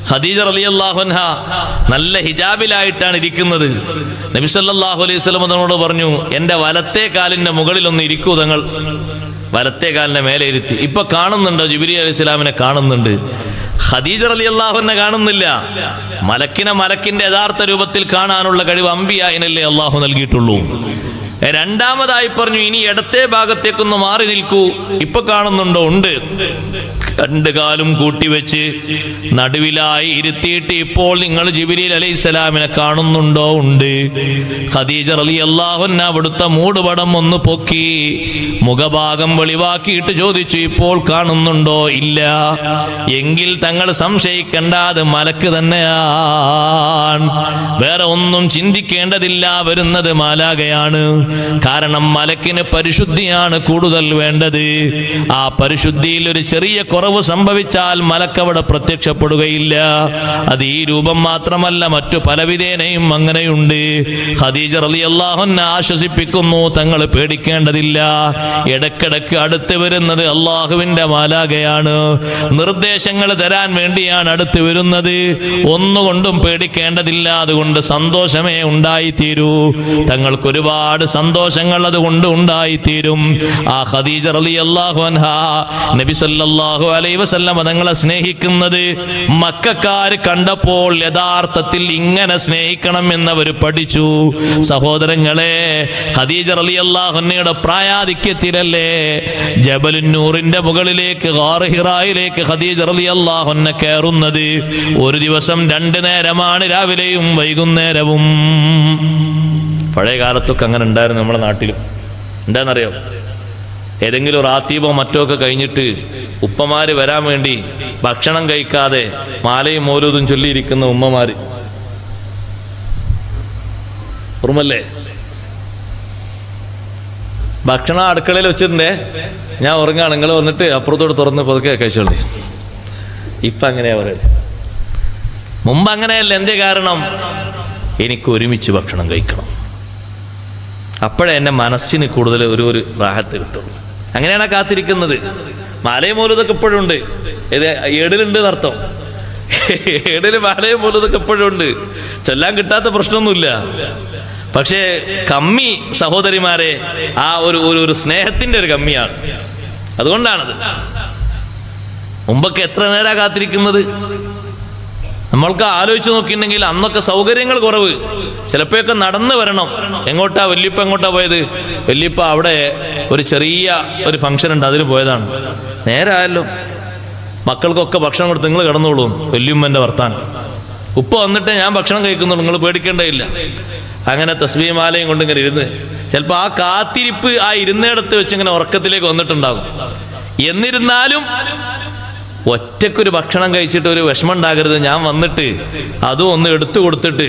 ഖദീജ റളിയല്ലാഹു അൻഹ നല്ല ഹിജാബിലായിട്ടാണ് ഇരിക്കുന്നത്. നബി സല്ലല്ലാഹു അലൈഹി വസല്ലം തങ്ങളോട് പറഞ്ഞു, എൻ്റെ വലത്തെ കാലിന്റെ മുകളിൽ ഒന്ന് ഇരിക്കൂ തങ്ങൾ. വലത്തെ കാലിന്റെ മേലെ ഇരുത്തി. ഇപ്പൊ കാണുന്നുണ്ടോ? ജിബ്രീൽ അലൈഹിസ്സലാമിനെ കാണുന്നുണ്ട്. ഖദീജ റളിയല്ലാഹു അൻഹ കാണുന്നില്ല. മലക്കിന്റെ യഥാർത്ഥ രൂപത്തിൽ കാണാനുള്ള കഴിവ് അമ്പിയായിനല്ലേ അള്ളാഹു നൽകിയിട്ടുള്ളൂ. രണ്ടാമതായി പറഞ്ഞു, ഇനി ഇടത്തെ ഭാഗത്തേക്കൊന്ന് മാറി നിൽക്കൂ. ഇപ്പൊ കാണുന്നുണ്ടോ? ഉണ്ട്. 2 കാലും കൂട്ടിവെച്ച് നടുവിലായി ഇരുത്തിയിട്ട് ഇപ്പോൾ നിങ്ങൾ ജിബ്രീൽ അലൈഹിസ്സലാമിനെ കാണുന്നുണ്ടോ? ഉണ്ട്. ഖദീജ റളിയല്ലാഹു അൻഹ അവിടുത്തെ മൂടുപടം ഒന്ന് പൊക്കി മുഖഭാഗം വെളിവാക്കിയിട്ട് ചോദിച്ചു, ഇപ്പോൾ കാണുന്നുണ്ടോ? ഇല്ല. എങ്കിൽ തങ്ങൾ സംശയിക്കേണ്ട, അത് മലക്ക് തന്നെയാണ്. വേറെ ഒന്നും ചിന്തിക്കേണ്ടതില്ല. വരുന്നത് മാലാഖയാണ്. കാരണം മലക്കിന് പരിശുദ്ധിയാണ് കൂടുതൽ വേണ്ടത്. ആ പരിശുദ്ധിയിൽ ഒരു ചെറിയ കുറവ് സംഭവിച്ചാൽ മലക്കവിടെ പ്രത്യക്ഷപ്പെടുകയില്ല. അത് ഈ രൂപം മാത്രമല്ല, മറ്റു പലവിധേനയും അങ്ങനെയുണ്ട്. ഖദീജ റളിയല്ലാഹു അൻഹ ആശ്വസിപ്പിക്കുന്നു, തങ്ങൾ പേടിക്കേണ്ടതില്ല. ഇടക്കിടക്ക് അടുത്ത് വരുന്നത് അള്ളാഹുവിന്റെ മാലാഖയാണ്. നിർദ്ദേശങ്ങൾ തരാൻ വേണ്ടിയാണ് അടുത്ത് വരുന്നത്. ഒന്നുകൊണ്ടും പേടിക്കേണ്ടതില്ല. അതുകൊണ്ട് സന്തോഷമേ ഉണ്ടായിത്തീരൂ. തങ്ങൾക്ക് ഒരുപാട് സന്തോഷങ്ങൾ അതുകൊണ്ട് ഉണ്ടായിത്തീരും. ആ ഖദീജ റളിയല്ലാഹു അൻഹ നബി സല്ലല്ലാഹു അലൈഹി വസല്ലം തങ്ങളെ സ്നേഹിക്കുന്നത് മക്കക്കാർ കണ്ടപ്പോൾ യഥാർത്ഥത്തിൽ ഇങ്ങനെ സ്നേഹിക്കണം എന്നവർ പഠിച്ചു. സഹോദരങ്ങളെ, ഖദീജ റളിയല്ലാഹു അൻഹയുടെ പ്രായാധിക്യത്തിലല്ലേ ജബലുന്നൂറിന്റെ മുകളിലേക്ക് ഗാർ ഹിറായിലേക്ക് ഖദീജ റളിയല്ലാഹു അൻഹ കയറുന്നത്. ഒരു ദിവസം 2 നേരമാണ്, രാവിലെയും വൈകുന്നേരവും. പഴയ കാലത്തൊക്കെ അങ്ങനെ ഉണ്ടായിരുന്നു നമ്മുടെ നാട്ടിലും. എന്താണെന്നറിയോ, ഏതെങ്കിലും റാത്തീബോ മറ്റോ ഒക്കെ കഴിഞ്ഞിട്ട് ഉപ്പമാർ വരാൻ വേണ്ടി ഭക്ഷണം കഴിക്കാതെ മാലയും മൗലൂദും ചൊല്ലിയിരിക്കുന്ന ഉമ്മമാർ ഓർമ്മല്ലേ? ഭക്ഷണം അടുക്കളയിൽ വെച്ചിട്ടുണ്ടേ, ഞാൻ ഉറങ്ങാണ്, നിങ്ങൾ വന്നിട്ട് അപ്പുറത്തോട് തുറന്ന് പതുക്കെ കഴിച്ചോളി. ഇപ്പം അങ്ങനെയാ പറയുന്നത്. മുമ്പ് അങ്ങനെയല്ല. എന്തേ കാരണം? എനിക്ക് ഒരുമിച്ച് ഭക്ഷണം കഴിക്കണം, അപ്പോഴേ എൻ്റെ മനസ്സിന് കൂടുതൽ ഒരു റാഹത്ത് കിട്ടുള്ളൂ. അങ്ങനെയാണ് കാത്തിരിക്കുന്നത്. മാലയും മൗലൂദൊക്കെ ഇപ്പോഴും ഉണ്ട്. ഏടിലുണ്ട് എന്നർത്ഥം. ഏടില് മാലയും മൗലൂദൊക്കെ ഇപ്പോഴും ഉണ്ട്. ചൊല്ലാൻ കിട്ടാത്ത പ്രശ്നമൊന്നുമില്ല. പക്ഷേ കമ്മി സഹോദരിമാരെ, ആ ഒരു സ്നേഹത്തിന്റെ ഒരു കമ്മിയാണ്. അതുകൊണ്ടാണത്. മുമ്പൊക്കെ എത്ര നേരാ കാത്തിരിക്കുന്നത്? നമ്മൾക്ക് ആലോചിച്ച് നോക്കിയിട്ടുണ്ടെങ്കിൽ അന്നൊക്കെ സൗകര്യങ്ങൾ കുറവ്. ചിലപ്പോഴൊക്കെ നടന്ന് വരണം. എങ്ങോട്ടാ? വല്യപ്പ എങ്ങോട്ടാ പോയത്? വല്യപ്പ അവിടെ ഒരു ചെറിയ ഒരു ഫംഗ്ഷൻ ഉണ്ട്, അതിന് പോയതാണ്. നേരായല്ലോ, മക്കൾക്കൊക്കെ ഭക്ഷണം കൊടുത്ത് നിങ്ങൾ കിടന്നോളൂ. വല്യമ്മൻ്റെ വർത്താനം. ഉപ്പ വന്നിട്ട് ഞാൻ ഭക്ഷണം കഴിക്കുന്നുള്ളൂ, നിങ്ങൾ പേടിക്കേണ്ടതില്ല. അങ്ങനെ തസ്ബീഹ് മാലയും കൊണ്ട് ഇങ്ങനെ ഇരുന്ന് ചിലപ്പോൾ ആ കാത്തിരിപ്പ് ആ ഇരുന്നിടത്ത് വെച്ച് ഇങ്ങനെ ഉറക്കത്തിലേക്ക് വന്നിട്ടുണ്ടാകും. എന്നിരുന്നാലും ഒറ്റക്കൊരു ഭക്ഷണം കഴിച്ചിട്ട് ഒരു വിഷമം ഉണ്ടാകരുത്. ഞാൻ വന്നിട്ട് അതും ഒന്ന് എടുത്തു കൊടുത്തിട്ട്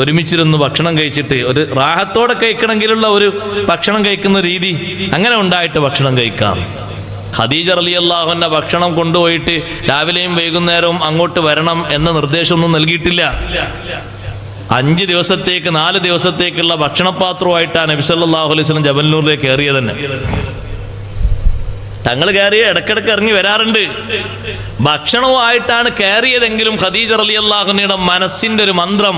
ഒരുമിച്ചിരുന്ന് ഭക്ഷണം കഴിച്ചിട്ട് ഒരു റാഹത്തോടെ കഴിക്കണമെങ്കിലുള്ള ഒരു ഭക്ഷണം കഴിക്കുന്ന രീതി അങ്ങനെ ഉണ്ടായിട്ട് ഭക്ഷണം കഴിക്കാം. ഖദീജ റളിയല്ലാഹു അൻഹ ഭക്ഷണം കൊണ്ടുപോയിട്ട് രാവിലെയും വൈകുന്നേരവും അങ്ങോട്ട് വരണം എന്ന നിർദ്ദേശമൊന്നും നൽകിയിട്ടില്ല. 5 ദിവസത്തേക്ക് 4 ദിവസത്തേക്കുള്ള ഭക്ഷണപാത്രമായിട്ടാണ് നബി സല്ലല്ലാഹു അലൈഹി വസല്ലം ജബൽനൂറിലേക്ക് കയറിയത് തന്നെ. തങ്ങൾ കയറിയ ഇടക്കിടക്ക് ഇറങ്ങി വരാറുണ്ട്. ഭക്ഷണവുമായിട്ടാണ് കയറിയതെങ്കിലും ഖദീജ റളിയല്ലാഹു അൻഹയുടെ മനസ്സിന്റെ ഒരു മന്ത്രം,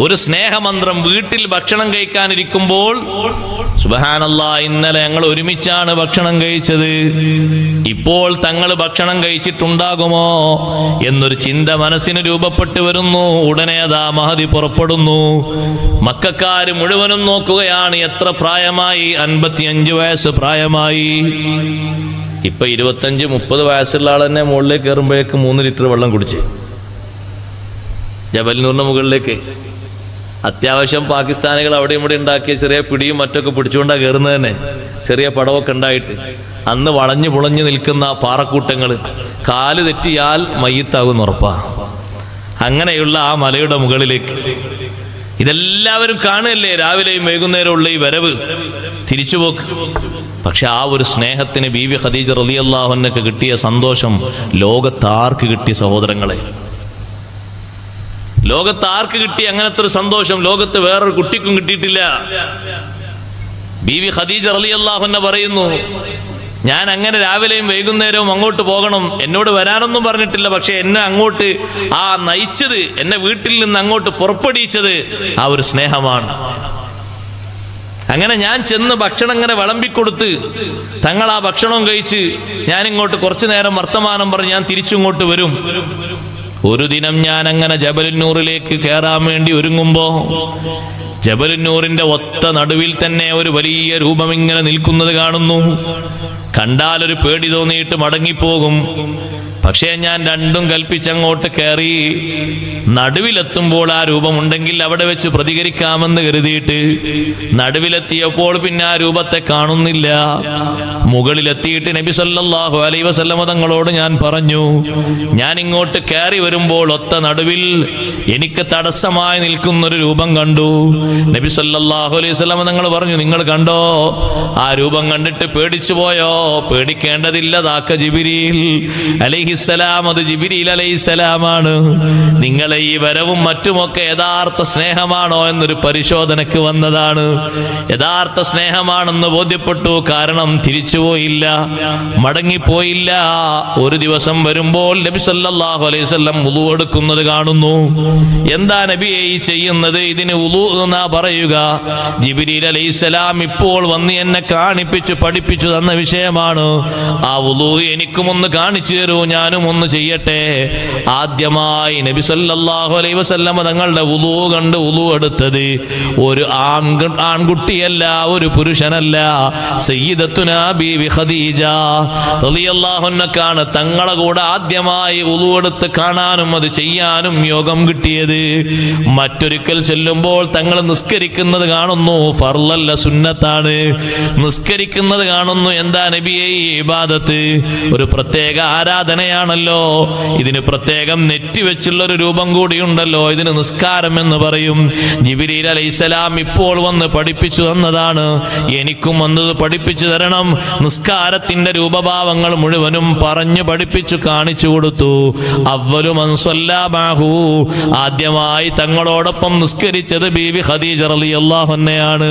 ഒരു സ്നേഹമന്ത്രം, വീട്ടിൽ ഭക്ഷണം കഴിക്കാനിരിക്കുമ്പോൾ സുബ്ഹാനല്ലാഹ്, ഇന്നലെ ഞങ്ങൾ ഒരുമിച്ചാണ് ഭക്ഷണം കഴിച്ചത്, ഇപ്പോൾ തങ്ങൾ ഭക്ഷണം കഴിച്ചിട്ടുണ്ടാകുമോ എന്നൊരു ചിന്ത മനസ്സിന് രൂപപ്പെട്ടു വരുന്നു. ഉടനെ അതാ മഹദി പുറപ്പെടുന്നു. മക്കക്കാര് മുഴുവനും നോക്കുകയാണ്, എത്ര പ്രായമായി? 55 വയസ്സ് പ്രായമായി. ഇപ്പൊ 25-30 വയസ്സുള്ള ആൾ തന്നെ മുകളിലേക്ക് കയറുമ്പോഴേക്ക് 3 ലിറ്റർ വെള്ളം കുടിച്ച് ജബൽനൂറിന്റെ മുകളിലേക്ക്. അത്യാവശ്യം പാകിസ്ഥാനികൾ അവിടെ ഇവിടെ ഉണ്ടാക്കിയ ചെറിയ പിടിയും മറ്റൊക്കെ പിടിച്ചുകൊണ്ടാണ് കയറുന്നത് തന്നെ. ചെറിയ പടവൊക്കെ ഉണ്ടായിട്ട് അന്ന് വളഞ്ഞു പുളഞ്ഞു നിൽക്കുന്ന പാറക്കൂട്ടങ്ങൾ, കാല് തെറ്റിയാൽ മയ്യത്താകുന്ന ഉറപ്പാ. അങ്ങനെയുള്ള ആ മലയുടെ മുകളിലേക്ക് ഇതെല്ലാവരും കാണുകയല്ലേ, രാവിലെയും വൈകുന്നേരമുള്ള ഈ വരവ്, തിരിച്ചുപോക്ക്. പക്ഷെ ആ ഒരു സ്നേഹത്തിന് ബീവി ഖദീജ റളിയല്ലാഹു അൻഹയ്ക്ക് കിട്ടിയ സന്തോഷം ലോകത്താർക്ക് കിട്ടിയ സഹോദരങ്ങളെ? ലോകത്താർക്ക് കിട്ടിയ അങ്ങനത്തെ ഒരു സന്തോഷം ലോകത്ത് വേറൊരു കുട്ടിക്കും കിട്ടിയിട്ടില്ല. ബീവി ഖദീജ റളിയല്ലാഹു അൻഹ പറയുന്നു, ഞാൻ അങ്ങനെ രാവിലെയും വൈകുന്നേരവും അങ്ങോട്ട് പോകണം, എന്നോട് വരാനൊന്നും പറഞ്ഞിട്ടില്ല. പക്ഷെ എന്നെ അങ്ങോട്ട് നയിച്ചത്, എന്നെ വീട്ടിൽ നിന്ന് അങ്ങോട്ട് പുറപ്പെടിച്ചത് ആ ഒരു സ്നേഹമാണ്. അങ്ങനെ ഞാൻ ചെന്ന് ഭക്ഷണം ഇങ്ങനെ വിളമ്പിക്കൊടുത്ത് തങ്ങൾ ആ ഭക്ഷണവും കഴിച്ച് ഞാനിങ്ങോട്ട് കുറച്ചു നേരം വർത്തമാനം പറഞ്ഞ് ഞാൻ തിരിച്ചിങ്ങോട്ട് വരും. ഒരു ദിനം ഞാൻ അങ്ങനെ ജബലുന്നൂറിലേക്ക് കയറാൻ വേണ്ടി ഒരുങ്ങുമ്പോ ജബലുന്നൂറിന്റെ ഒത്ത നടുവിൽ തന്നെ ഒരു വലിയ രൂപം ഇങ്ങനെ നിൽക്കുന്നത് കാണുന്നു. കണ്ടാൽ ഒരു പേടി തോന്നിയിട്ട് മടങ്ങിപ്പോകും. പക്ഷേ ഞാൻ രണ്ടും കൽപ്പിച്ചങ്ങോട്ട് കയറി. നടുവിലെത്തുമ്പോൾ ആ രൂപമുണ്ടെങ്കിൽ അവിടെ വെച്ച് പ്രതികരിക്കാമെന്ന് കരുതിയിട്ട് നടുവിലെത്തിയപ്പോൾ പിന്നെ ആ രൂപത്തെ കാണുന്നില്ല. മുകളിലെത്തിയിട്ട് നബി സല്ലല്ലാഹു അലൈഹി വസല്ലം തങ്ങളോട് ഞാൻ പറഞ്ഞു, ഞാൻ ഇങ്ങോട്ട് കയറി വരുമ്പോൾ ഒത്ത നടുവിൽ എനിക്ക് തടസ്സമായി നിൽക്കുന്നൊരു രൂപം കണ്ടു. നബി സല്ലല്ലാഹു അലൈഹി വസല്ലം തങ്ങൾ പറഞ്ഞു, നിങ്ങൾ കണ്ടോ? ആ രൂപം കണ്ടിട്ട് പേടിച്ചു പോയോ? പേടിക്കേണ്ടതില്ല, ദാക്ക ജിബ്രീൽ അലൈഹിസ്സലാം, അത് ജിബ്രീൽ അലൈഹിസ്സലാമാണ്. നിങ്ങളെ ഈ വരവും മറ്റുമൊക്കെ യഥാർത്ഥ സ്നേഹമാണോ എന്നൊരു പരിശോധനയ്ക്ക് വന്നതാണ്. യഥാർത്ഥ സ്നേഹമാണെന്ന് ബോധ്യപ്പെട്ടു. കാരണം തിരിച്ചുപോയില്ല, മടങ്ങിപ്പോയില്ല. ഒരു ദിവസം വരുമ്പോൾ നബി സല്ലല്ലാഹു അലൈഹി വസല്ലം വുളു എടുക്കുന്നത് കാണുന്നു. എന്താ നബിയെ ഈ ചെയ്യുന്നത്? ഇതിന് വുളു എന്നാ പറയുക. ജിബ്രീൽ അലൈഹിസ്സലാം ഇപ്പോൾ വന്ന് എന്നെ കാണിപ്പിച്ചു പഠിപ്പിച്ചു തന്ന വിഷയമാണ്. ആ വുളു എനിക്കും ഒന്ന് കാണിച്ചു തരൂ, ഞാനും ഒന്ന് ചെയ്യട്ടെ. ആദ്യമായി നബി സല്ലല്ലാഹു അലൈഹി വസല്ലം തങ്ങളുടെ വുളു കണ്ട് വുളു എടുത്തത് ഒരു ആൺകുട്ടിയല്ല, ഒരു പുരുഷനല്ല, സയ്യിദത്തുനാ ബീവി ഖദീജ റളിയല്ലാഹു അൻഹക്കാണ് തങ്ങളെ കൂടെ ആദ്യമായി വുളു എടുത്ത് കാണാനും അത് ചെയ്യാനും യോഗം കിട്ടിയത്. മറ്റൊരിക്കൽ ചെല്ലുമ്പോൾ തങ്ങൾ നിസ്കരിക്കുന്നത് കാണുന്നു, ഫർളല്ല സുന്നത്താണ്. നിസ്കരിക്കുന്നത് കാണുന്നു. എന്താ നബിയെ ഈ ഇബാദത്ത്? ഒരു പ്രത്യേക ആരാധനയാണല്ലോ, ഇതിന് പ്രത്യേകം നെറ്റി വെച്ചുള്ള ഒരു രൂപം കൂടിയുണ്ടല്ലോ, ഇതിന് നിസ്കാരം എന്ന് പറയും. ജിബ്രീൽ അലൈഹിസ്സലാം ഇപ്പോൾ വന്ന് പഠിപ്പിച്ചു തന്നതാണ്, എനിക്കും വന്നത് പഠിപ്പിച്ചു തരണം. നിസ്കാരത്തിന്റെ രൂപഭാവങ്ങൾ മുഴുവനും പറഞ്ഞു പഠിപ്പിച്ചു കാണിച്ചു കൊടുത്തു. അവ്വലു മൻ സ്വല്ലാ മഅഹു, ആദ്യമായി തങ്ങളോടൊപ്പം നിസ്കരിച്ചത് ബീവി ഖദീജ റളിയല്ലാഹു അൻഹയാണ്.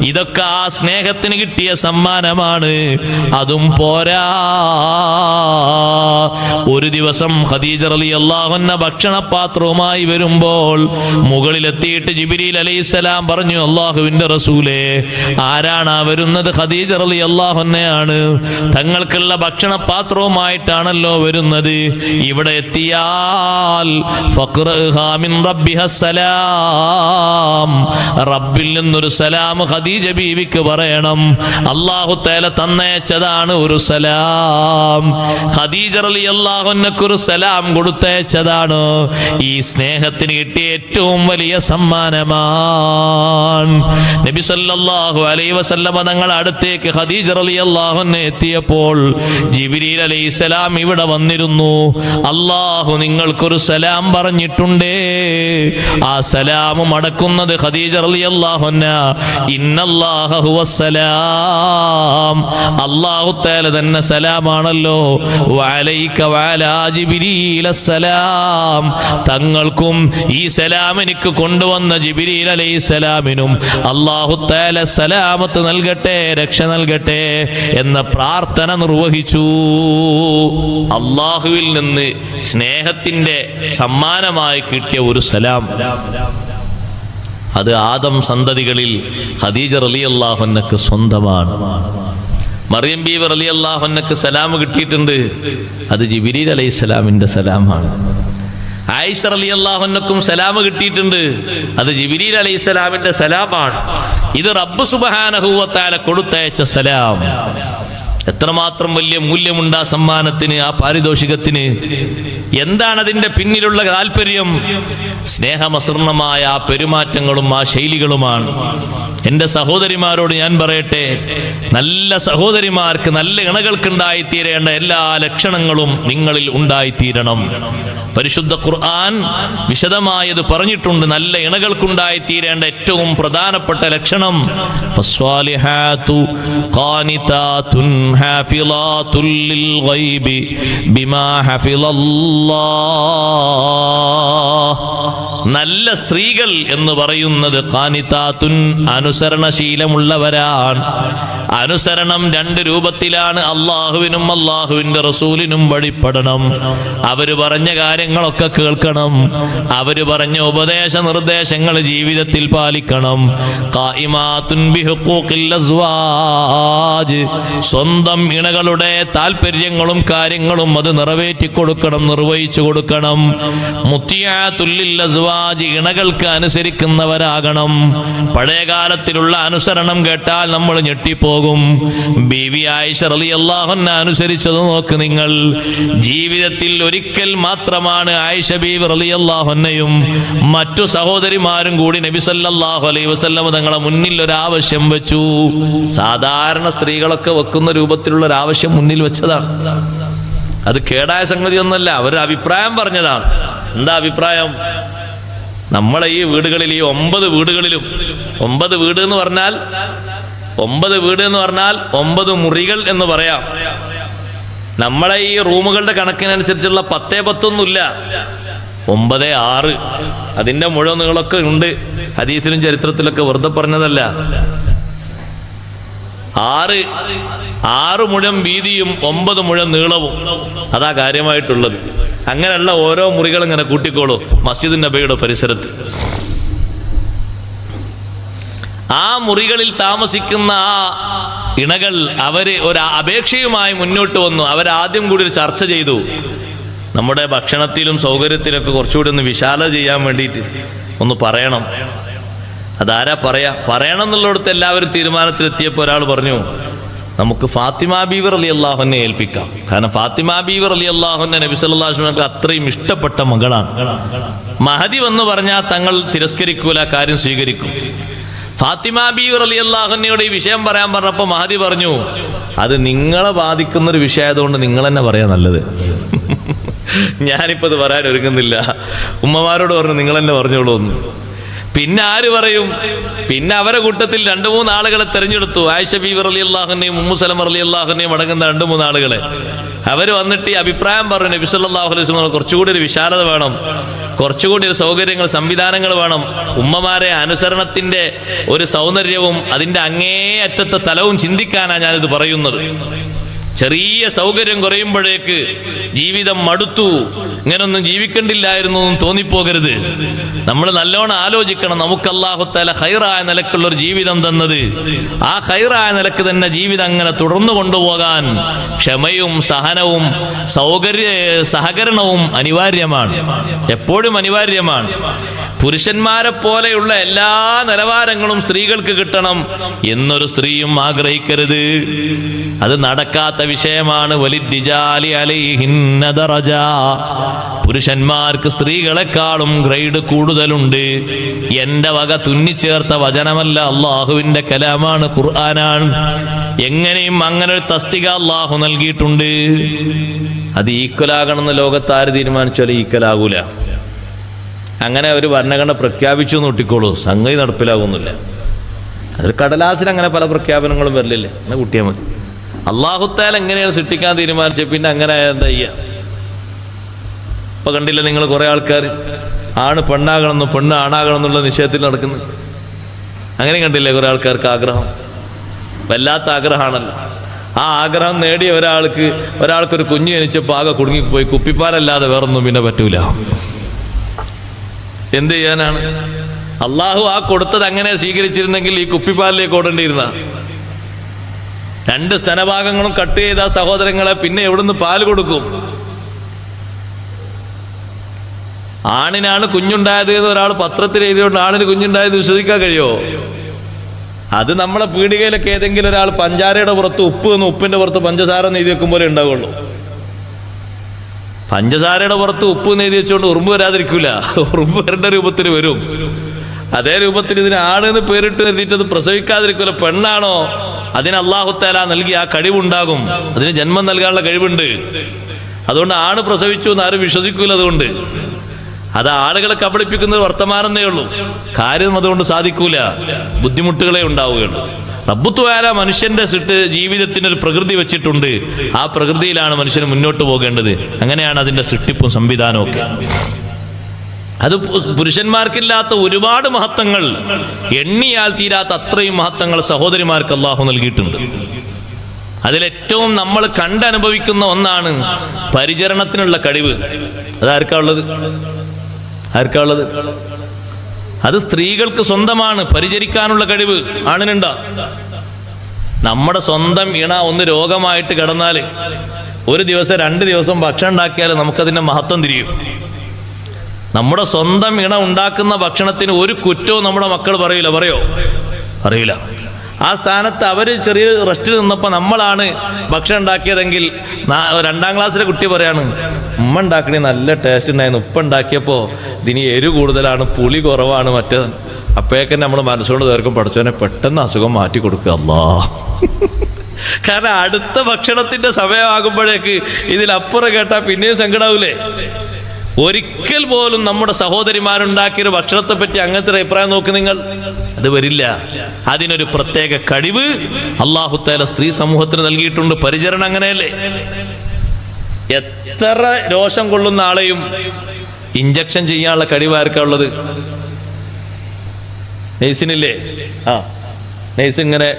ഇതൊക്കെ ആ സ്നേഹത്തിന് കിട്ടിയ സമ്മാനമാണ്. അതും പോരാ, ഒരു ദിവസം ഖദീജ റളിയല്ലാഹു അൻഹ ഭക്ഷണപാത്രവുമായി വരുമ്പോൾ മുകളിലെത്തിയിട്ട് ജിബ്രീൽ അലൈഹിസ്സലാം പറഞ്ഞു, അല്ലാഹുവിന്റെ റസൂലേ, ആരാണ് ആ വരുന്നത്? ഖദീജ റളിയല്ലാഹു അൻഹയാണ്. തങ്ങൾക്കുള്ള ഭക്ഷണപാത്രവുമായിട്ടാണല്ലോ വരുന്നത്. ഇവിടെ എത്തിയാൽ ഫഖ്റഹാ മിൻ റബ്ബിഹസ് സലാം, റബ്ബിൽ നിന്നൊരു സലാം ഖദീജ ബീവിക്ക് പറയണം. അല്ലാഹു തആല തന്നയച്ചതാണ് ഒരു സലാം. ഖദീജ റളിയല്ലാഹു അൻഹയ്ക്ക് ഒരു സലാം കൊടുത്തയച്ചതാണ്. ഈ സ്നേഹത്തിന് കിട്ടിയ ഏറ്റവും വലിയ സമ്മാനമാണ്. നബി സല്ലല്ലാഹു അലൈഹി വസല്ലമ തങ്ങൾ അടുത്തേക്ക് ഖദീജ റളിയല്ലാഹു അൻഹ എത്തിയപ്പോൾ ജിബ്രീൽ അലൈഹിസ്സലാം ഇവിടെ വന്നിരുന്നു. അല്ലാഹു നിങ്ങൾക്കൊരു സലാം പറഞ്ഞിട്ടുണ്ടേ. ആ സലാം മടക്കുന്നത് ഖദീജ റളിയല്ലാഹു അൻഹ, ഇന്നല്ലാഹ ഹുവസ്സലാം, അല്ലാഹു തആല തന്നെ സലാമാണല്ലോ. വഅലൈക വഅലാ ജിബ്രീൽ അസ്സലാം, തങ്ങൾക്കും ഈ സലാം എനിക്ക് കൊണ്ടുവന്ന ജിബ്രീൽ അലൈഹിസ്സലാമിനും അല്ലാഹു തആല സലാമത്ത് നൽകട്ടെ, രക്ഷ നൽകട്ടെ എന്ന പ്രാർത്ഥന നിർവഹിച്ചു. അല്ലാഹുവിൽ നിന്ന് സ്നേഹത്തിന്റെ സമ്മാനമായി കിട്ടിയ ഒരു സലാം, അത് ആദം സന്തതികളിൽ ഖദീജ റളിയല്ലാഹു അൻഹയ്ക്ക് സ്വന്തമാണ്. മറിയം ബീവി റളിയല്ലാഹു അൻഹയ്ക്ക് സലാം കിട്ടിയിട്ടുണ്ട്, അത് ജിബ്രീൽ അലൈഹിസ്സലാമിന്റെ സലാമാണ്. ആയിഷ റളിയല്ലാഹു അൻഹയ്ക്കും സലാം കിട്ടിയിട്ടുണ്ട്, അത് ജിബ്രീൽ അലൈഹിസ്സലാമിന്റെ സലാമാണ്. ഇത് റബ്ബ് സുബ്ഹാനഹു വ തആല കൊടുത്തയച്ച സലാം. എത്രമാത്രം വലിയ മൂല്യമുണ്ട് ആ സമ്മാനത്തിന്, ആ പാരിതോഷികത്തിന്. എന്താണ് അതിൻ്റെ പിന്നിലുള്ള താല്പര്യം? സ്നേഹമസൃണമായ ആ പെരുമാറ്റങ്ങളും ആ ശൈലികളുമാണ്. എൻ്റെ സഹോദരിമാരോട് ഞാൻ പറയട്ടെ, നല്ല സഹോദരിമാർക്ക്, നല്ല ഇണകൾക്കുണ്ടായിത്തീരേണ്ട എല്ലാ ലക്ഷണങ്ങളും നിങ്ങളിൽ ഉണ്ടായിത്തീരണം. പരിശുദ്ധ ഖുർആൻ വിശദമായത് പറഞ്ഞിട്ടുണ്ട്. നല്ല ഇണകൾക്കുണ്ടായിത്തീരേണ്ട ഏറ്റവും പ്രധാനപ്പെട്ട ലക്ഷണം ഫസ്വാലിഹാതു ഖാനിതാതുൻ ഹാഫിളാതുൽ ലിൽ ഗൈബി ബിമാ ഹഫിളല്ലാഹ്. നല്ല സ്ത്രീകൾ എന്ന് പറയുന്നത് ഖാനിതാതുൻ, അനുസരണശീലമുള്ളവരാണ്. അനുസരണം രണ്ട് രൂപത്തിലാണ്. അള്ളാഹുവിനും അള്ളാഹുവിന്റെ റസൂലിനും വഴിപ്പെടണം. അവര് പറഞ്ഞ കാര്യങ്ങളൊക്കെ കേൾക്കണം. അവര് പറഞ്ഞ ഉപദേശ നിർദ്ദേശങ്ങൾ ജീവിതത്തിൽ പാലിക്കണം. ഖായിമാത്തുൻ ബിഹുഖൂഖിൽ അസ്വാജ്, സ്വന്തം ഇണകളുടെ താല്പര്യങ്ങളും കാര്യങ്ങളും അത് നിറവേറ്റി കൊടുക്കണം, നിർവഹിച്ചു കൊടുക്കണം. മുത്തിയാത്തുൽ ലിൽ അസ്വാജ്, ഇണകൾക്ക് അനുസരിക്കുന്നവരാകണം. പഴയകാലത്തിലുള്ള അനുസരണം കേട്ടാൽ നമ്മൾ ഞെട്ടിപ്പോകും. ബീവി ആയിഷ റളിയല്ലാഹു അൻഹ അനുസരിച്ചത് നോക്ക് നിങ്ങൾ. ജീവിതത്തിൽ ഒരിക്കൽ മാത്രമാണ് ആയിഷ ബീവി റളിയല്ലാഹു അൻഹയും മറ്റു സഹോദരിമാരും കൂടി നബി സല്ലല്ലാഹു അലൈഹി വസല്ലം തങ്ങളെ മുന്നിൽ ഒരു ആവശ്യം വെച്ചു. സാധാരണ സ്ത്രീകളൊക്കെ വെക്കുന്ന രൂപത്തിലുള്ള ഒരു ആവശ്യം മുന്നിൽ വെച്ചതാണ്. അത് കേടായ സംഗതിയൊന്നുമല്ല, അവരുടെ അഭിപ്രായം പറഞ്ഞതാണ്. എന്താ അഭിപ്രായം? നമ്മളെ ഈ വീടുകളിൽ, ഈ 9 വീടുകളിലും, 9 വീട് എന്ന് പറഞ്ഞാൽ 9 മുറികൾ എന്ന് പറയാം. നമ്മളെ ഈ റൂമുകളുടെ കണക്കിനനുസരിച്ചുള്ള 10-10 ഒന്നുമില്ല, 9-6. അതിന്റെ മുഴുവൻ നീളമൊക്കെ ഉണ്ട്. ഹദീസിലും ചരിത്രത്തിലൊക്കെ വെറുതെ പറഞ്ഞതല്ല. 6 മുഴം വീതിയും 9 മുഴം നീളവും, അതാ കാര്യമായിട്ടുള്ളത്. അങ്ങനെയുള്ള ഓരോ മുറികൾ ഇങ്ങനെ കൂട്ടിക്കോളൂ മസ്ജിദ് നബിയുടെ പരിസരത്ത്. ആ മുറികളിൽ താമസിക്കുന്ന ആ ഇണകൾ അവര് ഒരു അപേക്ഷയുമായി മുന്നോട്ട് വന്നു. അവരാദ്യം കൂടി ഒരു ചർച്ച ചെയ്തു. നമ്മുടെ ഭക്ഷണത്തിലും സൗകര്യത്തിലൊക്കെ കുറച്ചുകൂടി ഒന്ന് വിശാലത ചെയ്യാൻ വേണ്ടിയിട്ട് ഒന്ന് പറയണം. അതാരാ പറയണം എന്നുള്ളിടത്ത് എല്ലാവരും തീരുമാനത്തിലെത്തിയപ്പോൾ ഒരാൾ പറഞ്ഞു, നമുക്ക് ഫാത്തിമ ബീവി റളിയല്ലാഹു അൻഹയെ ഏൽപ്പിക്കാം. കാരണം ഫാത്തിമ ബീവി റളിയല്ലാഹു അൻഹ നബി സല്ലല്ലാഹു അലൈഹി വസല്ലമക്ക് അത്രയും ഇഷ്ടപ്പെട്ട മകളാണ്. മഹദി വന്ന് പറഞ്ഞാൽ തങ്ങൾ തിരസ്കരിക്കൂല, കാര്യം സ്വീകരിക്കും. ഫാത്തിമ ബീവി റളിയല്ലാഹു അൻഹയോട് ഈ വിഷയം പറയാൻ പറഞ്ഞപ്പോൾ മഹദി പറഞ്ഞു, അത് നിങ്ങളെ ബാധിക്കുന്നൊരു വിഷയമായതുകൊണ്ട് നിങ്ങൾ തന്നെ പറയാൻ നല്ലത്. ഞാനിപ്പോൾ അത് പറയാൻ ഒരുങ്ങുന്നില്ല. ഉമ്മമാരോട് പറഞ്ഞു നിങ്ങൾ തന്നെ പറഞ്ഞോളൂ എന്ന്. പിന്നെ ആര് പറയും? പിന്നെ അവരെ കൂട്ടത്തിൽ 2-3 ആളുകളെ തെരഞ്ഞെടുത്തു. ആയിഷ ബീവി റളിയല്ലാഹു അൻഹയും ഉമ്മു സലമ റളിയല്ലാഹു അൻഹയും അടങ്ങുന്ന 2-3 ആളുകളെ. അവർ വന്നിട്ട് ഈ അഭിപ്രായം പറഞ്ഞു, നബി സല്ലല്ലാഹു അലൈഹി വസല്ലം കുറച്ചുകൂടി ഒരു വിശാലത വേണം, കുറച്ചുകൂടി ഒരു സൗകര്യങ്ങൾ, സംവിധാനങ്ങൾ വേണം. ഉമ്മമാരെ അനുസരണത്തിന്റെ ഒരു സൗന്ദര്യവും അതിൻ്റെ അങ്ങേയറ്റത്തെ തലവും ചിന്തിക്കാനാണ് ഞാനിത് പറയുന്നത്. ചെറിയ സൗകര്യം കുറയുമ്പോഴേക്ക് ജീവിതം മടുത്തു, ഇങ്ങനൊന്നും ജീവിക്കണ്ടില്ലായിരുന്നു എന്ന് തോന്നിപ്പോകരുത്. നമ്മൾ നല്ലോണം ആലോചിക്കണം. നമുക്ക് അല്ലാഹു തആല ഖൈറായ നിലക്കുള്ളൊരു ജീവിതം തന്നത്, ആ ഖൈറായ നിലക്ക് തന്നെ ജീവിതം അങ്ങനെ തുടർന്നു കൊണ്ടുപോകാൻ ക്ഷമയും സഹനവും സഹകരണവും അനിവാര്യമാണ്, എപ്പോഴും അനിവാര്യമാണ്. പുരുഷന്മാരെ പോലെയുള്ള എല്ലാ നിലവാരങ്ങളും സ്ത്രീകൾക്ക് കിട്ടണം എന്നൊരു സ്ത്രീയും ആഗ്രഹിക്കരുത്. അത് നടക്കാത്ത വിഷയമാണ്. വലിർരിജാലി അലൈഹിന്ന ദറജ, പുരുഷന്മാർക്ക് സ്ത്രീകളെക്കാളും ഗ്രേഡ് കൂടുതലുണ്ട്. എന്റെ വക തുന്നിച്ചേർത്ത വചനമല്ല, അള്ളാഹുവിന്റെ കലാമാണ്, ഖുർആനാണ്. എങ്ങനെയും അങ്ങനെ ഒരു തസ്തിക അള്ളാഹു നൽകിയിട്ടുണ്ട്. അത് ഈക്വലാകണമെന്ന് ലോകത്ത് ആര് തീരുമാനിച്ചാലും ഈക്വലാകൂല. അങ്ങനെ ഒരു ഭരണഘടന പ്രഖ്യാപിച്ചു എന്ന് ഒട്ടിക്കോളൂ, സംഗതി നടപ്പിലാകുന്നില്ല. അതൊരു കടലാസിൽ അങ്ങനെ പല പ്രഖ്യാപനങ്ങളും വരില്ലേ, അങ്ങനെ കൂട്ടിയാൽ മതി. അല്ലാഹു തആല എങ്ങനെയാണ് സൃഷ്ടിക്കാൻ തീരുമാനിച്ചത്, പിന്നെ അങ്ങനെ എന്താ ചെയ്യുക? ഇപ്പൊ കണ്ടില്ല നിങ്ങൾ കുറെ ആൾക്കാർ ആണ് പെണ്ണാകണമെന്നും പെണ്ണ് ആണാകണം എന്നുള്ള നിശ്ചയത്തിൽ നടക്കുന്നത്. അങ്ങനെ കണ്ടില്ലേ കുറെ ആൾക്കാർക്ക് ആഗ്രഹം, വല്ലാത്ത ആഗ്രഹമാണല്ലോ. ആ ആഗ്രഹം നേടിയ ഒരാൾക്കൊരു കുഞ്ഞ് ജനിച്ചപ്പോൾ ആകെ കുടുങ്ങിപ്പോയി. കുപ്പിപ്പാലല്ലാതെ വേറൊന്നും പിന്നെ പറ്റൂല. എന്ത് ചെയ്യാനാണ്? അള്ളാഹു ആ കൊടുത്തത് അങ്ങനെ സ്വീകരിച്ചിരുന്നെങ്കിൽ ഈ കുപ്പിപ്പാലിലേക്ക് ഓടേണ്ടിയിരുന്ന. 2 സ്തനഭാഗങ്ങളും കട്ട് ചെയ്ത സഹോദരങ്ങളെ പിന്നെ എവിടുന്ന് പാല് കൊടുക്കും? ആണിനാണ് കുഞ്ഞുണ്ടായത് എന്ന് ഒരാൾ പത്രത്തിൽ എഴുതിയോണ്ട് ആണിന് കുഞ്ഞുണ്ടായത് വിശ്വസിക്കാൻ കഴിയുമോ? അത് നമ്മളെ പീടികയിലൊക്കെ ഏതെങ്കിലും ഒരാൾ പഞ്ചാരയുടെ പുറത്ത് ഉപ്പ് എന്ന് ഉപ്പിന്റെ പുറത്ത് പഞ്ചസാര എന്ന് എഴുതി വെക്കും പോലെ ഉണ്ടാവുള്ളൂ. പഞ്ചസാരയുടെ പുറത്ത് ഉപ്പ് എഴുതി വെച്ചുകൊണ്ട് ഉറുമ്പ് വരാതിരിക്കൂല, ഉറുമ്പ് വരേണ്ട രൂപത്തിൽ വരും. അതേ രൂപത്തിൽ ഇതിന് ആണെന്ന് പേരിട്ട് എഴുതിയിട്ട് അത് പ്രസവിക്കാതിരിക്കൂല. പെണ്ണാണോ അതിന് അല്ലാഹു തആല നൽകിയ ആ കഴിവുണ്ടാകും, അതിന് ജന്മം നൽകാനുള്ള കഴിവുണ്ട്. അതുകൊണ്ട് ആണ് പ്രസവിച്ചു എന്ന് ആരും വിശ്വസിക്കൂല. അതുകൊണ്ട് അത് ആളുകളെ കബളിപ്പിക്കുന്ന വർത്തമാനമേ ഉള്ളൂ. കാര്യം അതുകൊണ്ട് സാധിക്കൂല, ബുദ്ധിമുട്ടുകളെ ഉണ്ടാവുകയുള്ളൂ. റബ്ബു തആല മനുഷ്യന്റെ ജീവിതത്തിനൊരു പ്രകൃതി വെച്ചിട്ടുണ്ട്. ആ പ്രകൃതിയിലാണ് മനുഷ്യന് മുന്നോട്ട് പോകേണ്ടത്. അങ്ങനെയാണ് അതിന്റെ സൃഷ്ടിപ്പും സംവിധാനവും ഒക്കെ. അത് പുരുഷന്മാർക്കില്ലാത്ത ഒരുപാട് മഹത്വങ്ങൾ, എണ്ണിയാൽ തീരാത്ത അത്രയും മഹത്വങ്ങൾ സഹോദരിമാർക്ക് അല്ലാഹു നൽകിയിട്ടുണ്ട്. അതിലേറ്റവും നമ്മൾ കണ്ടനുഭവിക്കുന്ന ഒന്നാണ് പരിചരണത്തിനുള്ള കഴിവ്. അതാർക്കാ ഉള്ളത്? അത് സ്ത്രീകൾക്ക് സ്വന്തമാണ്. പരിചരിക്കാനുള്ള കഴിവ് ആണിനുണ്ടാ. നമ്മുടെ സ്വന്തം ഇണ ഒന്ന് രോഗമായിട്ട് കിടന്നാൽ 1 ദിവസം 2 ദിവസം ഭക്ഷണം ഉണ്ടാക്കിയാൽ നമുക്കതിൻ്റെ മഹത്വം തിരിയും. നമ്മുടെ സ്വന്തം ഇണ ഉണ്ടാക്കുന്ന ഭക്ഷണത്തിന് ഒരു കുറ്റവും നമ്മുടെ മക്കൾ പറയില്ല. പറയില്ല. ആ സ്ഥാനത്ത് അവർ ചെറിയ റെസ്റ്റിൽ നിന്നപ്പോൾ നമ്മളാണ് ഭക്ഷണം ഉണ്ടാക്കിയതെങ്കിൽ 2ാം ക്ലാസ്സിലെ കുട്ടി പറയാണ്, ഉമ്മ ഉണ്ടാക്കണേ നല്ല ടേസ്റ്റ് ഉണ്ടായിരുന്നു, ഉപ്പ ഉണ്ടാക്കിയപ്പോൾ ഇതിന് എരു കൂടുതലാണ്, പുളി കുറവാണ്, മറ്റേത്. അപ്പോഴേക്കും നമ്മൾ മനസ്സുകൊണ്ട് തീർക്കും, പഠിച്ചവനെ പെട്ടെന്ന് അസുഖം മാറ്റി കൊടുക്കുക അല്ലാ. കാരണം അടുത്ത ഭക്ഷണത്തിന്റെ സമയമാകുമ്പോഴേക്ക് ഇതിലപ്പുറം കേട്ടാൽ പിന്നെയും സങ്കടാവൂലേ? ഒരിക്കൽ പോലും നമ്മുടെ സഹോദരിമാരുണ്ടാക്കിയൊരു ഭക്ഷണത്തെ പറ്റി അങ്ങനത്തെ ഒരു അഭിപ്രായം നോക്ക് നിങ്ങൾ. അത് വരില്ല. അതിനൊരു പ്രത്യേക കഴിവ് അല്ലാഹു തആല സ്ത്രീ സമൂഹത്തിന് നൽകിയിട്ടുണ്ട്. പരിചരണം അങ്ങനെയല്ലേ? എത്ര രോഷം കൊള്ളുന്ന ആളെയും ഇഞ്ചക്ഷൻ ചെയ്യാനുള്ള കഴിവാർക്കാ ഉള്ളത്? നെയ്സിനില്ലേ? നെയ്സ് ഇങ്ങനെ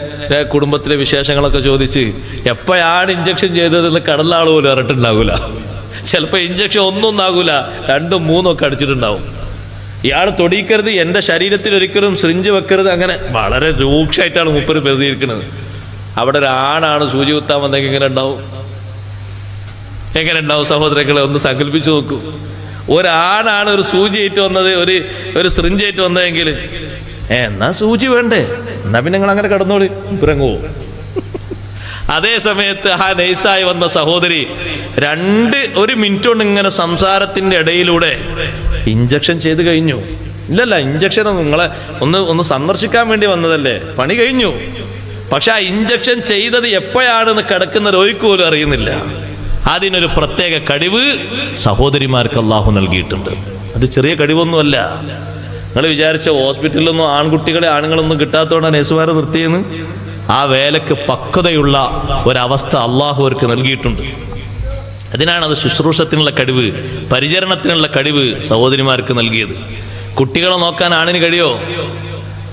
കുടുംബത്തിലെ വിശേഷങ്ങളൊക്കെ ചോദിച്ച് എപ്പോഴാണ് ഇഞ്ചക്ഷൻ ചെയ്തതെന്ന് കടലാൾ പോലും അറിഞ്ഞിട്ടുണ്ടാകൂല. ചിലപ്പോൾ ഇഞ്ചക്ഷൻ ഒന്നും ആകൂല, 2, 3 ഒക്കെ അടിച്ചിട്ടുണ്ടാവും. ഇയാൾ തൊടിക്കരുത്, എൻ്റെ ശരീരത്തിൽ ഒരിക്കലും സിറിഞ്ച് വെക്കരുത്, അങ്ങനെ വളരെ രൂക്ഷമായിട്ടാണ് മൂപ്പര് പ്രതികരിക്കുന്നത്. അവിടെ ഒരാണാണ് സൂചി കുത്താൻ വന്നെങ്കിൽ എങ്ങനെ ഉണ്ടാവും സഹോദരങ്ങളെ? ഒന്ന് സങ്കല്പിച്ചു നോക്കൂ. ഒരാണാണ് ഒരു സൂചിയായിട്ട് വന്നത്, ഒരു സിറിഞ്ചായിട്ട് വന്നതെങ്കിൽ എന്നാ സൂചി വേണ്ടേ? എന്നാ പിന്നെ നിങ്ങൾ അങ്ങനെ കടന്നോളി, പിറങ്ങുവോ? അതേ സമയത്ത് ആ നൈസായി വന്ന സഹോദരി ഒരു മിനിറ്റ് കൊണ്ട് ഇങ്ങനെ സംസാരത്തിന്റെ ഇടയിലൂടെ ഇഞ്ചക്ഷൻ ചെയ്ത് കഴിഞ്ഞു. ഇല്ലല്ല, ഇഞ്ചക്ഷൻ നിങ്ങളെ ഒന്ന് സന്ദർശിക്കാൻ വേണ്ടി വന്നതല്ലേ, പണി കഴിഞ്ഞു. പക്ഷെ ആ ഇഞ്ചക്ഷൻ ചെയ്തത് എപ്പോഴാണെന്ന് കിടക്കുന്നത് ഒരിക്കലും പോലും അറിയുന്നില്ല. അതിനൊരു പ്രത്യേക കഴിവ് സഹോദരിമാർക്ക് അള്ളാഹു നൽകിയിട്ടുണ്ട്. അത് ചെറിയ കഴിവൊന്നുമല്ല. നിങ്ങൾ വിചാരിച്ച ഹോസ്പിറ്റലിലൊന്നും ആണുങ്ങളൊന്നും കിട്ടാത്തതുകൊണ്ടാണ് നഴ്സുമാർ നിർത്തിയെന്ന്. ആ വേലക്ക് പക്വതയുള്ള ഒരവസ്ഥ അള്ളാഹു അവർക്ക് നൽകിയിട്ടുണ്ട്. അതിനാണത് ശുശ്രൂഷത്തിനുള്ള കഴിവ്, പരിചരണത്തിനുള്ള കഴിവ് സഹോദരിമാർക്ക് നൽകിയത്. കുട്ടികളെ നോക്കാൻ ആണിന് കഴിയോ?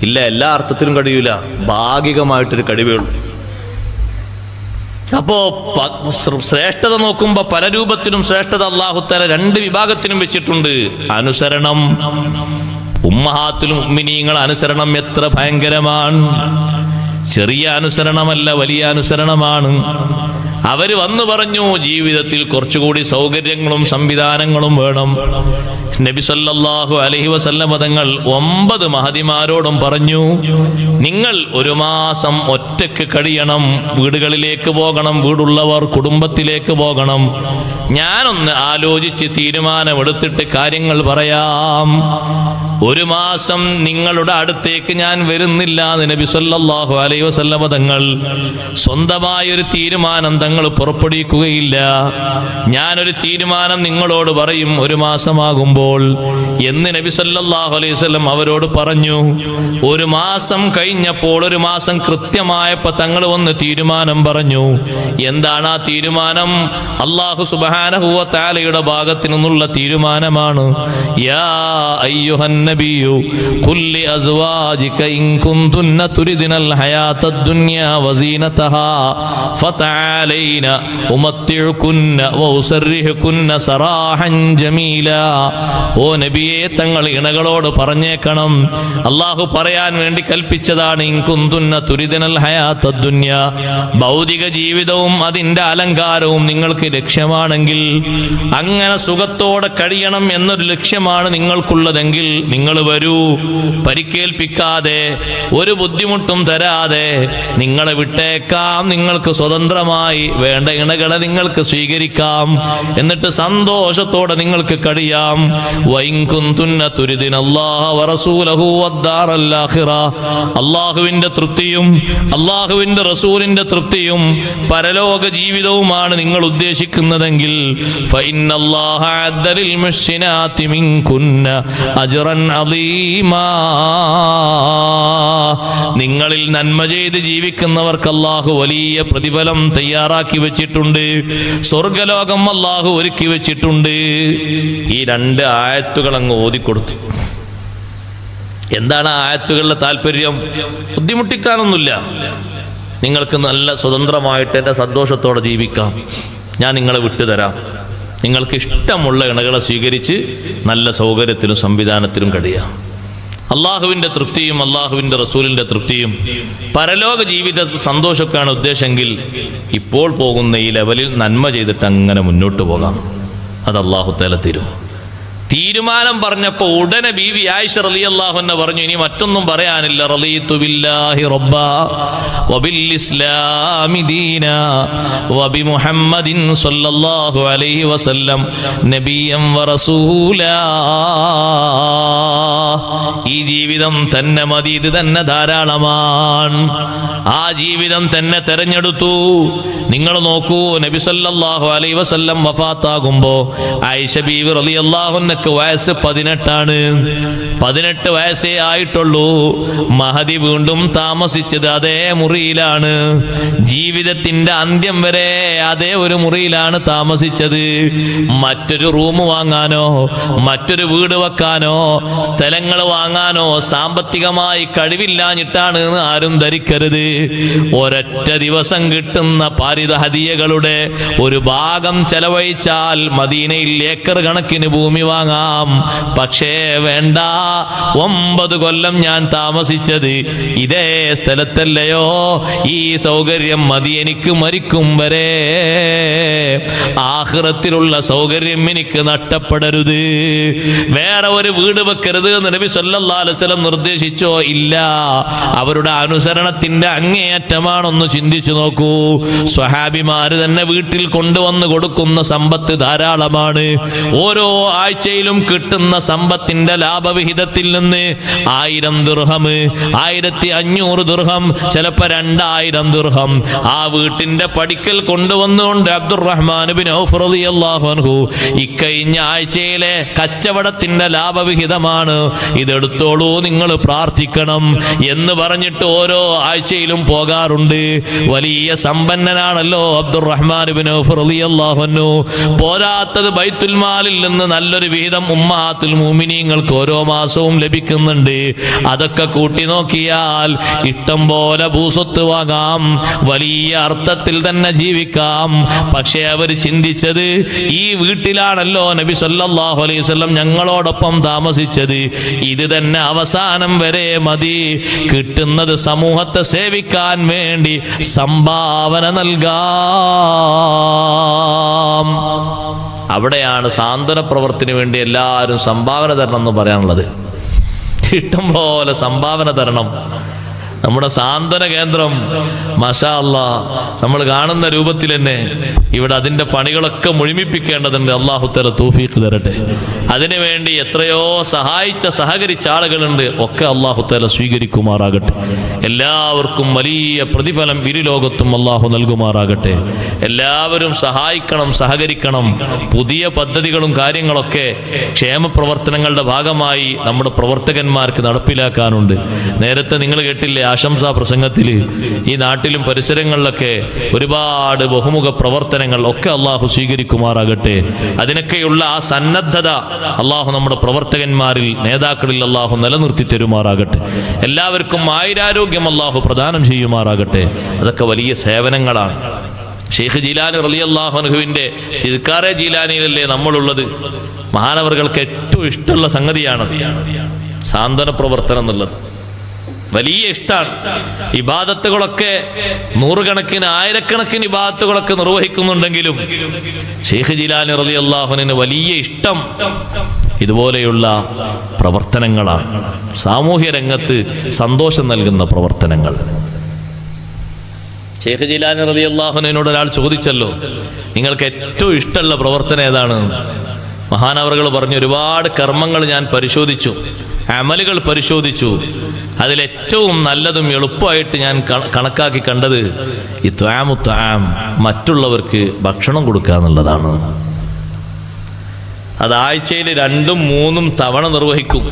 ഇല്ല, എല്ലാ അർത്ഥത്തിലും കഴിയൂല. ഭാഗികമായിട്ടൊരു കഴിവേ ഉള്ളൂ. അപ്പോ ശ്രേഷ്ഠത നോക്കുമ്പോ പല രൂപത്തിലും ശ്രേഷ്ഠത അല്ലാഹു തആല രണ്ട് വിഭാഗത്തിനും വെച്ചിട്ടുണ്ട്. അനുസരണം, ഉമ്മഹാത്തുൽ മുഅ്മിനീങ്ങൾ അനുസരണം എത്ര ഭയങ്കരമാണ്. ചെറിയ അനുസരണമല്ല, വലിയ അനുസരണമാണ്. അവര് വന്നു പറഞ്ഞു, ജീവിതത്തിൽ കുറച്ചുകൂടി സൗകര്യങ്ങളും സംവിധാനങ്ങളും വേണം. നബി സല്ലല്ലാഹു അലൈഹി വസല്ലം തങ്ങൾ 9 മഹദിമാരോടും പറഞ്ഞു, നിങ്ങൾ 1 മാസം ഒറ്റയ്ക്ക് കഴിയണം. വീടുകളിലേക്ക് പോകണം, വീടുള്ളവർ കുടുംബത്തിലേക്ക് പോകണം. ഞാനൊന്ന് ആലോചിച്ച് തീരുമാനമെടുത്തിട്ട് കാര്യങ്ങൾ പറയാം. 1 മാസം നിങ്ങളുടെ അടുത്തേക്ക് ഞാൻ വരുന്നില്ല എന്ന് നബി സല്ലല്ലാഹു അലൈഹി വസല്ലം തങ്ങൾ സ്വന്തമായൊരു തീരുമാനം തങ്ങൾ പുറപ്പെടുവിക്കുകയില്ല. ഞാനൊരു തീരുമാനം നിങ്ങളോട് പറയും 1 മാസമാകുമ്പോൾ എന്ന് നബി സല്ലല്ലാഹു അലൈഹി വസല്ലം അവരോട് പറഞ്ഞു. 1 മാസം കഴിഞ്ഞപ്പോൾ, 1 മാസം കൃത്യമായപ്പോൾ തങ്ങൾ വന്ന് തീരുമാനം പറഞ്ഞു. എന്താണ് ആ തീരുമാനം? അല്ലാഹു സുബ്ഹാനഹു വ തആലയുടെ ഭാഗത്തു നിന്നുള്ള തീരുമാനമാണ്. യാ അയ്യുഹൻ നബിയു ഖുൽ ലി അസ്വാജിക ഇൻ കുൻതുന്ന തുരിദിനൽ ഹയാത്തദ് ദുനിയ വസീനതഹാ ഫതആലൈന ഉമത്തിഉകുന്ന വഉസർരിഹുകുന്ന സറാഹൻ ജമീലാ. ഓ നബിയെ, തങ്ങൾ ഇണകളോട് പറഞ്ഞേക്കണം, അല്ലാഹു പറയാൻ വേണ്ടി കൽപ്പിച്ചതാണ്. ഇൻ കുൻതുന്ന തുരിദിനൽ ഹയാത്തദ് ദുനിയ, ഭൗതിക ജീവിതവും അതിന്റെ അലങ്കാരവും നിങ്ങൾക്ക് ലക്ഷ്യമാണെങ്കിൽ, അങ്ങനെ സുഖത്തോടെ കഴിയണം എന്നൊരു ലക്ഷ്യമാണ് നിങ്ങൾക്കുള്ളതെങ്കിൽ നിങ്ങൾ വരൂ. പരിക്കേൽപ്പിക്കാതെ, ഒരു ബുദ്ധിമുട്ടും തരാതെ നിങ്ങളെ വിട്ടേക്കാം. നിങ്ങൾക്ക് സ്വതന്ത്രമായി വേണ്ട ഇണകളെ നിങ്ങൾക്ക് സ്വീകരിക്കാം. എന്നിട്ട് സന്തോഷത്തോടെ നിങ്ങൾക്ക് കഴിയാം. വഇൻ കുൻതുന്ന തുരിദിന അല്ലാഹ വറസൂലഹു വദ്ദാറൽ ആഖിറ, അല്ലാഹുവിന്റെ തൃപ്തിയും അല്ലാഹുവിന്റെ റസൂലിന്റെ തൃപ്തിയും പരലോക ജീവിതവുമാണ് നിങ്ങൾ ഉദ്ദേശിക്കുന്നതെങ്കിൽ, ഫഇന്നല്ലാഹ അദ്ദ ലിൽ മുഹ്സിനാതി മിൻകുന്ന അജ്റൻ അളീമാ, നിങ്ങളിൽ നന്മ ചെയ്ത് ജീവിക്കുന്നവർക്ക് അല്ലാഹു വലിയ പ്രതിഫലം തയ്യാറാക്കി വെച്ചിട്ടുണ്ട്. സ്വർഗലോകം അല്ലാഹു ഒരുക്കി വെച്ചിട്ടുണ്ട്. ഈ 2 ആയത്തുകൾ അങ്ങ് ഓതിക്കൊടുത്തു. എന്താണ് ആ ആയത്തുകളുടെ താല്പര്യം? ബുദ്ധിമുട്ടിക്കാനൊന്നുമില്ല. നിങ്ങൾക്ക് നല്ല സ്വതന്ത്രമായിട്ട് എൻ്റെ സന്തോഷത്തോടെ ജീവിക്കാം. ഞാൻ നിങ്ങളെ വിട്ടുതരാം. നിങ്ങൾക്ക് ഇഷ്ടമുള്ള ഇണകളെ സ്വീകരിച്ച് നല്ല സൗകര്യത്തിലും സംവിധാനത്തിലും കഴിയാം. അള്ളാഹുവിൻ്റെ തൃപ്തിയും അള്ളാഹുവിൻ്റെ റസൂലിൻ്റെ തൃപ്തിയും പരലോക ജീവിത സന്തോഷമൊക്കെയാണ് ഉദ്ദേശമെങ്കിൽ, ഇപ്പോൾ പോകുന്ന ഈ ലെവലിൽ നന്മ ചെയ്തിട്ട് അങ്ങനെ മുന്നോട്ട് പോകാം. അത് അള്ളാഹു തആല തരും. തീരുമാനം പറഞ്ഞപ്പോൾ ഉടനെ ബീവി ആയിഷ റളിയല്ലാഹു അൻഹ പറഞ്ഞു, ഇനി മറ്റൊന്നും പറയാനില്ല. റളീതു ബില്ലാഹി റബ്ബാ വബിൽ ഇസ്ലാമി ദീനാ വബി മുഹമ്മദിൻ സ്വല്ലല്ലാഹു അലൈഹി വസല്ലം നബിയ്യൻ വറസൂലാ. ഈ ജീവിതം തന്നെ മതി, ഇത് തന്നെ ധാരാളമാണ്. ആ ജീവിതം തന്നെ തെരഞ്ഞെടുത്തു. നിങ്ങൾ നോക്കൂ, നബി സല്ലല്ലാഹു അലൈഹി വസല്ലം വഫാത്താകുമ്പോ ആയിഷ ബീവി റളിയല്ലാഹു അൻഹ വയസ്സ് 18 18 വയസ്സേ ആയിട്ടുള്ളൂ. മഹദി വീണ്ടും താമസിച്ചത് അതേ മുറിയിലാണ്. ജീവിതത്തിന്റെ അന്ത്യം വരെ അതേ ഒരു മുറിയിലാണ് താമസിച്ചത്. മറ്റൊരു റൂം വാങ്ങാനോ മറ്റൊരു വീട് വെക്കാനോ സ്ഥലങ്ങൾ വാങ്ങാനോ സാമ്പത്തികമായി കഴിവില്ലാഞ്ഞിട്ടാണ് എന്ന് ആരും ധരിക്കരുത്. ഒരൊറ്റ ദിവസം കിട്ടുന്ന പാരിതഹദിയകളുടെ ഒരു ഭാഗം ചെലവഴിച്ചാൽ മദീനയിൽ ഏക്കർ കണക്കിന് ഭൂമി വാങ്ങാം. വാങ്ങാം. പക്ഷേ വേണ്ട, 9 കൊല്ലം ഞാൻ താമസിച്ചത് ഇതേ സ്ഥലത്തല്ലയോ, ഈ സൗകര്യം മതി എനിക്ക് മരിക്കും വരെ. ആഖിറത്തിലുള്ള സൗകര്യം എനിക്ക് നഷ്ടപ്പെടരുത്. വേറെ ഒരു വീട് വെക്കരുത് എന്ന് നബി സല്ലല്ലാഹു അലൈഹി വസല്ലം നിർദ്ദേശിച്ചോ? ഇല്ല. അവരുടെ അനുസരണത്തിന്റെ അങ്ങേയറ്റമാണൊന്ന് ചിന്തിച്ചു നോക്കൂ. സ്വഹാബിമാര് തന്നെ വീട്ടിൽ കൊണ്ടുവന്ന് കൊടുക്കുന്ന സമ്പത്ത് ധാരാളമാണ്. ഓരോ ആഴ്ചയിലും കിട്ടുന്ന സമ്പത്തിന്റെ ലാഭവിഹിതത്തിൽ നിന്ന് 1000 ദിർഹം, 1500 ദിർഹം, ചിലപ്പോ 2000 ദിർഹം ആ വീട്ടിന്റെ പടിക്കൽ കൊണ്ടുവന്നുകൊണ്ട് അബ്ദുറഹ്മാൻ ബിൻ ഔഫ് റളിയല്ലാഹു അൻഹു, ഇക്കഴിഞ്ഞ ആഴ്ചയിലെ കച്ചവടത്തിന്റെ ലാഭവിഹിതമാണ്, ഇതെടുത്തോളൂ, നിങ്ങൾ പ്രാർത്ഥിക്കണം എന്ന് പറഞ്ഞിട്ട് ഓരോ ആഴ്ചയിലും പോകാറുണ്ട്. വലിയ സമ്പന്നനാണല്ലോ അബ്ദുറഹ്മാൻ ബിൻ ഔഫ് റളിയല്ലാഹു അൻഹു. പോരാത്തത് ബൈത്തുൽ മാലിൽ നിന്ന് നല്ലൊരു വിഹിതം ഉമ്മഹാത്തുൽ മുഅ്മിനീങ്ങൾക്ക് ഓരോ മാസവും ലഭിക്കുന്നുണ്ട്. അതൊക്കെ കൂട്ടി നോക്കിയാൽ ഇഷ്ടം പോലെ ഭൂസ്വത്ത് വാങ്ങാം, വലിയ അർത്ഥത്തിൽ തന്നെ ജീവിക്കാം. പക്ഷേ അവർ ചിന്തിച്ചത്, ഈ വീട്ടിലാണല്ലോ നബി സല്ലല്ലാഹു അലൈഹി വസല്ലം ഞങ്ങളോടൊപ്പം താമസിച്ചത്, ഇത് തന്നെ അവസാനം വരെ മതി. കിട്ടുന്നത് സമൂഹത്തെ സേവിക്കാൻ വേണ്ടി സംഭാവന നൽകാം. അവിടെയാണ് സാന്ത്വന പ്രവർത്തനത്തിന് വേണ്ടി എല്ലാവരും സംഭാവന തരണം എന്ന് പറയാനുള്ളത്. ഇഷ്ടം പോലെ സംഭാവന തരണം. നമ്മുടെ സാന്ത്വന കേന്ദ്രം മാഷാ അല്ലാഹ് നമ്മൾ കാണുന്ന രൂപത്തിൽ തന്നെ ഇവിടെ അതിൻ്റെ പണികളൊക്കെ മുഴുമിപ്പിക്കേണ്ടതുണ്ട്. അല്ലാഹു തആല തൗഫീഖ് തരട്ടെ. അതിനുവേണ്ടി എത്രയോ സഹകരിച്ച ആളുകളുണ്ട്. ഒക്കെ അല്ലാഹു തആല സ്വീകരിക്കുമാറാകട്ടെ. എല്ലാവർക്കും വലിയ പ്രതിഫലം ഇരുലോകത്തും അല്ലാഹു നൽകുമാറാകട്ടെ. എല്ലാവരും സഹായിക്കണം, സഹകരിക്കണം. പുതിയ പദ്ധതികളും കാര്യങ്ങളൊക്കെ ക്ഷേമ പ്രവർത്തനങ്ങളുടെ ഭാഗമായി നമ്മുടെ പ്രവർത്തകന്മാർക്ക് നടപ്പിലാക്കാനുണ്ട്. നേരത്തെ നിങ്ങൾ കേട്ടില്ലേ ആശംസാ പ്രസംഗത്തിൽ, ഈ നാട്ടിലും പരിസരങ്ങളിലൊക്കെ ഒരുപാട് ബഹുമുഖ പ്രവർത്തനങ്ങൾ ഒക്കെ അള്ളാഹു സ്വീകരിക്കുമാറാകട്ടെ. അതിനൊക്കെയുള്ള ആ സന്നദ്ധത അള്ളാഹു നമ്മുടെ പ്രവർത്തകന്മാരിൽ, നേതാക്കളിൽ അള്ളാഹു നിലനിർത്തി തരുമാറാകട്ടെ. എല്ലാവർക്കും ആയുരാരോഗ്യം അള്ളാഹു പ്രദാനം ചെയ്യുമാറാകട്ടെ. അതൊക്കെ വലിയ സേവനങ്ങളാണ്. ഷെയ്ഖ് ജീലാനി റളിയല്ലാഹു അൻഹുവിന്റെ തിദ്കാറെ ജീലാനിയിലല്ലേ നമ്മളുള്ളത്. മഹാനവറുകൾക്ക് ഏറ്റവും ഇഷ്ടമുള്ള സംഗതിയാണ് സാന്ത്വന പ്രവർത്തനം എന്നുള്ളത്. വലിയ ഇഷ്ടമാണ്. ഇബാദത്തുകളൊക്കെ നൂറുകണക്കിന് ആയിരക്കണക്കിന് ഇബാദത്തുകളൊക്കെ നിർവഹിക്കുന്നുണ്ടെങ്കിലും ഷെയ്ഖ് ജീലാനി റളിയല്ലാഹു അൻഹുവിന് വലിയ ഇഷ്ടം ഇതുപോലെയുള്ള പ്രവർത്തനങ്ങളാണ്. സാമൂഹ്യ രംഗത്ത് സന്തോഷം നൽകുന്ന പ്രവർത്തനങ്ങൾ. ഷെയ്ഖ് ജീലാനി റളിയല്ലാഹു അൻഹുവിനോട് ഒരാൾ ചോദിച്ചല്ലോ, നിങ്ങൾക്ക് ഏറ്റവും ഇഷ്ടമുള്ള പ്രവർത്തനം ഏതാണ്? മഹാനവറുകൾ പറഞ്ഞു, ഒരുപാട് കർമ്മങ്ങൾ ഞാൻ പരിശോധിച്ചു, അമലുകൾ പരിശോധിച്ചു. അതിലേറ്റവും നല്ലതും എളുപ്പമായിട്ട് ഞാൻ കണക്കാക്കി കണ്ടത് ഈ ത്വാമു ത്വാം, മറ്റുള്ളവർക്ക് ഭക്ഷണം കൊടുക്കുക എന്നുള്ളതാണ്. അത് ആഴ്ചയിൽ 2-3 തവണ നിർവഹിക്കും.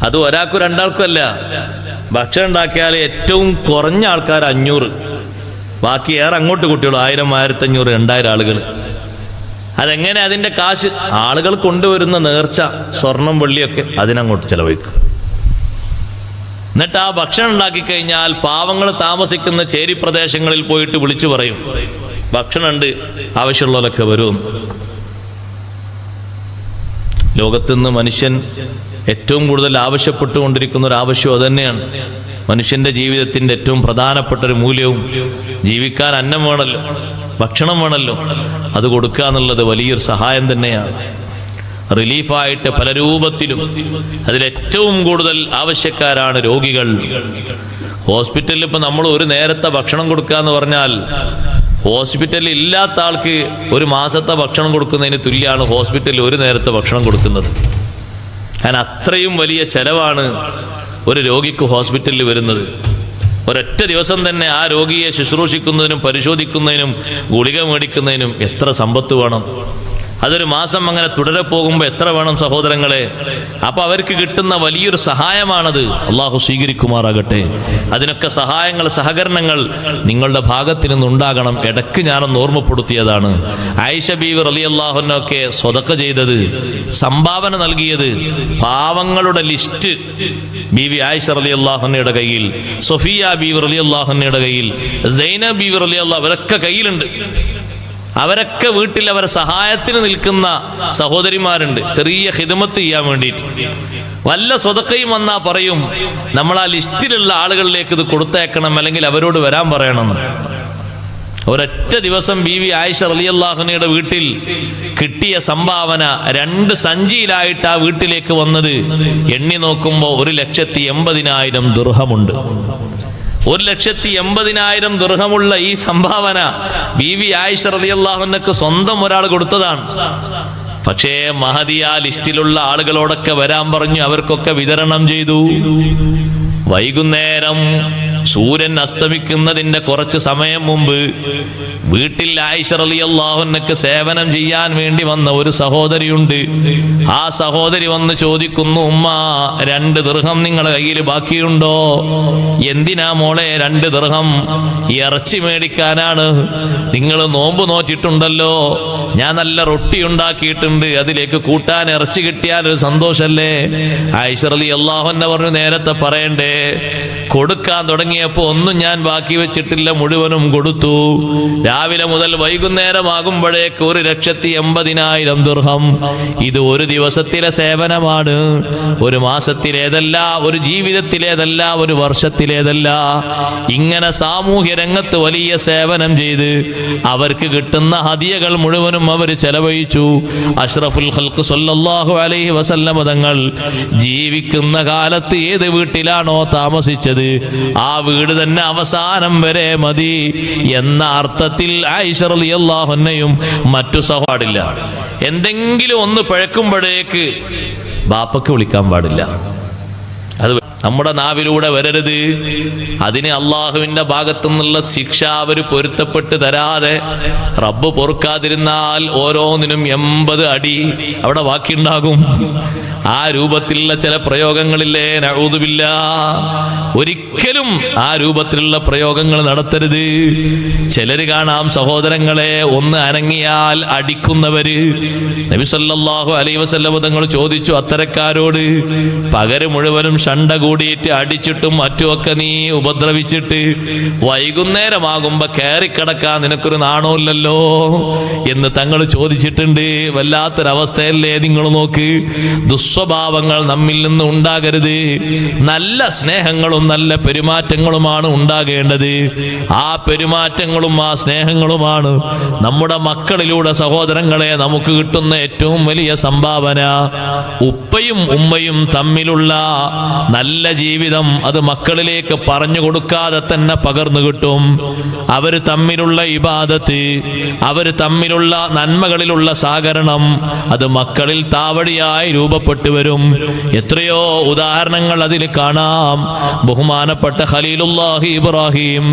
അത് ഒരാൾക്കും രണ്ടാൾക്കും അല്ല. ഭക്ഷണം ഉണ്ടാക്കിയാൽ ഏറ്റവും കുറഞ്ഞ ആൾക്കാർ 500, ബാക്കി ഏറെ അങ്ങോട്ട് കുട്ടികൾ 1000, 1500, 2000 ആളുകൾ. അതെങ്ങനെ? അതിൻ്റെ കാശ് ആളുകൾ കൊണ്ടുവരുന്ന നേർച്ച, സ്വർണം, വെള്ളിയൊക്കെ അതിനങ്ങോട്ട് ചെലവഴിക്കും. എന്നിട്ട് ആ ഭക്ഷണം ഉണ്ടാക്കി കഴിഞ്ഞാൽ പാവങ്ങൾ താമസിക്കുന്ന ചേരി പ്രദേശങ്ങളിൽ പോയിട്ട് വിളിച്ചു പറയും, ഭക്ഷണമുണ്ട്, ആവശ്യമുള്ളവരൊക്കെ വരും. ലോകത്തുനിന്ന് മനുഷ്യൻ ഏറ്റവും കൂടുതൽ ആവശ്യപ്പെട്ടുകൊണ്ടിരിക്കുന്ന ഒരു ആവശ്യം അതുതന്നെയാണ്. മനുഷ്യന്റെ ജീവിതത്തിന്റെ ഏറ്റവും പ്രധാനപ്പെട്ട ഒരു മൂല്യവും, ജീവിക്കാൻ അന്നം വേണമല്ലോ, ഭക്ഷണം വേണമല്ലോ, അത് കൊടുക്കുക എന്നുള്ളത് വലിയൊരു സഹായം തന്നെയാണ്. റിലീഫായിട്ട് പല രൂപത്തിലും. അതിലേറ്റവും കൂടുതൽ ആവശ്യക്കാരാണ് രോഗികൾ. ഹോസ്പിറ്റലിൽ ഇപ്പം നമ്മൾ ഒരു നേരത്തെ ഭക്ഷണം കൊടുക്കുക എന്ന് പറഞ്ഞാൽ, ഹോസ്പിറ്റലിൽ ഇല്ലാത്ത ആൾക്ക് ഒരു മാസത്തെ ഭക്ഷണം കൊടുക്കുന്നതിന് തുല്യമാണ് ഹോസ്പിറ്റലിൽ ഒരു നേരത്തെ ഭക്ഷണം കൊടുക്കുന്നത്. കാരണം അത്രയും വലിയ ചെലവാണ് ഒരു രോഗിക്ക് ഹോസ്പിറ്റലിൽ വരുന്നത്. ഒരൊറ്റ ദിവസം തന്നെ ആ രോഗിയെ ശുശ്രൂഷിക്കുന്നതിനും പരിശോധിക്കുന്നതിനും ഗുളിക മേടിക്കുന്നതിനും എത്ര സമ്പത്ത് വേണം? അതൊരു മാസം അങ്ങനെ തുടരെ പോകുമ്പോൾ എത്ര വേണം സഹോദരങ്ങളെ? അപ്പൊ അവർക്ക് കിട്ടുന്ന വലിയൊരു സഹായമാണത്. അള്ളാഹു സ്വീകരിക്കുമാറാകട്ടെ. അതിനൊക്കെ സഹായങ്ങൾ, സഹകരണങ്ങൾ നിങ്ങളുടെ ഭാഗത്ത് നിന്നുണ്ടാകണം. ഇടയ്ക്ക് ഞാനൊന്ന് ഓർമ്മപ്പെടുത്തിയതാണ്, ആയിഷ ബീവി റളിയല്ലാഹു അൻഹയൊക്കെ സ്വതക്ക ചെയ്തത്, സംഭാവന നൽകിയത്, പാവങ്ങളുടെ ലിസ്റ്റ് ബീവി ആയിഷ റളിയല്ലാഹു അൻഹയുടെ കയ്യിൽ, സൊഫിയ ബീവി റളിയല്ലാഹു അൻഹയുടെ കയ്യിൽ, സൈനബ് ബീവി റളിയല്ലാഹു, അവരൊക്കെ കയ്യിലുണ്ട്. അവരൊക്കെ വീട്ടിൽ അവരെ സഹായത്തിന് നിൽക്കുന്ന സഹോദരിമാരുണ്ട്, ചെറിയ ഖിദ്മത്ത് ചെയ്യാൻ വേണ്ടിയിട്ട്. വല്ല സ്വതക്കയും വന്നാൽ പറയും നമ്മൾ ആ ലിസ്റ്റിലുള്ള ആളുകളിലേക്ക് ഇത് കൊടുത്തേക്കണം, അല്ലെങ്കിൽ അവരോട് വരാൻ പറയണം. ഒരൊറ്റ ദിവസം ബീവി ആയിഷ റളിയല്ലാഹു അൻഹയുടെ വീട്ടിൽ കിട്ടിയ സംഭാവന 2 സഞ്ചിയിലായിട്ട് ആ വീട്ടിലേക്ക് വന്നത് എണ്ണി നോക്കുമ്പോൾ 1,80,000 ദിർഹമുണ്ട്. 1,80,000 ദിർഹമുള്ള ഈ സംഭാവന ബീവി ആയിഷ റളിയല്ലാഹു അൻഹയ്ക്ക് സ്വന്തം ഒരാൾ കൊടുത്തതാണ്. പക്ഷേ മഹദി ആ ലിസ്റ്റിലുള്ള ആളുകളോടൊക്കെ വരാൻ പറഞ്ഞു, അവർക്കൊക്കെ വിതരണം ചെയ്തു. വൈകുന്നേരം സൂര്യൻ അസ്തമിക്കുന്നതിന്റെ കുറച്ച് സമയം മുമ്പ് വീട്ടിൽ ആയിഷ റളിയല്ലാഹു അൻഹയ്ക്ക് സേവനം ചെയ്യാൻ വേണ്ടി വന്ന ഒരു സഹോദരിയുണ്ട്. ആ സഹോദരി വന്ന് ചോദിക്കുന്നു, ഉമ്മ 2 ദിർഹം നിങ്ങളുടെ കയ്യിൽ ബാക്കിയുണ്ടോ? എന്തിനാ മോളെ 2 ദിർഹം? ഇറച്ചി മേടിക്കാനാണ്. നിങ്ങൾ നോമ്പ് നോച്ചിട്ടുണ്ടല്ലോ, ഞാൻ നല്ല റൊട്ടി ഉണ്ടാക്കിയിട്ടുണ്ട്, അതിലേക്ക് കൂട്ടാൻ ഇറച്ചി കിട്ടിയാൽ ഒരു സന്തോഷല്ലേ? ആയിഷ റളിയല്ലാഹു അൻഹ പറഞ്ഞു, നേരത്തെ പറയണ്ടേ, കൊടുക്കാൻ തുടങ്ങിയപ്പോ ഒന്നും ഞാൻ ബാക്കി വെച്ചിട്ടില്ല, മുഴുവനും കൊടുത്തു. രാവിലെ മുതൽ വൈകുന്നേരമാകുമ്പോഴേക്ക് 1,80,000 ദിർഹം. ഇത് ഒരു ദിവസത്തിലെ സേവനമാണ്, ഒരു മാസത്തിലേതല്ല, ഒരു ജീവിതത്തിലേതല്ല, ഒരു വർഷത്തിലേതല്ല. ഇങ്ങനെ സാമൂഹ്യ രംഗത്ത് വലിയ സേവനം ചെയ്ത് അവർക്ക് കിട്ടുന്ന ഹദിയകൾ മുഴുവനും അവർ ചെലവഴിച്ചു. അഷ്റഫുൽ ഖൽഖ് സ്വല്ലല്ലാഹു അലൈഹി വസല്ലം തങ്ങൾ ജീവിക്കുന്ന കാലത്ത് ഏത് വീട്ടിലാണോ താമസിച്ചത് ആ വീട് തന്നെ അവസാനം വരെ മതി എന്ന അർത്ഥത്തിൽ ആയിഷ റളിയല്ലാഹു അൻഹയും മറ്റു സഹോദരില്ല. എന്തെങ്കിലും ഒന്ന് പഴക്കുമ്പോഴേക്ക് ബാപ്പക്ക് വിളിക്കാൻ പാടില്ല. അത് നമ്മുടെ നാവിലൂടെ വരരുത്. അതിന് അള്ളാഹുവിന്റെ ഭാഗത്തു നിന്നുള്ള ശിക്ഷ അവർ പൊരുത്തപ്പെട്ട് തരാതെ റബ്ബ് പൊറുക്കാതിരുന്നാൽ ഓരോന്നിനും 80 അടി അവിടെ ബാക്കിയുണ്ടാകും. ആ രൂപത്തിലുള്ള ചില പ്രയോഗങ്ങളില്ലേ, നഊദു ബില്ലാഹ്, ഒരിക്കലും ആ രൂപത്തിലുള്ള പ്രയോഗങ്ങൾ നടത്തരുത്. ചിലര് കാണാം സഹോദരങ്ങളെ, ഒന്ന് അനങ്ങിയാൽ അടിക്കുന്നവര്. നബി സല്ലല്ലാഹു അലൈഹി വസല്ലം തങ്ങൾ ചോദിച്ചു അത്തരക്കാരോട്, പകരം മുഴുവനും ഷണ്ട കൂടിയിട്ട് അടിച്ചിട്ടും മറ്റുമൊക്കെ നീ ഉപദ്രവിച്ചിട്ട് വൈകുന്നേരമാകുമ്പോ കയറിക്കിടക്കാൻ നിനക്കൊരു നാണമില്ലല്ലോ എന്ന് തങ്ങൾ ചോദിച്ചിട്ടുണ്ട്. വല്ലാത്തൊരവസ്ഥയല്ലേ നിങ്ങൾ നോക്ക്. ദുസ്വഭാവങ്ങൾ നമ്മിൽ നിന്ന് ഉണ്ടാകരുത്. നല്ല സ്നേഹങ്ങളും നല്ല പെരുമാറ്റങ്ങളുമാണ് ഉണ്ടാകേണ്ടത്. ആ പെരുമാറ്റങ്ങളും ആ സ്നേഹങ്ങളുമാണ് നമ്മുടെ മക്കളിലൂടെ സഹോദരങ്ങളെ നമുക്ക് കിട്ടുന്ന ഏറ്റവും വലിയ സംഭാവന. ഉപ്പയും ഉമ്മയും തമ്മിലുള്ള നല്ല ജീവിതം അത് മക്കളിലേക്ക് പറഞ്ഞു കൊടുക്കാതെ തന്നെ പകർന്നു കിട്ടും. അവര് തമ്മിലുള്ള ഇബാദത്ത്, അവര് തമ്മിലുള്ള നന്മകളിലുള്ള സഹകരണം അത് മക്കളിൽ താവടിയായി രൂപപ്പെട്ടു വരും. എത്രയോ ഉദാഹരണങ്ങൾ അതിൽ കാണാം. ബഹുമാനപ്പെട്ട ഖലീലുല്ലാഹി ഇബ്രാഹിം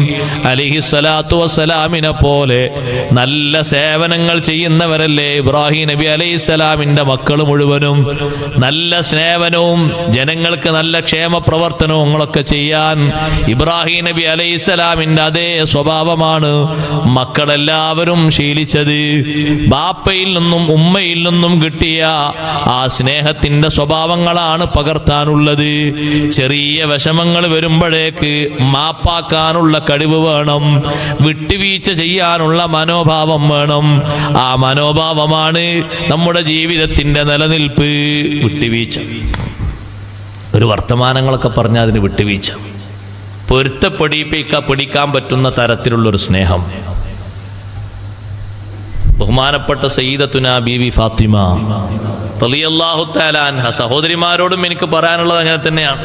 അലൈഹിസ്സലാത്തു വസ്സലാമിനെ പോലെ നല്ല സേവനങ്ങൾ ചെയ്യുന്നവരല്ലേ ഇബ്രാഹിം നബി അലൈഹിസ്സലാമിന്റെ മക്കൾ മുഴുവനും. നല്ല സേവനവും ജനങ്ങൾക്ക് നല്ല ക്ഷേമ പ്രവർത്തനങ്ങളൊക്കെ ചെയ്യാൻ ഇബ്രാഹിം നബി അലൈഹിസ്സലാമിന്റെ അതേ സ്വഭാവമാണ് മക്കളെല്ലാവരും ശീലിച്ചത്. ബാപ്പയിൽ നിന്നും ഉമ്മയിൽ നിന്നും കിട്ടിയ ആ സ്നേഹത്തിന്റെ സ്വഭാവങ്ങളാണ് പകർത്താനുള്ളത്. ചെറിയ വിഷമങ്ങൾ വരുമ്പോഴേക്ക് മാപ്പാക്കാനുള്ള കഴിവ് വേണം, വിട്ടുവീഴ്ച ചെയ്യാനുള്ള മനോഭാവം വേണം. ആ മനോഭാവമാണ് നമ്മുടെ ജീവിതത്തിന്റെ നിലനിൽപ്പ്. വിട്ടുവീഴ്ച, ഒരു വർത്തമാനങ്ങളൊക്കെ പറഞ്ഞാൽ അതിന് വിട്ടുവീഴ്ച, പൊരുത്തപ്പെടിക്കാൻ പറ്റുന്ന തരത്തിലുള്ളൊരു സ്നേഹം. ബഹുമാനപ്പെട്ട സയ്യിദത്തുനാ ബീവി ഫാത്തിമ റളിയല്ലാഹു തആല അൻഹ, സഹോദരിമാരോടും എനിക്ക് പറയാനുള്ളത് അങ്ങനെ തന്നെയാണ്.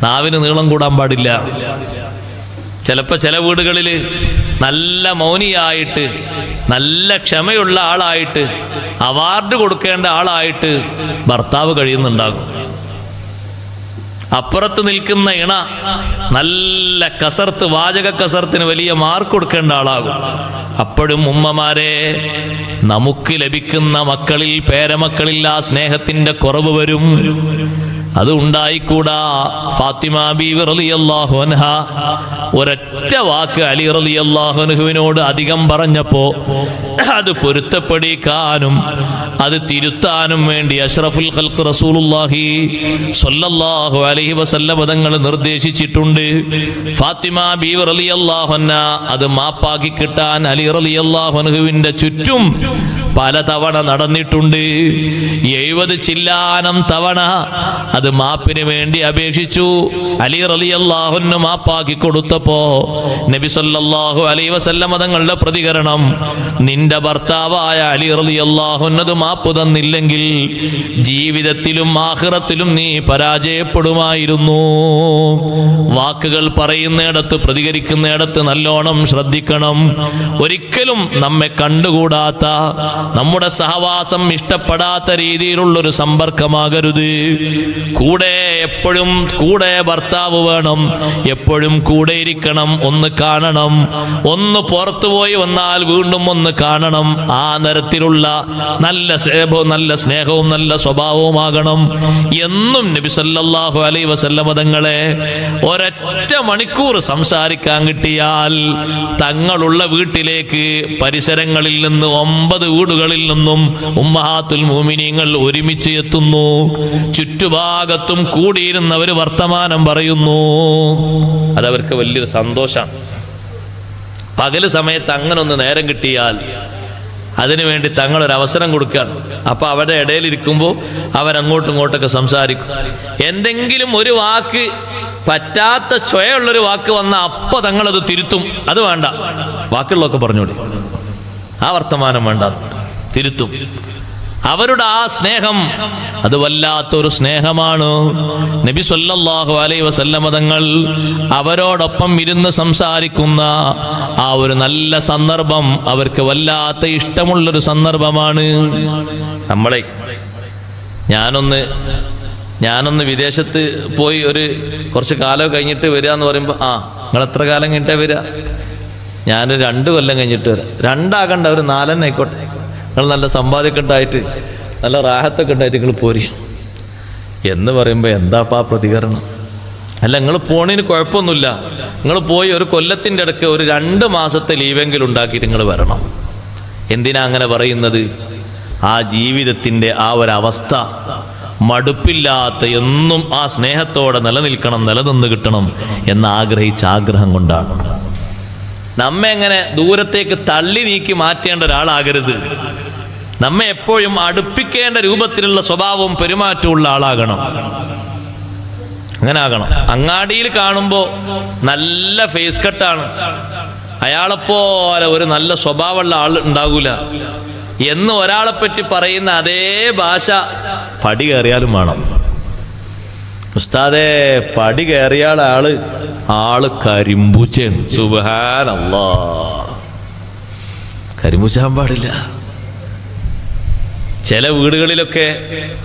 നാവിന് നീളം കൂടാൻ പാടില്ല. ചിലപ്പോൾ ചില വീടുകളിൽ നല്ല മൗനിയായിട്ട്, നല്ല ക്ഷമയുള്ള ആളായിട്ട്, അവാർഡ് കൊടുക്കേണ്ട ആളായിട്ട് ഭർത്താവ് കഴിയുന്നുണ്ടാകും. അപ്പുറത്ത് നിൽക്കുന്ന ഇണ നല്ല കസർത്ത്, വാചക കസർത്തിന് വലിയ മാർക്ക് കൊടുക്കേണ്ട ആളാകും. അപ്പോഴും ഉമ്മമാരെ, നമുക്ക് ലഭിക്കുന്ന മക്കളിൽ, പേരമക്കളിൽ ആ സ്നേഹത്തിന്റെ കുറവ് വരും. അത് ഉണ്ടായിക്കൂടാ. ഫാത്തിമ ബീവി റളിയല്ലാഹു അൻഹ ഒരൊറ്റ വാക്ക് അലി റളിയല്ലാഹു അൻഹുവിനോട് അധികം പറഞ്ഞപ്പോ അത് പൊരുത്തപ്പെടിക്കാനും അത് തിരുത്താനും വേണ്ടി അഷ്റഫുൽ ഖൽഖ് റസൂലുള്ളാഹി സ്വല്ലല്ലാഹു അലൈഹി വസല്ലം തങ്ങൾ നിർദ്ദേശിച്ചിട്ടുണ്ട്. ഫാത്തിമ ബീവി റളിയല്ലാഹു അൻഹാ അത് മാപ്പാക്കി കിട്ടാൻ അലി റളിയല്ലാഹു അൻഹുവിന്റെ ചുറ്റും പലതവണ നടന്നിട്ടുണ്ട്. 70 ചില്ലാനം തവണ അത് മാപ്പിന് വേണ്ടി അപേക്ഷിച്ചു. അലി റളിയല്ലാഹു അൻഹു മാപ്പാക്കി കൊടുത്തപ്പോ നബി സല്ലല്ലാഹു അലൈഹി വസല്ലം തങ്ങളുടെ പ്രതികരണം, നിന്റെ ഭർത്താവായ അലി റളിയല്ലാഹു അൻഹു മാപ്പ് തന്നില്ലെങ്കിൽ ജീവിതത്തിലും ആഖിറത്തിലും നീ പരാജയപ്പെടുമായിരുന്നു. വാക്കുകൾ പറയുന്നിടത്ത് പ്രതികരിക്കുന്നിടത്ത് നല്ലോണം ശ്രദ്ധിക്കണം. ഒരിക്കലും നമ്മെ കണ്ടുകൂടാത്ത, നമ്മുടെ സഹവാസം ഇഷ്ടപ്പെടാത്ത രീതിയിലുള്ളൊരു സമ്പർക്കമാകരുത്. എപ്പോഴും കൂടെ ഭർത്താവ് വേണം, എപ്പോഴും കൂടെ ഇരിക്കണം, ഒന്ന് കാണണം. ഒന്ന് പുറത്തുപോയി വന്നാൽ വീണ്ടും ഒന്ന് കാണണം. ആ തരത്തിലുള്ള നല്ല സ്നേഹവും നല്ല സ്വഭാവവുമാകണം എന്നും നബി സല്ലല്ലാഹു അലൈഹി വസല്ലം തങ്ങളെ ഒരൊറ്റ മണിക്കൂർ സംസാരിക്കാൻ കിട്ടിയാൽ തങ്ങളുള്ള വീട്ടിലേക്ക് പരിസരങ്ങളിൽ നിന്ന് 9 വീടുകളിൽ നിന്നും ഉമ്മഹാത്തുൽ മുഅ്മിനീങ്ങൾ ഒരുമിച്ച് എത്തുന്നു. ചുറ്റുഭാഗത്തും കൂടിയിരുന്നവർ വർത്തമാനം പറയുന്നു. അതവർക്ക് വലിയൊരു സന്തോഷമാണ്. പകല് സമയത്ത് അങ്ങനെ ഒന്ന് നേരം കിട്ടിയാൽ അതിനുവേണ്ടി തങ്ങളൊരവസരം കൊടുക്കുകയാണ്. അപ്പൊ അവരുടെ ഇടയിലിരിക്കുമ്പോൾ അവരങ്ങോട്ടും ഇങ്ങോട്ടൊക്കെ സംസാരിക്കും. എന്തെങ്കിലും ഒരു വാക്ക് പറ്റാത്ത ചൊയുള്ളൊരു വാക്ക് വന്ന അപ്പൊ തങ്ങളത് തിരുത്തും. അത് വേണ്ട, വാക്കുകളൊക്കെ പറഞ്ഞോളി, ആ വർത്തമാനം വേണ്ട, തിരുത്തും. അവരുടെ ആ സ്നേഹം അത് വല്ലാത്തൊരു സ്നേഹമാണ്. നബി സല്ലല്ലാഹു അലൈഹി വസല്ലം തങ്ങൾ അവരോടൊപ്പം ഇരുന്ന് സംസാരിക്കുന്ന ആ ഒരു നല്ല സന്ദർഭം അവർക്ക് വല്ലാത്ത ഇഷ്ടമുള്ളൊരു സന്ദർഭമാണ്. നമ്മളെ ഞാനൊന്ന് വിദേശത്ത് പോയി കുറച്ച് കാലം കഴിഞ്ഞിട്ട് വരിക എന്ന് പറയുമ്പോൾ, നിങ്ങൾ എത്ര കാലം കഴിഞ്ഞിട്ടേ വരിക? ഞാൻ 2 കൊല്ലം കഴിഞ്ഞിട്ട് വരാം. 2 ആകണ്ട, ഒരു 4 ആയിക്കോട്ടെ. നിങ്ങൾ നല്ല സമ്പാദ്യമൊക്കെ ഉണ്ടായിട്ട് നല്ല റാഹത്തൊക്കെ ഉണ്ടായിട്ട് നിങ്ങൾ പോരി എന്ന് പറയുമ്പോൾ എന്താപ്പാ പ്രതികരണം? അല്ല, നിങ്ങൾ പോണതിന് കുഴപ്പമൊന്നുമില്ല, നിങ്ങൾ പോയി ഒരു കൊല്ലത്തിൻ്റെ ഇടയ്ക്ക് ഒരു 2 മാസത്തെ ലീവെങ്കിലും ഉണ്ടാക്കിയിട്ട് നിങ്ങൾ വരണം. എന്തിനാ അങ്ങനെ പറയുന്നത്? ആ ജീവിതത്തിൻ്റെ ആ ഒരവസ്ഥ മടുപ്പില്ലാത്ത, എന്നും ആ സ്നേഹത്തോടെ നിലനിന്ന് കിട്ടണം എന്ന് ആഗ്രഹിച്ച ആഗ്രഹം കൊണ്ടാണ്. നമ്മെ എങ്ങനെ ദൂരത്തേക്ക് തള്ളി നീക്കി മാറ്റേണ്ട ഒരാളാകരുത്. നമ്മെ എപ്പോഴും അടുപ്പിക്കേണ്ട രൂപത്തിലുള്ള സ്വഭാവവും പെരുമാറ്റവും ഉള്ള ആളാകണം. അങ്ങനെ ആകണം. അങ്ങാടിയിൽ കാണുമ്പോൾ നല്ല ഫേസ് കട്ടാണ്, അയാളെപ്പോലെ ഒരു നല്ല സ്വഭാവമുള്ള ആൾ ഉണ്ടാകൂല എന്ന് ഒരാളെ പറ്റി പറയുന്ന അതേ ഭാഷ പടി കയറിയാലും വേണം. ഉസ്താദേ, പടി കയറിയാൾ ആള് കരിമ്പൂച്ചയാണ്. സുബ്ഹാനല്ലാഹ്, കരിമ്പൂച്ചാൻ പാടില്ല. ചില വീടുകളിലൊക്കെ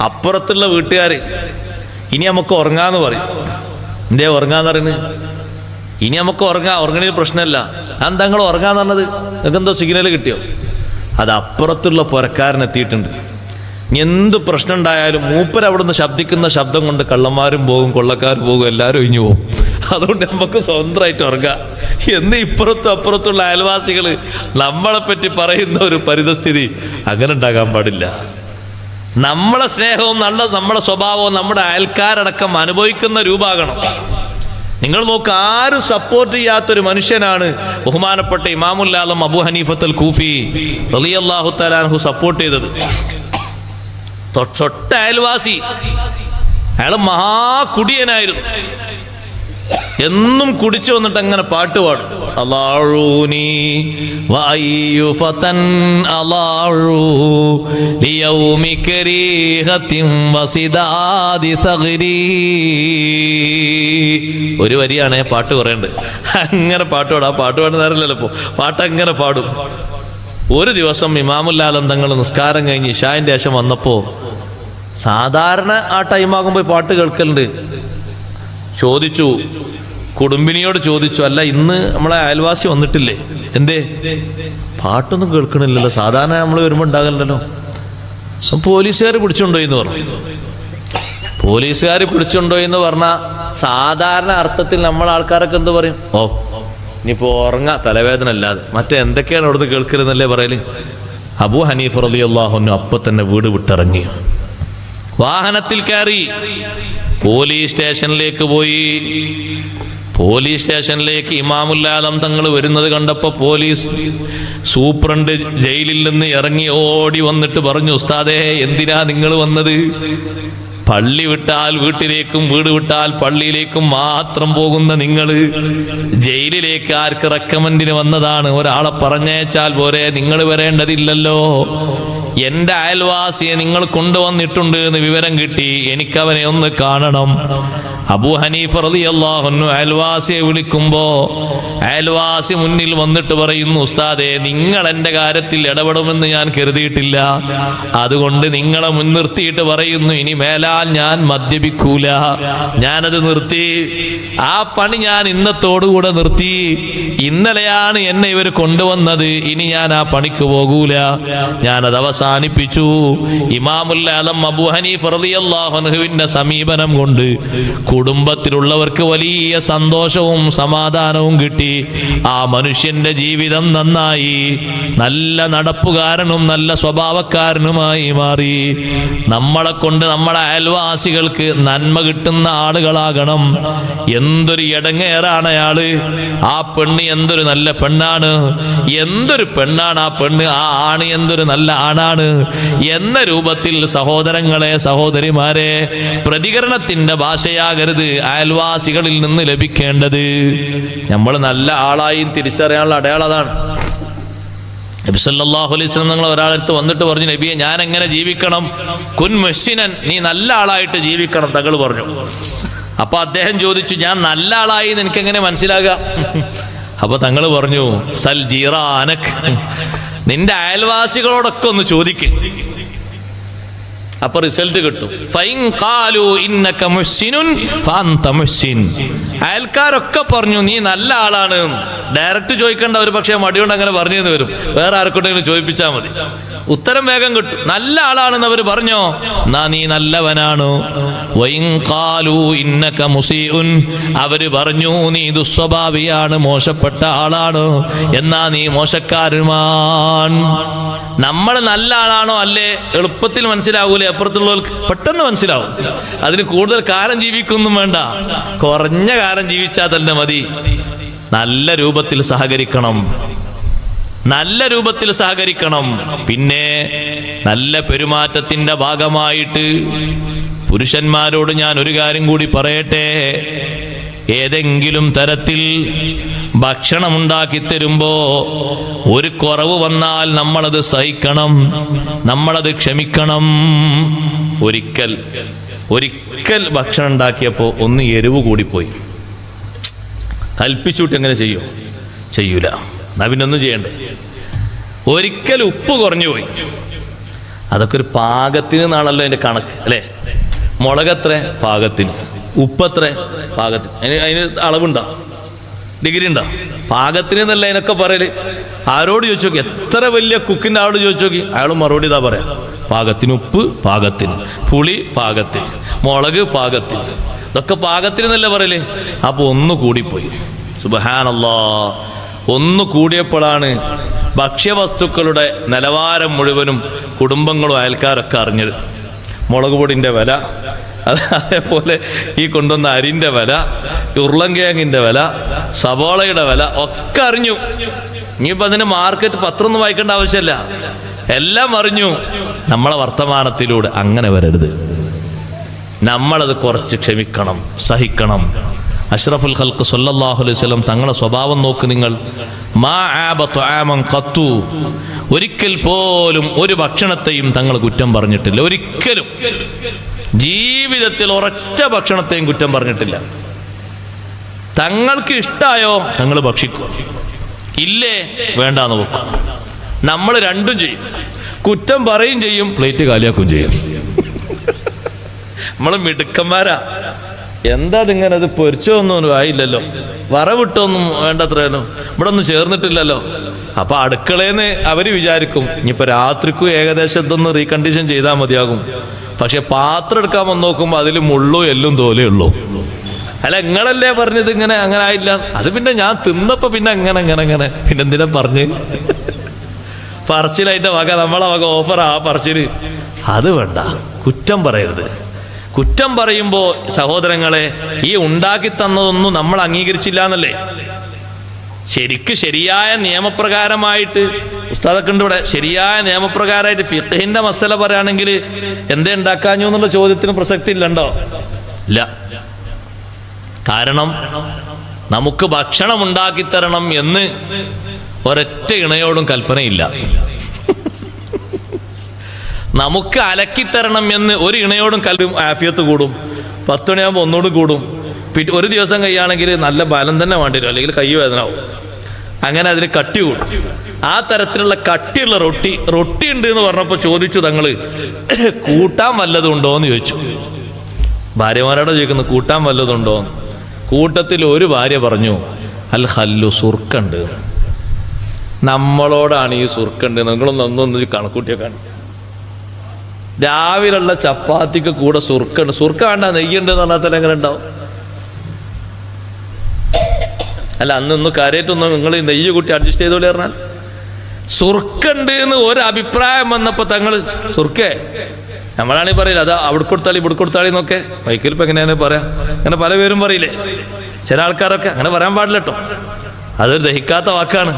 അപ്പുറത്തുള്ള വീട്ടുകാർ ഇനി നമുക്ക് ഉറങ്ങാന്ന് പറയും. എന്തേ ഉറങ്ങാന്ന് പറയുന്നത്? ഇനി നമുക്ക് ഉറങ്ങണതിൽ പ്രശ്നമല്ല. എന്താ നിങ്ങൾ ഉറങ്ങാന്ന് പറഞ്ഞത്? നിങ്ങൾക്ക് എന്തോ സിഗ്നൽ കിട്ടിയോ? അത് അപ്പുറത്തുള്ള പുരക്കാരനെത്തിയിട്ടുണ്ട്. ഇനി എന്ത് പ്രശ്നം ഉണ്ടായാലും മൂപ്പരവിടുന്ന് ശബ്ദിക്കുന്ന ശബ്ദം കൊണ്ട് കള്ളന്മാരും പോകും, കൊള്ളക്കാരും പോകും, എല്ലാവരും ഒഴിഞ്ഞു പോകും. അതുകൊണ്ട് നമുക്ക് സ്വന്തമായിട്ട് ഉറങ്ങാം എന്ന് ഇപ്പുറത്തും അപ്പുറത്തുള്ള അയൽവാസികൾ നമ്മളെ പറ്റി പറയുന്ന ഒരു പരിതസ്ഥിതി അങ്ങനെ ഉണ്ടാകാൻ പാടില്ല. നമ്മളെ സ്നേഹവും നമ്മളെ സ്വഭാവവും നമ്മുടെ അയൽക്കാരടക്കം അനുഭവിക്കുന്ന രൂപമാകണം. നിങ്ങൾ നോക്ക്, ആരും സപ്പോർട്ട് ചെയ്യാത്തൊരു മനുഷ്യനാണ് ബഹുമാനപ്പെട്ട ഇമാമുൽ ആലം അബൂ ഹനീഫത്തുൽ കൂഫി റളിയല്ലാഹു തആല അൻഹു സപ്പോർട്ട് ചെയ്തത്. തൊട്ട അയൽവാസി, അയാൾ മഹാകുടിയനായിരുന്നു. എന്നും കുടിച്ചു വന്നിട്ട് അങ്ങനെ പാട്ട് പാടും. അല്ലാഊനി വഅയ്യു ഫതൻ അല്ലാഊ ലിയൗമി കരീഹത്തിൻ വസിദാദി തഗ്രി. ഒരു വരിയാണ് പാട്ട് പറയേണ്ടത്. അങ്ങനെ പാട്ട് പാടും. ആ പാട്ട് പാടുന്ന നേരമല്ലല്ലോ ഇപ്പോൾ, പാട്ട് അങ്ങനെ പാടും. ഒരു ദിവസം ഇമാമുൽ ആലം തങ്ങൾ നിസ്കാരം കഴിഞ്ഞ് ഇശാന്റെ ശേഷം വന്നപ്പോൾ, സാധാരണ ആ ടൈമാകുമ്പോൾ പാട്ട് കേൾക്കലുണ്ട്, ചോദിച്ചു, കുടുംബിനിയോട് ചോദിച്ചു, അല്ല ഇന്ന് നമ്മളെ അയൽവാസി വന്നിട്ടില്ലേ, എന്തേ പാട്ടൊന്നും കേൾക്കണില്ലല്ലോ, സാധാരണ നമ്മൾ വരുമ്പോൾ ഉണ്ടാകലല്ലോ. പോലീസുകാർ പിടിച്ചുകൊണ്ടോയി എന്ന് പറഞ്ഞു. പോലീസുകാർ പിടിച്ചുകൊണ്ടോയി എന്ന് പറഞ്ഞാൽ സാധാരണ അർത്ഥത്തിൽ നമ്മൾ ആൾക്കാരൊക്കെ എന്ത് പറയും? ഓ ഇനിയിപ്പോൾ ഉറങ്ങാ തലവേദന അല്ലാതെ മറ്റേ എന്തൊക്കെയാണ് അവിടുന്ന് കേൾക്കരുതെന്നല്ലേ പറയല്. അബൂ ഹനീഫ റളിയല്ലാഹു അൻഹു അപ്പം തന്നെ വീട് വിട്ടിറങ്ങി, വാഹനത്തിൽ കയറി പോലീസ് സ്റ്റേഷനിലേക്ക് പോയി. പോലീസ് സ്റ്റേഷനിലേക്ക് ഇമാമുൽ ആലം തങ്ങൾ വരുന്നത് കണ്ടപ്പോൾ പോലീസ് സൂപ്രണ്ട് ജയിലിൽ നിന്ന് ഇറങ്ങി ഓടി വന്നിട്ട് പറഞ്ഞു, ഉസ്താദേ എന്തിനാ നിങ്ങൾ വന്നത്? പള്ളി വിട്ടാൽ വീട്ടിലേക്കും വീട് വിട്ടാൽ പള്ളിയിലേക്കും മാത്രം പോകുന്ന നിങ്ങൾ ജയിലിലേക്ക് ആർക്ക് റെക്കമെൻഡിന് വന്നതാണ്? ഒരാളെ പറഞ്ഞയച്ചാൽ പോരെ, നിങ്ങൾ വരേണ്ടതില്ലല്ലോ. എൻ്റെ അയൽവാസിയെ നിങ്ങൾ കൊണ്ടുവന്നിട്ടുണ്ട് എന്ന് വിവരം കിട്ടി, എനിക്കവനെ ഒന്ന് കാണണം. അബൂ ഹനീഫ റളിയല്ലാഹു അൻഹു അയൽവാസിയെ വിളിക്കുമ്പോ അയൽവാസി മുന്നിൽ വന്നിട്ട് പറയുന്നു, ഉസ്താദേ നിങ്ങൾ എൻ്റെ കാര്യത്തിൽ ഇടപെടുമെന്ന് ഞാൻ കരുതിയിട്ടില്ല, അതുകൊണ്ട് നിങ്ങളെ മുൻനിർത്തിയിട്ട് പറയുന്നു, ഇനി മേലാൽ ഞാൻ മദ്യപിക്കൂല. ഞാനത് നിർത്തി, ആ പണി ഞാൻ ഇന്നത്തോടുകൂടെ നിർത്തി. ഇന്നലെയാണ് എന്നെ ഇവർ കൊണ്ടുവന്നത്, ഇനി ഞാൻ ആ പണിക്ക് പോകൂല, ഞാനത് അവസാനിപ്പിച്ചു. ഇമാമുൽ ആലം അബൂ ഹനീഫ റളിയല്ലാഹു അൻഹുവിന്റെ സമീപനം കൊണ്ട് കുടുംബത്തിലുള്ളവർക്ക് വലിയ സന്തോഷവും സമാധാനവും കിട്ടി. ആ മനുഷ്യന്റെ ജീവിതം നന്നായി, നല്ല നടപ്പുകാരനും നല്ല സ്വഭാവക്കാരനുമായി മാറി. നമ്മളെ കൊണ്ട് നമ്മുടെ അയൽവാസികൾക്ക് നന്മ കിട്ടുന്ന ആളുകളാകണം. എന്തൊരു ഇടങ്ങേറാണ് അയാള്, ആ പെണ്ണ് എന്തൊരു നല്ല പെണ്ണാണ്, എന്തൊരു പെണ്ണാണ് ആ പെണ്ണ്, ആ ആണ് എന്തൊരു നല്ല ആണാണ് എന്ന രൂപത്തിൽ സഹോദരങ്ങളെ സഹോദരിമാരെ പ്രതികരണത്തിന്റെ ഭാഷയാകരുത് അയൽവാസികളിൽ നിന്ന് ലഭിക്കേണ്ടത്. നമ്മൾ നല്ല ആളായി തിരിച്ചറിയാനുള്ള അടയാളം അതാണ്. നബി സല്ലല്ലാഹു അലൈഹി വസല്ലം നിങ്ങൾ ഒരാളടുത്ത് വന്നിട്ട് പറഞ്ഞു, നബിയെ ഞാൻ എങ്ങനെ ജീവിക്കണം? കുൻ മുഹ്സിനൻ, നീ നല്ല ആളായിട്ട് ജീവിക്കണം തങ്ങൾ പറഞ്ഞു. അപ്പൊ അദ്ദേഹം ചോദിച്ചു, ഞാൻ നല്ല ആളായി എനിക്ക് എങ്ങനെ മനസ്സിലാകുക? അപ്പൊ തങ്ങൾ പറഞ്ഞു, സൽ ജീറാനക്, നിന്റെ അയൽവാസികളോടൊക്കെ ഒന്ന് ചോദിക്ക്, അപ്പൊ റിസൾട്ട് കിട്ടും. ഫൈൻ ഖാലു ഇന്നക മുഹ്സിനുൻ ഫഅൻത മുഹ്സിൻ, അയൽക്കാരൊക്കെ പറഞ്ഞു നീ നല്ല ആളാണ്. ഡയറക്റ്റ് ചോദിക്കേണ്ട, ഒരു പക്ഷേ മടിയുണ്ട് അങ്ങനെ പറഞ്ഞു എന്ന് വരും, വേറെ ആർക്കൊണ്ടെങ്കിലും ചോദിപ്പിച്ചാൽ മതി, ഉത്തരം വേഗം കിട്ടും. നല്ല ആളാണെന്ന് അവർ പറഞ്ഞോ, എന്നാ നീ നല്ലവനാണ്. വൈൻ ഖാലു ഇന്നക മുസീഉൻ, അവര് പറഞ്ഞു നീ ദുസ്വഭാവിയാണ്, മോശപ്പെട്ട ആളാണ്, എന്നാ നീ മോശക്കാരനുമാണ്. നമ്മൾ നല്ല ആളാണോ അല്ലേ എളുപ്പത്തിൽ മനസ്സിലാവൂലേ, അപ്പുറത്തുള്ളവർക്ക് പെട്ടെന്ന് മനസ്സിലാവും. അതിന് കൂടുതൽ കാലം ജീവിക്കൊന്നും വേണ്ട, കുറഞ്ഞ കാലം ജീവിച്ചാൽ തന്നെ മതി. നല്ല രൂപത്തിൽ സഹകരിക്കണം, നല്ല രൂപത്തിൽ സഹകരിക്കണം. പിന്നെ നല്ല പെരുമാറ്റത്തിന്റെ ഭാഗമായിട്ട് പുരുഷന്മാരോട് ഞാൻ ഒരു കാര്യം കൂടി പറയട്ടെ. ഏതെങ്കിലും തരത്തിൽ ഭക്ഷണം ഉണ്ടാക്കി തരുമ്പോ ഒരു കുറവ് വന്നാൽ നമ്മളത് സഹിക്കണം, നമ്മളത് ക്ഷമിക്കണം. ഒരിക്കൽ ഭക്ഷണം ഉണ്ടാക്കിയപ്പോൾ ഒന്ന് എരിവ് കൂടിപ്പോയി, കൽപ്പിച്ചുവിട്ട് എങ്ങനെ ചെയ്യോ? ചെയ്യൂല, നവിനൊന്നും ചെയ്യണ്ടേ. ഒരിക്കൽ ഉപ്പ് കുറഞ്ഞു പോയി, അതൊക്കെ ഒരു പാകത്തിന് എന്നാണല്ലോ അതിന്റെ കണക്ക് അല്ലേ? മുളകെത്ര പാകത്തിന്, ഉപ്പത്ര പാകത്തിന്, അതിന് അളവുണ്ടോ, ഡിഗ്രി ഉണ്ടോ? പാകത്തിന് എന്നല്ല അതിനൊക്കെ പറയല്. ആരോട് ചോദിച്ചു നോക്കി, എത്ര വലിയ കുക്കിൻ്റെ ആളോട് ചോദിച്ചു നോക്കി, അയാളും മറുപടി ഇതാ പറയാം, പാകത്തിന് ഉപ്പ്, പാകത്തിന് പുളി, പാകത്തിന് മുളക്, പാകത്തിന്. ഇതൊക്കെ പാകത്തിന് എന്നല്ല പറയല്. അപ്പൊ ഒന്ന് കൂടിപ്പോയി, സുബ്ഹാനല്ലാഹ്. ഒന്ന് കൂടിയപ്പോഴാണ് ഭക്ഷ്യവസ്തുക്കളുടെ നിലവാരം മുഴുവനും കുടുംബങ്ങളും അയൽക്കാരൊക്കെ അറിഞ്ഞത്. മുളക് പൊടിൻ്റെ വില, അതേപോലെ ഈ കൊണ്ടുവന്ന അരിൻ്റെ വില, ഉരുളൻകിഴങ്ങിൻ്റെ വില, സബോളയുടെ വില ഒക്കെ അറിഞ്ഞു. ഇനിയിപ്പോൾ അതിന് മാർക്കറ്റ് പത്രമൊന്നും വായിക്കേണ്ട ആവശ്യമില്ല, എല്ലാം അറിഞ്ഞു. നമ്മളെ വർത്തമാനത്തിലൂടെ അങ്ങനെ വരരുത്. നമ്മളത് കുറച്ച് ക്ഷമിക്കണം, സഹിക്കണം. അഷ്റഫുൽ ഖൽഖ് സല്ലല്ലാഹു അലൈഹി വസല്ലം തങ്ങളെ സ്വഭാവം നോക്ക് നിങ്ങൾ. മാ ആബ തുആമൻ ഖത്തു, ഒരിക്കൽ പോലും ഒരു ഭക്ഷണത്തെയും തങ്ങൾ കുറ്റം പറഞ്ഞിട്ടില്ല. ഒരിക്കലും ജീവിതത്തിൽ ഒരൊറ്റ ഭക്ഷണത്തെയും കുറ്റം പറഞ്ഞിട്ടില്ല. തങ്ങൾക്ക് ഇഷ്ടായോ തങ്ങൾ ഭക്ഷിക്കും, ഇല്ലേ വേണ്ടാന്ന് വെക്കും. നമ്മൾ രണ്ടും ചെയ്യും, കുറ്റം പറയും ചെയ്യും, പ്ലേറ്റ് കാലിയാക്കും ചെയ്യും. നമ്മൾ മിടുക്കന്മാരാ. എന്താ ഇതിങ്ങനെ, അത് പൊരിച്ചൊന്നും ആയില്ലല്ലോ, വറവിട്ടൊന്നും വേണ്ടത്രല്ലോ, ഇവിടെ ഒന്നും ചേർന്നിട്ടില്ലല്ലോ. അപ്പൊ അടുക്കളയെന്ന് അവര് വിചാരിക്കും ഇനിയിപ്പോ രാത്രിക്കും ഏകദേശം ഇതൊന്ന് റീകണ്ടീഷൻ ചെയ്താൽ മതിയാകും. പക്ഷെ പാത്രം എടുക്കാൻ വന്ന് നോക്കുമ്പോൾ അതിൽ മുള്ളും എല്ലും തോലേ ഉള്ളൂ. അല്ല നിങ്ങളല്ലേ പറഞ്ഞത് ഇങ്ങനെ അങ്ങനെ ആയില്ല. അത് പിന്നെ ഞാൻ തിന്നപ്പോ പിന്നെ അങ്ങനെ പിന്നെന്തിനാ പറഞ്ഞ് പറച്ചിലതിൻ്റെ വക നമ്മളെ വക ഓഫർ ആ പറച്ചില്. അത് വേണ്ട, കുറ്റം പറയരുത്. കുറ്റം പറയുമ്പോൾ സഹോദരങ്ങളെ, ഈ ഉണ്ടാക്കി തന്നതൊന്നും നമ്മൾ അംഗീകരിച്ചില്ല എന്നല്ലേ. ശരിയായ നിയമപ്രകാരമായിട്ട് ഉസ്താദൊക്കെ ഉണ്ട് ഇവിടെ, ശരിയായ നിയമപ്രകാരമായിട്ട് ഫിഖ്ഹിന്റെ മസല പറയുകയാണെങ്കിൽ എന്തേ ഉണ്ടാക്കാഞ്ഞു എന്നുള്ള ചോദ്യത്തിന് പ്രസക്തി ഇല്ലണ്ടോ? ഇല്ല. കാരണം നമുക്ക് ഭക്ഷണം ഉണ്ടാക്കി തരണം എന്ന് ഒരൊറ്റ ഇണയോടും കൽപ്പനയില്ല. നമുക്ക് അലക്കിത്തരണം എന്ന് ഒരു ഇണയോടും ആഫിയത്ത് കൂടും. 10 മണിയാകുമ്പോൾ ഒന്നുകൂടി കൂടും. ഒരു ദിവസം കൈയാണെങ്കിൽ നല്ല ബലം തന്നെ വേണ്ടി വരും, അല്ലെങ്കിൽ കൈ വേദനാവും. അങ്ങനെ അതിന് കട്ടി കൂടും. ആ തരത്തിലുള്ള കട്ടിയുള്ള റൊട്ടി ഉണ്ട് എന്ന് പറഞ്ഞപ്പോൾ ചോദിച്ചു തങ്ങള്, കൂട്ടാൻ വല്ലതും ഉണ്ടോ എന്ന് ചോദിച്ചു. ഭാര്യമാരോട് ചോദിക്കുന്നു, കൂട്ടാൻ വല്ലതും ഉണ്ടോ? കൂട്ടത്തിൽ ഒരു ഭാര്യ പറഞ്ഞു, അൽ ഹല്ലു, സുർക്കുണ്ട്. നമ്മളോടാണ് ഈ സുർക്കുണ്ട്, നിങ്ങളൊന്നൊന്ന് കണക്കൂട്ടിയൊക്കെ. രാവിലുള്ള ചപ്പാത്തിക്ക് കൂടെ സുർക്കുണ്ട്. സുർക്ക വേണ്ട, നെയ്യുണ്ട് എന്ന് പറഞ്ഞാൽ തന്നെ എങ്ങനെ ഉണ്ടാവും? അല്ല, അന്നൊന്ന് കാര്യമായിട്ടൊന്നും നിങ്ങൾ ഈ നെയ്യ് കൂട്ടി അഡ്ജസ്റ്റ് ചെയ്തോളി പറഞ്ഞാൽ. സുർക്കുണ്ട് എന്ന് ഒരു അഭിപ്രായം വന്നപ്പോൾ തങ്ങൾ സുർക്കേ, നമ്മളാണെങ്കിൽ പറയില്ല അത് അവിടെ കൊടുത്താളി ഇവിടെ കൊടുത്താളി എന്നൊക്കെ. വൈക്കലിപ്പോൾ എങ്ങനെയാണ് പറയാം? അങ്ങനെ പല പേരും പറയില്ലേ ചില ആൾക്കാരൊക്കെ. അങ്ങനെ പറയാൻ പാടില്ല കേട്ടോ, അതൊരു ദഹിക്കാത്ത വാക്കാണ്.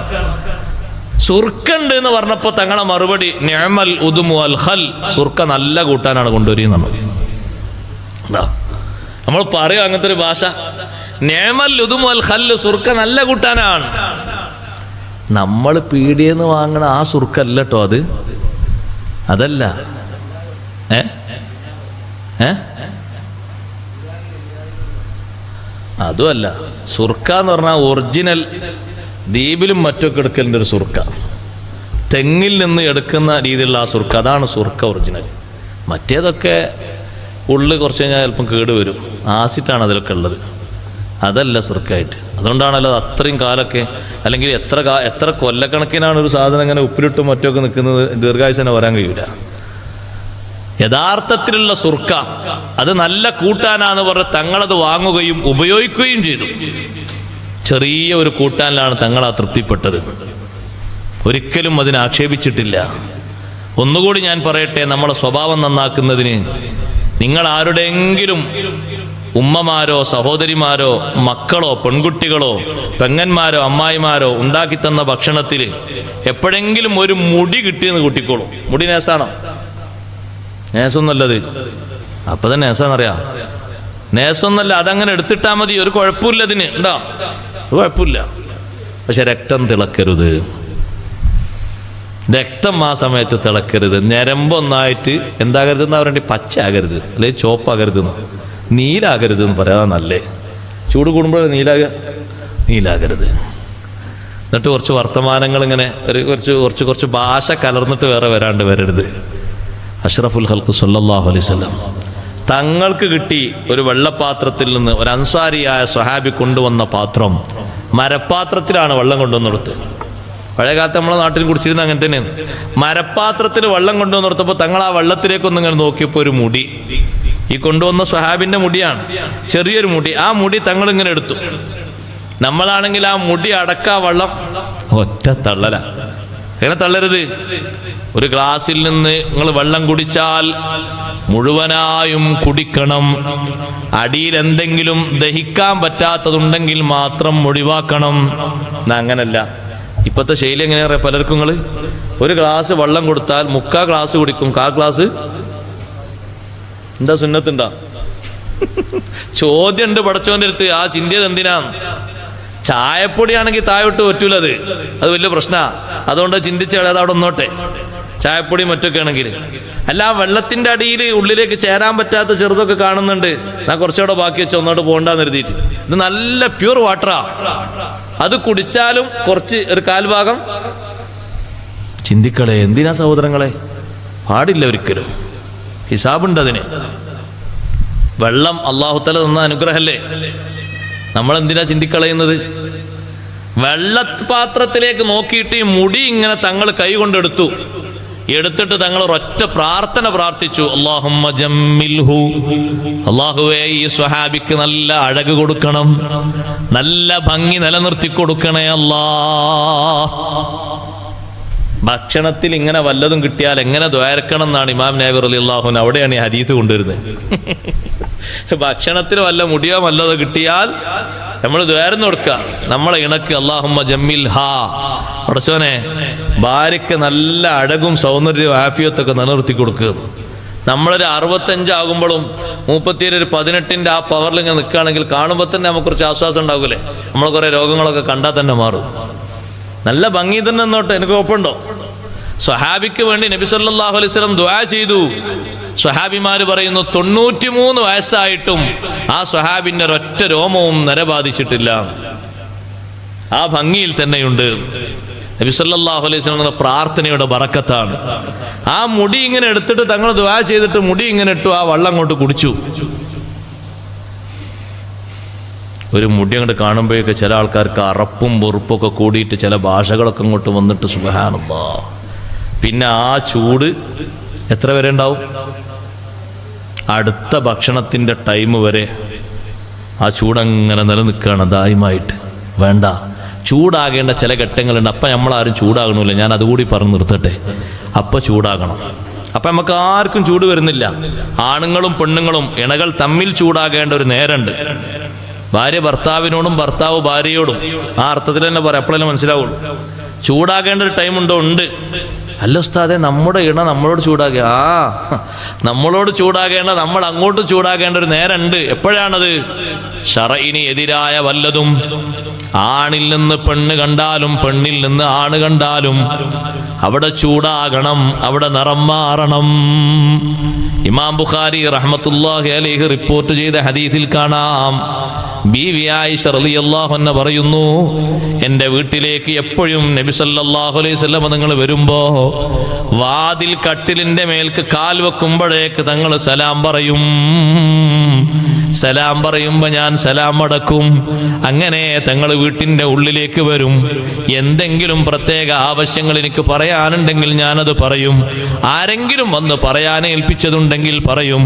സുർക്കുണ്ട് എന്ന് പറഞ്ഞപ്പോൾ തങ്ങളെ മറുപടി, നിഅമൽ ഉദുമു അൽ ഖൽ, സുർക്ക നല്ല കൂട്ടാനാണ് കൊണ്ടുവരികയെന്നാണ്. നമ്മൾ പറയും അങ്ങനത്തെ ഒരു ഭാഷ, നിഅമൽ ഉദുമു അൽ ഖൽ, സുർക്ക നല്ല കൂട്ടാനാണ്. നമ്മൾ പീടിയെന്ന് വാങ്ങണ ആ സുർക്കല്ല കേട്ടോ അത്. അതല്ല. അതുമല്ല. സുർക്ക എന്ന് പറഞ്ഞാൽ ഒറിജിനൽ ദ്വീപിലും മറ്റൊക്കെ എടുക്കലിൻ്റെ ഒരു സുർക്ക, തെങ്ങിൽ നിന്ന് എടുക്കുന്ന രീതിയിലുള്ള ആ സുർക്ക, അതാണ് സുർക്ക ഒറിജിനൽ. മറ്റേതൊക്കെ ഉള്ളിൽ കുറച്ച് കഴിഞ്ഞാൽ ചിലപ്പം കേടുവരും, ആസിഡാണ് അതിലൊക്കെ ഉള്ളത്. അതല്ല സുർക്കായിട്ട്. അതുകൊണ്ടാണല്ലോ അത്രയും കാലമൊക്കെ, അല്ലെങ്കിൽ എത്ര കൊല്ലക്കണക്കിനാണ് ഒരു സാധനം ഇങ്ങനെ ഉപ്പിലിട്ടും മറ്റൊക്കെ നിൽക്കുന്നത്, ദീർഘായുസനെ വരാൻ കഴിയില്ല. യഥാർത്ഥത്തിലുള്ള സുർക്ക അത് നല്ല കൂട്ടാനാന്ന് പറഞ്ഞ് തങ്ങളത് വാങ്ങുകയും ഉപയോഗിക്കുകയും ചെയ്തു. ചെറിയ ഒരു കൂട്ടാനിലാണ് തങ്ങൾ ആ തൃപ്തിപ്പെട്ടത്. ഒരിക്കലും അതിനെ ആക്ഷേപിച്ചിട്ടില്ല. ഒന്നുകൂടി ഞാൻ പറയട്ടെ, നമ്മളെ സ്വഭാവം നന്നാക്കുന്നതിന് നിങ്ങൾ ആരുടെയെങ്കിലും ഉമ്മമാരോ സഹോദരിമാരോ മക്കളോ പെൺകുട്ടികളോ പെങ്ങന്മാരോ അമ്മായിമാരോ ഉണ്ടാക്കി തന്ന ഭക്ഷണത്തിൽ എപ്പോഴെങ്കിലും ഒരു മുടി കിട്ടിയെന്ന് കൂട്ടിക്കോളും. മുടി നേസാണോ? നേസൊന്നല്ലത്. അപ്പൊ തന്നെ നേസാന്നറിയാം. നേസൊന്നല്ല, അതങ്ങനെ എടുത്തിട്ടാൽ മതി, ഒരു കുഴപ്പമില്ല. അതിന് ഉണ്ടോ? ഒരു കുഴപ്പമില്ല. പക്ഷെ രക്തം തിളക്കരുത്. രക്തം ആ സമയത്ത് തിളക്കരുത്. ഞരമ്പൊന്നായിട്ട് എന്താകരുത് എന്നാ പറയണ്ടി, പച്ച ആകരുത്, അല്ലെങ്കിൽ ചോപ്പാകരുത്, നീലാകരുത് എന്ന് പറയാതാ നല്ലേ. ചൂട് കൂടുമ്പോഴേ നീലാകരുത്. എന്നിട്ട് കുറച്ച് വർത്തമാനങ്ങൾ ഇങ്ങനെ കുറച്ച് ഭാഷ കലർന്നിട്ട് വേറെ വരരുത്. അഷ്റഫുൽ ഖൽഖ് സല്ലല്ലാഹു അലൈഹി വസല്ലം തങ്ങൾക്ക് കിട്ടി ഒരു വെള്ളപ്പാത്രത്തിൽ നിന്ന് ഒരു അൻസാരിയായ സ്വഹാബി കൊണ്ടുവന്ന പാത്രം, മരപ്പാത്രത്തിലാണ് വെള്ളം കൊണ്ടുവന്നെടുത്ത്. പഴയ കാലത്ത് നമ്മളെ നാട്ടിൽ കുടിച്ചിരുന്ന അങ്ങനെ തന്നെയാണ്. മരപ്പാത്രത്തിൽ വെള്ളം കൊണ്ടുവന്നെടുത്തപ്പോൾ തങ്ങൾ ആ വെള്ളത്തിലേക്കൊന്നും ഇങ്ങനെ നോക്കിയപ്പോൾ ഒരു മുടി, ഈ കൊണ്ടുവന്ന സ്വഹാബിന്റെ മുടിയാണ്, ചെറിയൊരു മുടി. ആ മുടി തങ്ങൾ ഇങ്ങനെ എടുത്തു. നമ്മളാണെങ്കിൽ ആ മുടി അടക്കാ വെള്ളം ഒറ്റ തള്ളല. എങ്ങനെ തള്ളരുത്? ഒരു ഗ്ലാസ്സിൽ നിന്ന് നിങ്ങൾ വെള്ളം കുടിച്ചാൽ മുഴുവനായും കുടിക്കണം. അടിയിൽ എന്തെങ്കിലും ദഹിക്കാൻ പറ്റാത്തതുണ്ടെങ്കിൽ മാത്രം ഒഴിവാക്കണം. അങ്ങനല്ല ഇപ്പോഴത്തെ ശൈലി. എങ്ങനെയാ പലർക്കും നിങ്ങൾ ഒരു ഗ്ലാസ് വെള്ളം കൊടുത്താൽ 3/4 ഗ്ലാസ് കുടിക്കും. 1/4 ഗ്ലാസ് എന്താ സുന്നത്തുണ്ടാ? ചോദ്യം ഉണ്ട് പടച്ചോന്റെ അടുത്ത്. ആ ചിന്തിയത് എന്തിനാണ്? ചായപ്പൊടിയാണെങ്കിൽ താഴോട്ട് പറ്റൂലത്, അത് വലിയ പ്രശ്നമാണ്. അതുകൊണ്ട് ചിന്തിച്ചാൽ അത് അവിടെ ഒന്നോട്ടെ. ചായപ്പൊടി മറ്റൊക്കെ ആണെങ്കിൽ അല്ല, വെള്ളത്തിന്റെ അടിയിൽ ഉള്ളിലേക്ക് ചേരാൻ പറ്റാത്ത ചെറുതൊക്കെ കാണുന്നുണ്ട്. ഞാൻ കുറച്ചുകൂടെ ബാക്കി വെച്ച് ഒന്നോട്ട് പോകണ്ടെന്ന് കരുതിയിട്ട്. ഇത് നല്ല പ്യൂർ വാട്ടറാ. അത് കുടിച്ചാലും കുറച്ച് ഒരു 1/4 ഭാഗം ചിന്തിക്കളെ. എന്തിനാ സഹോദരങ്ങളെ? പാടില്ല ഒരിക്കലും. ഹിസാബുണ്ട് അതിന്. വെള്ളം അല്ലാഹു തആല തന്ന അനുഗ്രഹമല്ലേ? നമ്മളെന്തിനാ ചിന്തിക്കളയുന്നത്? വെള്ളപാത്രത്തിലേക്ക് നോക്കിയിട്ട് ഈ മുടി ഇങ്ങനെ തങ്ങൾ കൈ കൊണ്ടെടുത്തു. എടുത്തിട്ട് തങ്ങൾ ഒരൊറ്റ പ്രാർത്ഥന പ്രാർത്ഥിച്ചു, അല്ലാഹുമ്മ ജമ്മിൽഹു, അല്ലാഹുവേ ഈ സ്വഹാബിക്ക് നല്ല അഴക് കൊടുക്കണം, നല്ല ഭംഗി നിലനിർത്തി കൊടുക്കണേ അല്ലാ. ഭക്ഷണത്തിൽ ഇങ്ങനെ വല്ലതും കിട്ടിയാൽ എങ്ങനെ ദ്വാരക്കണം എന്നാണ് ഇമാം നബി റളിയല്ലാഹു അൻഹു അവിടെയാണ് ഈ ഹദീസ് കൊണ്ടുവരുന്നത്. ഭക്ഷണത്തിൽ വല്ല മുടിയോ വല്ലതോ കിട്ടിയാൽ നമ്മൾ ദ്വാരം കൊടുക്കുക, നമ്മളെ ഇണക്ക് അല്ലാഹുമ്മ ജമ്മിൽ ഹാ, പടച്ചോനെ ഭാര്യയ്ക്ക് നല്ല അഴകും സൗന്ദര്യവും ആഫിയത്തൊക്കെ നിലനിർത്തി കൊടുക്കുക. നമ്മളൊരു 65 ആകുമ്പോഴും 18 ആ പവറിൽ ഇങ്ങനെ നിൽക്കുകയാണെങ്കിൽ കാണുമ്പോൾ തന്നെ നമുക്ക് കുറച്ച് ആശ്വാസം ഉണ്ടാകൂലേ, നമ്മളെ കുറേ രോഗങ്ങളൊക്കെ കണ്ടാൽ തന്നെ മാറും. നല്ല ഭംഗി തന്നെ എന്നോട്ടെ, എനിക്ക് കുഴപ്പമുണ്ടോ? സ്വഹാബിക്ക് വേണ്ടി നബി സല്ലല്ലാഹു അലൈഹി വസല്ലം ദുആ ചെയ്തു. സ്വഹാബിമാര് പറയുന്നു 93 വയസ്സായിട്ടും ആ സ്വഹാബിന്റെ ഒരൊറ്റ രോമവും നരബാധിച്ചിട്ടില്ല, ആ ഭംഗിയിൽ തന്നെയുണ്ട്. നബി സല്ലല്ലാഹു അലൈഹി വസല്ലം പ്രാർത്ഥനയുടെ ബറക്കത്താണ്. ആ മുടി ഇങ്ങനെ എടുത്തിട്ട് തങ്ങൾ ദുആ ചെയ്തിട്ട് മുടി ഇങ്ങനെ ഇട്ടു, ആ വെള്ളം അങ്ങോട്ട് കുടിച്ചു. ഒരു മുടി അങ്ങോട്ട് കാണുമ്പോഴേക്ക് ചില ആൾക്കാർക്ക് അറപ്പും വെറുപ്പൊക്കെ കൂടിയിട്ട് ചില ഭാഷകളൊക്കെ അങ്ങോട്ട് വന്നിട്ട് സുബ്ഹാനല്ലാഹ്. പിന്നെ ആ ചൂട് എത്ര വരെ ഉണ്ടാവും? അടുത്ത ഭക്ഷണത്തിൻ്റെ ടൈം വരെ ആ ചൂടങ്ങനെ നിലനിൽക്കുകയാണ് ദായിമായിട്ട്. വേണ്ട, ചൂടാകേണ്ട ചില ഘട്ടങ്ങളുണ്ട്. അപ്പം നമ്മളാരും ചൂടാകണമില്ല, ഞാൻ അതുകൂടി പറഞ്ഞ് നിർത്തട്ടെ. അപ്പം ചൂടാകണം. അപ്പം നമുക്ക് ആർക്കും ചൂട് വരുന്നില്ല. ആണുങ്ങളും പെണ്ണുങ്ങളും ഇണകൾ തമ്മിൽ ചൂടാകേണ്ട ഒരു നേരമുണ്ട്. ഭാര്യ ഭർത്താവിനോടും ഭർത്താവ് ഭാര്യയോടും, ആ അർത്ഥത്തിൽ തന്നെ പറയാം, എപ്പോഴെല്ലാം മനസ്സിലാവുള്ളൂ. ചൂടാകേണ്ട ഒരു ടൈമുണ്ടോ? ഉണ്ട്. അല്ല ഉസ്താദെ, നമ്മുടെ ഇണ നമ്മളോട് ചൂടാകുക, നമ്മളോട് ചൂടാകേണ്ട, നമ്മൾ അങ്ങോട്ട് ചൂടാകേണ്ട ഒരു നേരമുണ്ട്. എപ്പോഴാണത്? ശറഇന് എതിരായ വല്ലതും, ആണിൽ നിന്ന് പെണ്ണ് കണ്ടാലും പെണ്ണിൽ നിന്ന് ആണ് കണ്ടാലും അവിടെ ചൂടാകണം, അവിടെ നിറം മാറണം. ഇമാം ബുഖാരി റഹ്മത്തുള്ളാഹി അലൈഹി റിപ്പോർട്ട് ചെയ്ത ഹദീസിൽ കാണാം, ബീവി ആയിഷ റളിയല്ലാഹു അൻഹ പറയുന്നു, എൻ്റെ വീട്ടിലേക്ക് എപ്പോഴും നബി സല്ലല്ലാഹു അലൈഹി വസല്ലം നിങ്ങൾ വരുമ്പോ വാതിൽ കട്ടിലിന്റെ മേൽക്ക് കാൽ വെക്കുമ്പോഴേക്ക് തങ്ങൾ സലാം പറയും. സലാം പറയുമ്പോ ഞാൻ സലാം അടക്കും. അങ്ങനെ തങ്ങൾ വീട്ടിന്റെ ഉള്ളിലേക്ക് വരും. എന്തെങ്കിലും പ്രത്യേക ആവശ്യങ്ങൾ എനിക്ക് പറയാനുണ്ടെങ്കിൽ ഞാനത് പറയും. ആരെങ്കിലും വന്ന് പറയാൻ ഏൽപ്പിച്ചതുണ്ടെങ്കിൽ പറയും.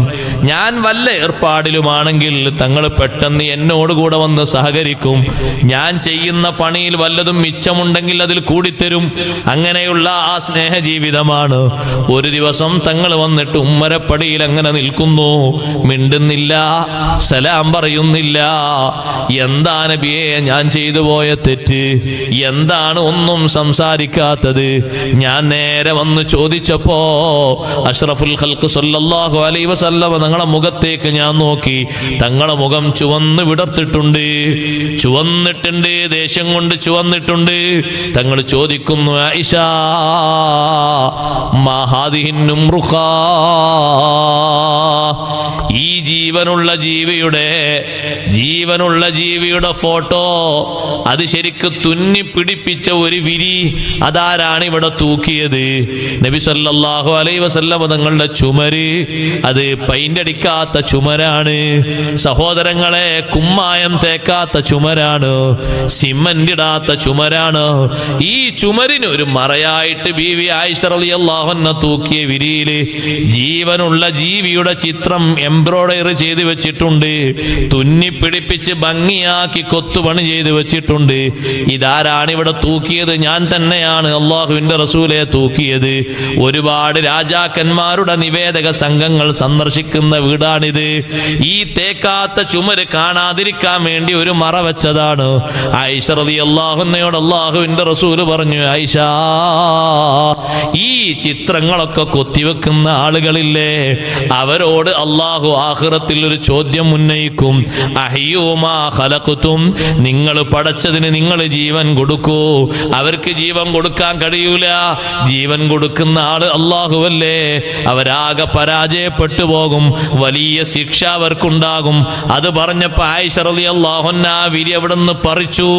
ഞാൻ വല്ല ഏർപ്പാടിലുമാണെങ്കിൽ തങ്ങൾ പെട്ടെന്ന് എന്നോടുകൂടെ വന്ന് സഹകരിക്കും. ഞാൻ ചെയ്യുന്ന പണിയിൽ വല്ലതും മിച്ചമുണ്ടെങ്കിൽ അതിൽ കൂടിത്തരും. അങ്ങനെയുള്ള ആ സ്നേഹജീവിതമാണ്. ഒരു ദിവസം തങ്ങൾ വന്നിട്ട് ഉമ്മരപ്പടിയിൽ അങ്ങനെ നിൽക്കുന്നു, മിണ്ടുന്നില്ല, സലാം പറയുന്നില്ല. എന്താ നബിയേ ഞാൻ ചെയ്തു പോയ തെറ്റ്? എന്താണ് ഒന്നും സംസാരിക്കാത്തത്? ഞാൻ നേരെ വന്ന് ചോദിച്ചപ്പോ അഷ്റഫുൽ ഖൽഖ് സല്ലല്ലാഹു അലൈഹി വസല്ലം തങ്ങളെ മുഖത്തേക്ക് ഞാൻ നോക്കി. തങ്ങളെ മുഖം ചുവന്ന് വിടർത്തിട്ടുണ്ട്, ചുവന്നിട്ടുണ്ട്, ദേഷ്യം കൊണ്ട് ചുവന്നിട്ടുണ്ട്. തങ്ങൾ ചോദിക്കുന്നു, ആയിഷ മാ ഹാദിഹിൻ നുംറുഖാ, ഈ ജീവനുള്ള ജീവിയുടെ ഫോട്ടോ, അത് ശരിക്ക് തുന്നി പിടിപ്പിച്ച ഒരു വിരി, അതാരാണ് ഇവിടെ തൂക്കിയത്? നബി സല്ലല്ലാഹു അലൈഹി വസല്ലം തങ്ങളുടെ ചുമര്, അത് പെയിന്റ് അടിക്കാത്ത ചുമരാണ് സഹോദരങ്ങളെ, കുമ്മായം തേക്കാത്ത ചുമരാണ്, സിമന്റ് ഇടാത്ത ചുമരാണ്. ഈ ചുമരിന് ഒരു മറയായിട്ട് ബീവി ആയിഷ റളിയല്ലാഹു അൻഹ തൂക്കിയ വിരിയില് ജീവനുള്ള ജീവിയുടെ ചിത്രം എംബ്രോയിഡറി ചെയ്ത് വെച്ചിട്ടുണ്ട്, തുന്നി പിടിപ്പിച്ച് ഭംഗിയാക്കി കൊത്തുപണി ചെയ്ത് വെച്ചിട്ടുണ്ട്. ഇതാരാണ് ഇവിടെ തൂക്കിയത്? ഞാൻ തന്നെയാണ്, അള്ളാഹുവിന്റെ റസൂലെ തൂക്കിയത്. ഒരുപാട് രാജാക്കന്മാരുടെ നിവേദക സംഘങ്ങൾ സന്ദർശിക്കുന്ന വീടാണിത്. ഈ തേക്കാത്ത ചുമര് കാണാതിരിക്കാൻ വേണ്ടി ഒരു മറ വെച്ചതാണ്. ആയിഷ റളിയല്ലാഹു അൻഹയോട് അള്ളാഹുവിന്റെ റസൂല് പറഞ്ഞു, ആയിഷ, ഈ ചിത്രങ്ങളൊക്കെ കൊത്തിവെക്കുന്ന ആളുകളില്ലേ, അവരോട് അള്ളാഹു ആഖിറത്തിൽ ഒരു ചോദ്യം ഉന്നയിക്കും. അഹ്യൂമാ ഖലഖ്തും, നിങ്ങൾ പടച്ചതിന് നിങ്ങൾ ജീവൻ കൊടുക്കൂ. അവർക്ക് ജീവൻ കൊടുക്കാൻ കഴിയൂല. ജീവൻ കൊടുക്കുന്ന ആള് അള്ളാഹുവല്ലേ. അവരാകെ പരാജയപ്പെട്ടു പോകും, വലിയ ശിക്ഷ അവർക്കുണ്ടാകും. അത് പറഞ്ഞപ്പോ ആയിഷ റളിയല്ലാഹു അൻഹാ വിരി അവിടെ നിന്ന് പറിച്ചു,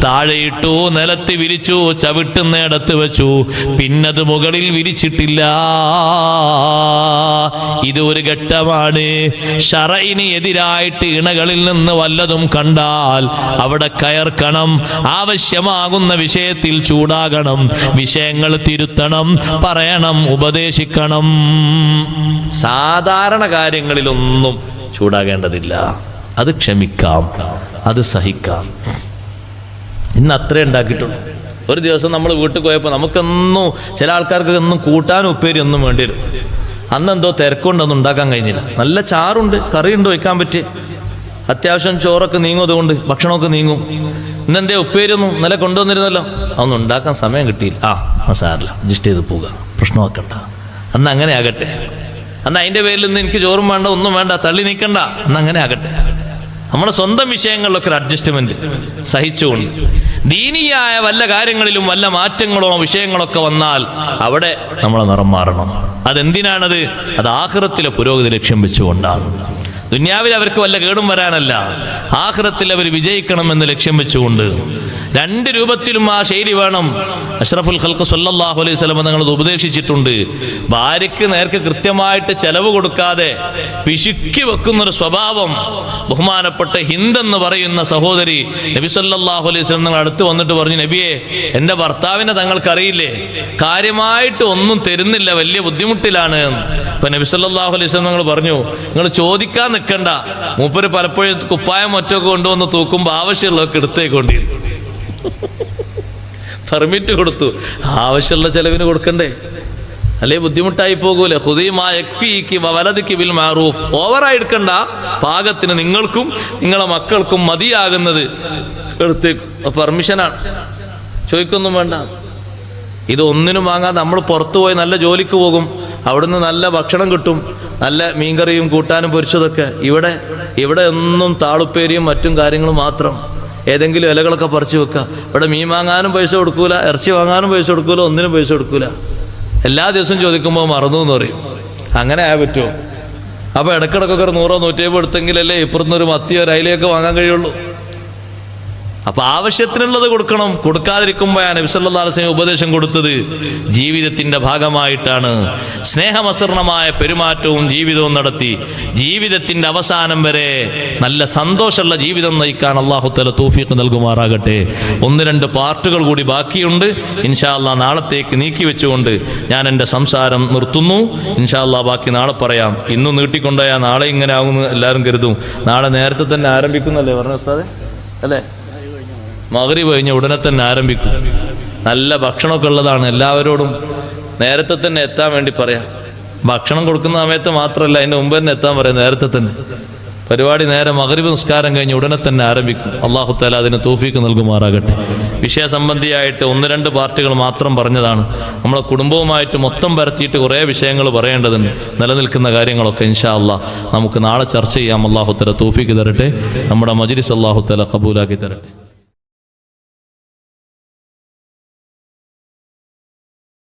താഴെയിട്ടു, നിലത്ത് വിരിച്ചു, ചവിട്ടുന്നിടത്ത് വെച്ചു. പിന്നത് മുകളിൽ വിരിച്ചിട്ടില്ല. ഇത് ഒരു ഘട്ടമാണ്. ശറഇന് എതിരായിട്ട് ഇണകളിൽ നിന്ന് വല്ലതും കണ്ടാൽ അവിടെ കയർക്കണം, ആവശ്യമാകുന്ന വിഷയത്തിൽ ചൂടാകണം, വിഷയങ്ങൾ തിരുത്തണം, പറയണം, ഉപദേശിക്കണം. സാധാരണ കാര്യങ്ങളിലൊന്നും ചൂടാകേണ്ടതില്ല. അത് ക്ഷമിക്കാം, അത് സഹിക്കാം. ഇന്ന് അത്രേ ഉണ്ടാക്കിയിട്ടുള്ളൂ. ഒരു ദിവസം നമ്മൾ വീട്ടിൽ പോയപ്പോൾ നമുക്കൊന്നും, ചില ആൾക്കാർക്ക് ഒന്നും കൂട്ടാനും ഉപ്പേരി ഒന്നും വേണ്ടി വരും. അന്നെന്തോ തിരക്കുകൊണ്ടൊന്നും ഉണ്ടാക്കാൻ കഴിഞ്ഞില്ല. നല്ല ചാറുണ്ട്, കറിയുണ്ട്, വയ്ക്കാൻ പറ്റി, അത്യാവശ്യം ചോറൊക്കെ നീങ്ങും, അതുകൊണ്ട് ഭക്ഷണമൊക്കെ നീങ്ങും. ഇന്നെന്തേ ഉപ്പേരി ഒന്നും ഇന്നലെ കൊണ്ടുവന്നിരുന്നല്ലോ, അതൊന്നും ഉണ്ടാക്കാൻ സമയം കിട്ടിയില്ല. സാറില്ല, അഡ്ജസ്റ്റ് ചെയ്ത് പോവുക, പ്രശ്നമാക്കണ്ട. അന്ന് അങ്ങനെ ആകട്ടെ. അന്ന് അതിൻ്റെ പേരിൽ നിന്ന് എനിക്ക് ചോറും വേണ്ട, ഒന്നും വേണ്ട, തള്ളി നീക്കണ്ട, അന്ന് അങ്ങനെ ആകട്ടെ. നമ്മുടെ സ്വന്തം വിഷയങ്ങളിലൊക്കെ ഒരു അഡ്ജസ്റ്റ്മെന്റ് സഹിച്ചുകൊണ്ട് ദീനിയായ വല്ല കാര്യങ്ങളിലും വല്ല മാറ്റങ്ങളോ വിഷയങ്ങളൊക്കെ വന്നാൽ അവിടെ നമ്മളെ നിറം മാറണം. അതെന്തിനാണത്? അത് ആഖിറത്തിലെ പുരോഗതി ലക്ഷ്യം വെച്ചുകൊണ്ടാണ്. ദുനിയാവിൽ അവർക്ക് വല്ല കേടും വരാനല്ല, ആഖിറത്തിൽ അവർ വിജയിക്കണമെന്ന് ലക്ഷ്യം വെച്ചുകൊണ്ട്. രണ്ട് രൂപത്തിലും ആ ശൈലി വേണം. അഷ്റഫുൽ ഖൽഖ് സല്ലല്ലാഹു അലൈഹി വസല്ലം തങ്ങളത് ഉപദേശിച്ചിട്ടുണ്ട്. ഭാര്യയ്ക്ക് നേർക്ക് കൃത്യമായിട്ട് ചെലവ് കൊടുക്കാതെ പിശുക്കി വെക്കുന്നൊരു സ്വഭാവം ബഹുമാനപ്പെട്ട ഹിന്ദ് എന്ന് പറയുന്ന സഹോദരി നബി സല്ലല്ലാഹു അലൈഹി വസല്ലം തങ്ങൾ അടുത്ത് വന്നിട്ട് പറഞ്ഞു, നബിയെ, എൻ്റെ ഭർത്താവിനെ തങ്ങൾക്കറിയില്ലേ, കാര്യമായിട്ട് ഒന്നും തരുന്നില്ല, വലിയ ബുദ്ധിമുട്ടിലാണ്. അപ്പൊ നബി സല്ലല്ലാഹു അലൈഹി വസല്ലം തങ്ങൾ പറഞ്ഞു, നിങ്ങൾ ചോദിക്കാൻ നിൽക്കണ്ട, മൂപ്പര് പലപ്പോഴും കുപ്പായം മറ്റൊക്കെ കൊണ്ടുവന്ന് തൂക്കുമ്പോൾ ആവശ്യമുള്ളതൊക്കെ എടുത്തേക്കൊണ്ടിരുന്നു. പെർമിറ്റ് കൊടുത്തു, ആവശ്യമുള്ള ചെലവിന് കൊടുക്കണ്ടേ, അല്ലേ ബുദ്ധിമുട്ടായി പോകൂലെ. ഓവറായി എടുക്കണ്ട, പാകത്തിന് നിങ്ങൾക്കും നിങ്ങളെ മക്കൾക്കും മതിയാകുന്നത് എടുത്തേക്കും. പെർമിഷനാണ്, ചോദിക്കൊന്നും വേണ്ട. ഇത് ഒന്നിനും വാങ്ങാതെ നമ്മൾ പുറത്തു പോയി നല്ല ജോലിക്ക് പോകും, അവിടുന്ന് നല്ല ഭക്ഷണം കിട്ടും, നല്ല മീൻകറിയും കൂട്ടാനും പൊരിച്ചതൊക്കെ. ഇവിടെ ഒന്നും താളുപ്പേരിയും മറ്റും കാര്യങ്ങളും മാത്രം. ഏതെങ്കിലും ഇലകളൊക്കെ പറിച്ചു വെക്കുക. ഇവിടെ മീൻ വാങ്ങാനും പൈസ കൊടുക്കൂല, ഇറച്ചി വാങ്ങാനും പൈസ കൊടുക്കൂല, ഒന്നിനും പൈസ കൊടുക്കൂല. എല്ലാ ദിവസവും ചോദിക്കുമ്പോൾ മറന്നു എന്ന് പറയും. അങ്ങനെ ആയാൽ പറ്റുമോ? അപ്പോൾ ഇടക്കിടക്കൊക്കെ ഒരു 100 150 എടുത്തെങ്കിലല്ലേ ഇപ്പുറത്തുനിന്നൊരു മത്തിയോ ഒരു അയിലയൊക്കെ വാങ്ങാൻ കഴിയുള്ളൂ. അപ്പൊ ആവശ്യത്തിനുള്ളത് കൊടുക്കണം. കൊടുക്കാതിരിക്കുമ്പോഴാണ് നബി സല്ലല്ലാഹു അലൈഹി വസല്ലം ഉപദേശം കൊടുത്തത് ജീവിതത്തിന്റെ ഭാഗമായിട്ടാണ്. സ്നേഹമസൃണമായ പെരുമാറ്റവും ജീവിതവും നടത്തി ജീവിതത്തിന്റെ അവസാനം വരെ നല്ല സന്തോഷമുള്ള ജീവിതം നയിക്കാൻ അല്ലാഹു തആല തൗഫീഖ് നൽകുമാറാകട്ടെ. 1-2 പാർട്ടുകൾ കൂടി ബാക്കിയുണ്ട്. ഇൻഷാ അല്ലാഹ് നാളത്തേക്ക് നീക്കി വെച്ചുകൊണ്ട് ഞാൻ എൻ്റെ സംസാരം നിർത്തുന്നു. ഇൻഷാ അല്ലാഹ് ബാക്കി നാളെ പറയാം. ഇന്നും നീട്ടിക്കൊണ്ടുപോയാൽ നാളെ ഇങ്ങനെ ആകുമെന്ന് എല്ലാവരും കരുതും. നാളെ നേരത്തെ തന്നെ ആരംഭിക്കുന്നല്ലേ പറഞ്ഞ ഉസ്താദേ, അല്ലേ? മഗ്രിബ് കഴിഞ്ഞ് ഉടനെ തന്നെ ആരംഭിക്കും. നല്ല ഭക്ഷണമൊക്കെ ഉള്ളതാണ്. എല്ലാവരോടും നേരത്തെ തന്നെ എത്താൻ വേണ്ടി പറയാം. ഭക്ഷണം കൊടുക്കുന്ന സമയത്ത് മാത്രമല്ല, അതിൻ്റെ മുമ്പ് തന്നെ എത്താൻ പറയാം. നേരത്തെ തന്നെ പരിപാടി നേരെ മഗ്രിബ് നിസ്കാരം കഴിഞ്ഞ് ഉടനെ തന്നെ ആരംഭിക്കും. അല്ലാഹു തആല അതിന് തൗഫീഖ് നൽകുമാറാകട്ടെ. വിഷയസംബന്ധിയായിട്ട് 1-2 പാർട്ടുകൾ മാത്രം പറഞ്ഞതാണ്. നമ്മളെ കുടുംബവുമായിട്ട് മൊത്തം പരത്തിയിട്ട് കുറേ വിഷയങ്ങൾ പറയേണ്ടതുണ്ട്. നിലനിൽക്കുന്ന കാര്യങ്ങളൊക്കെ ഇൻഷാ അല്ലാഹ് നമുക്ക് നാളെ ചർച്ച ചെയ്യാം. അല്ലാഹു തആല തൗഫീഖ് തരട്ടെ. നമ്മുടെ മജ്ലിസ് അല്ലാഹു തആല ഖബൂലാക്കി തരട്ടെ.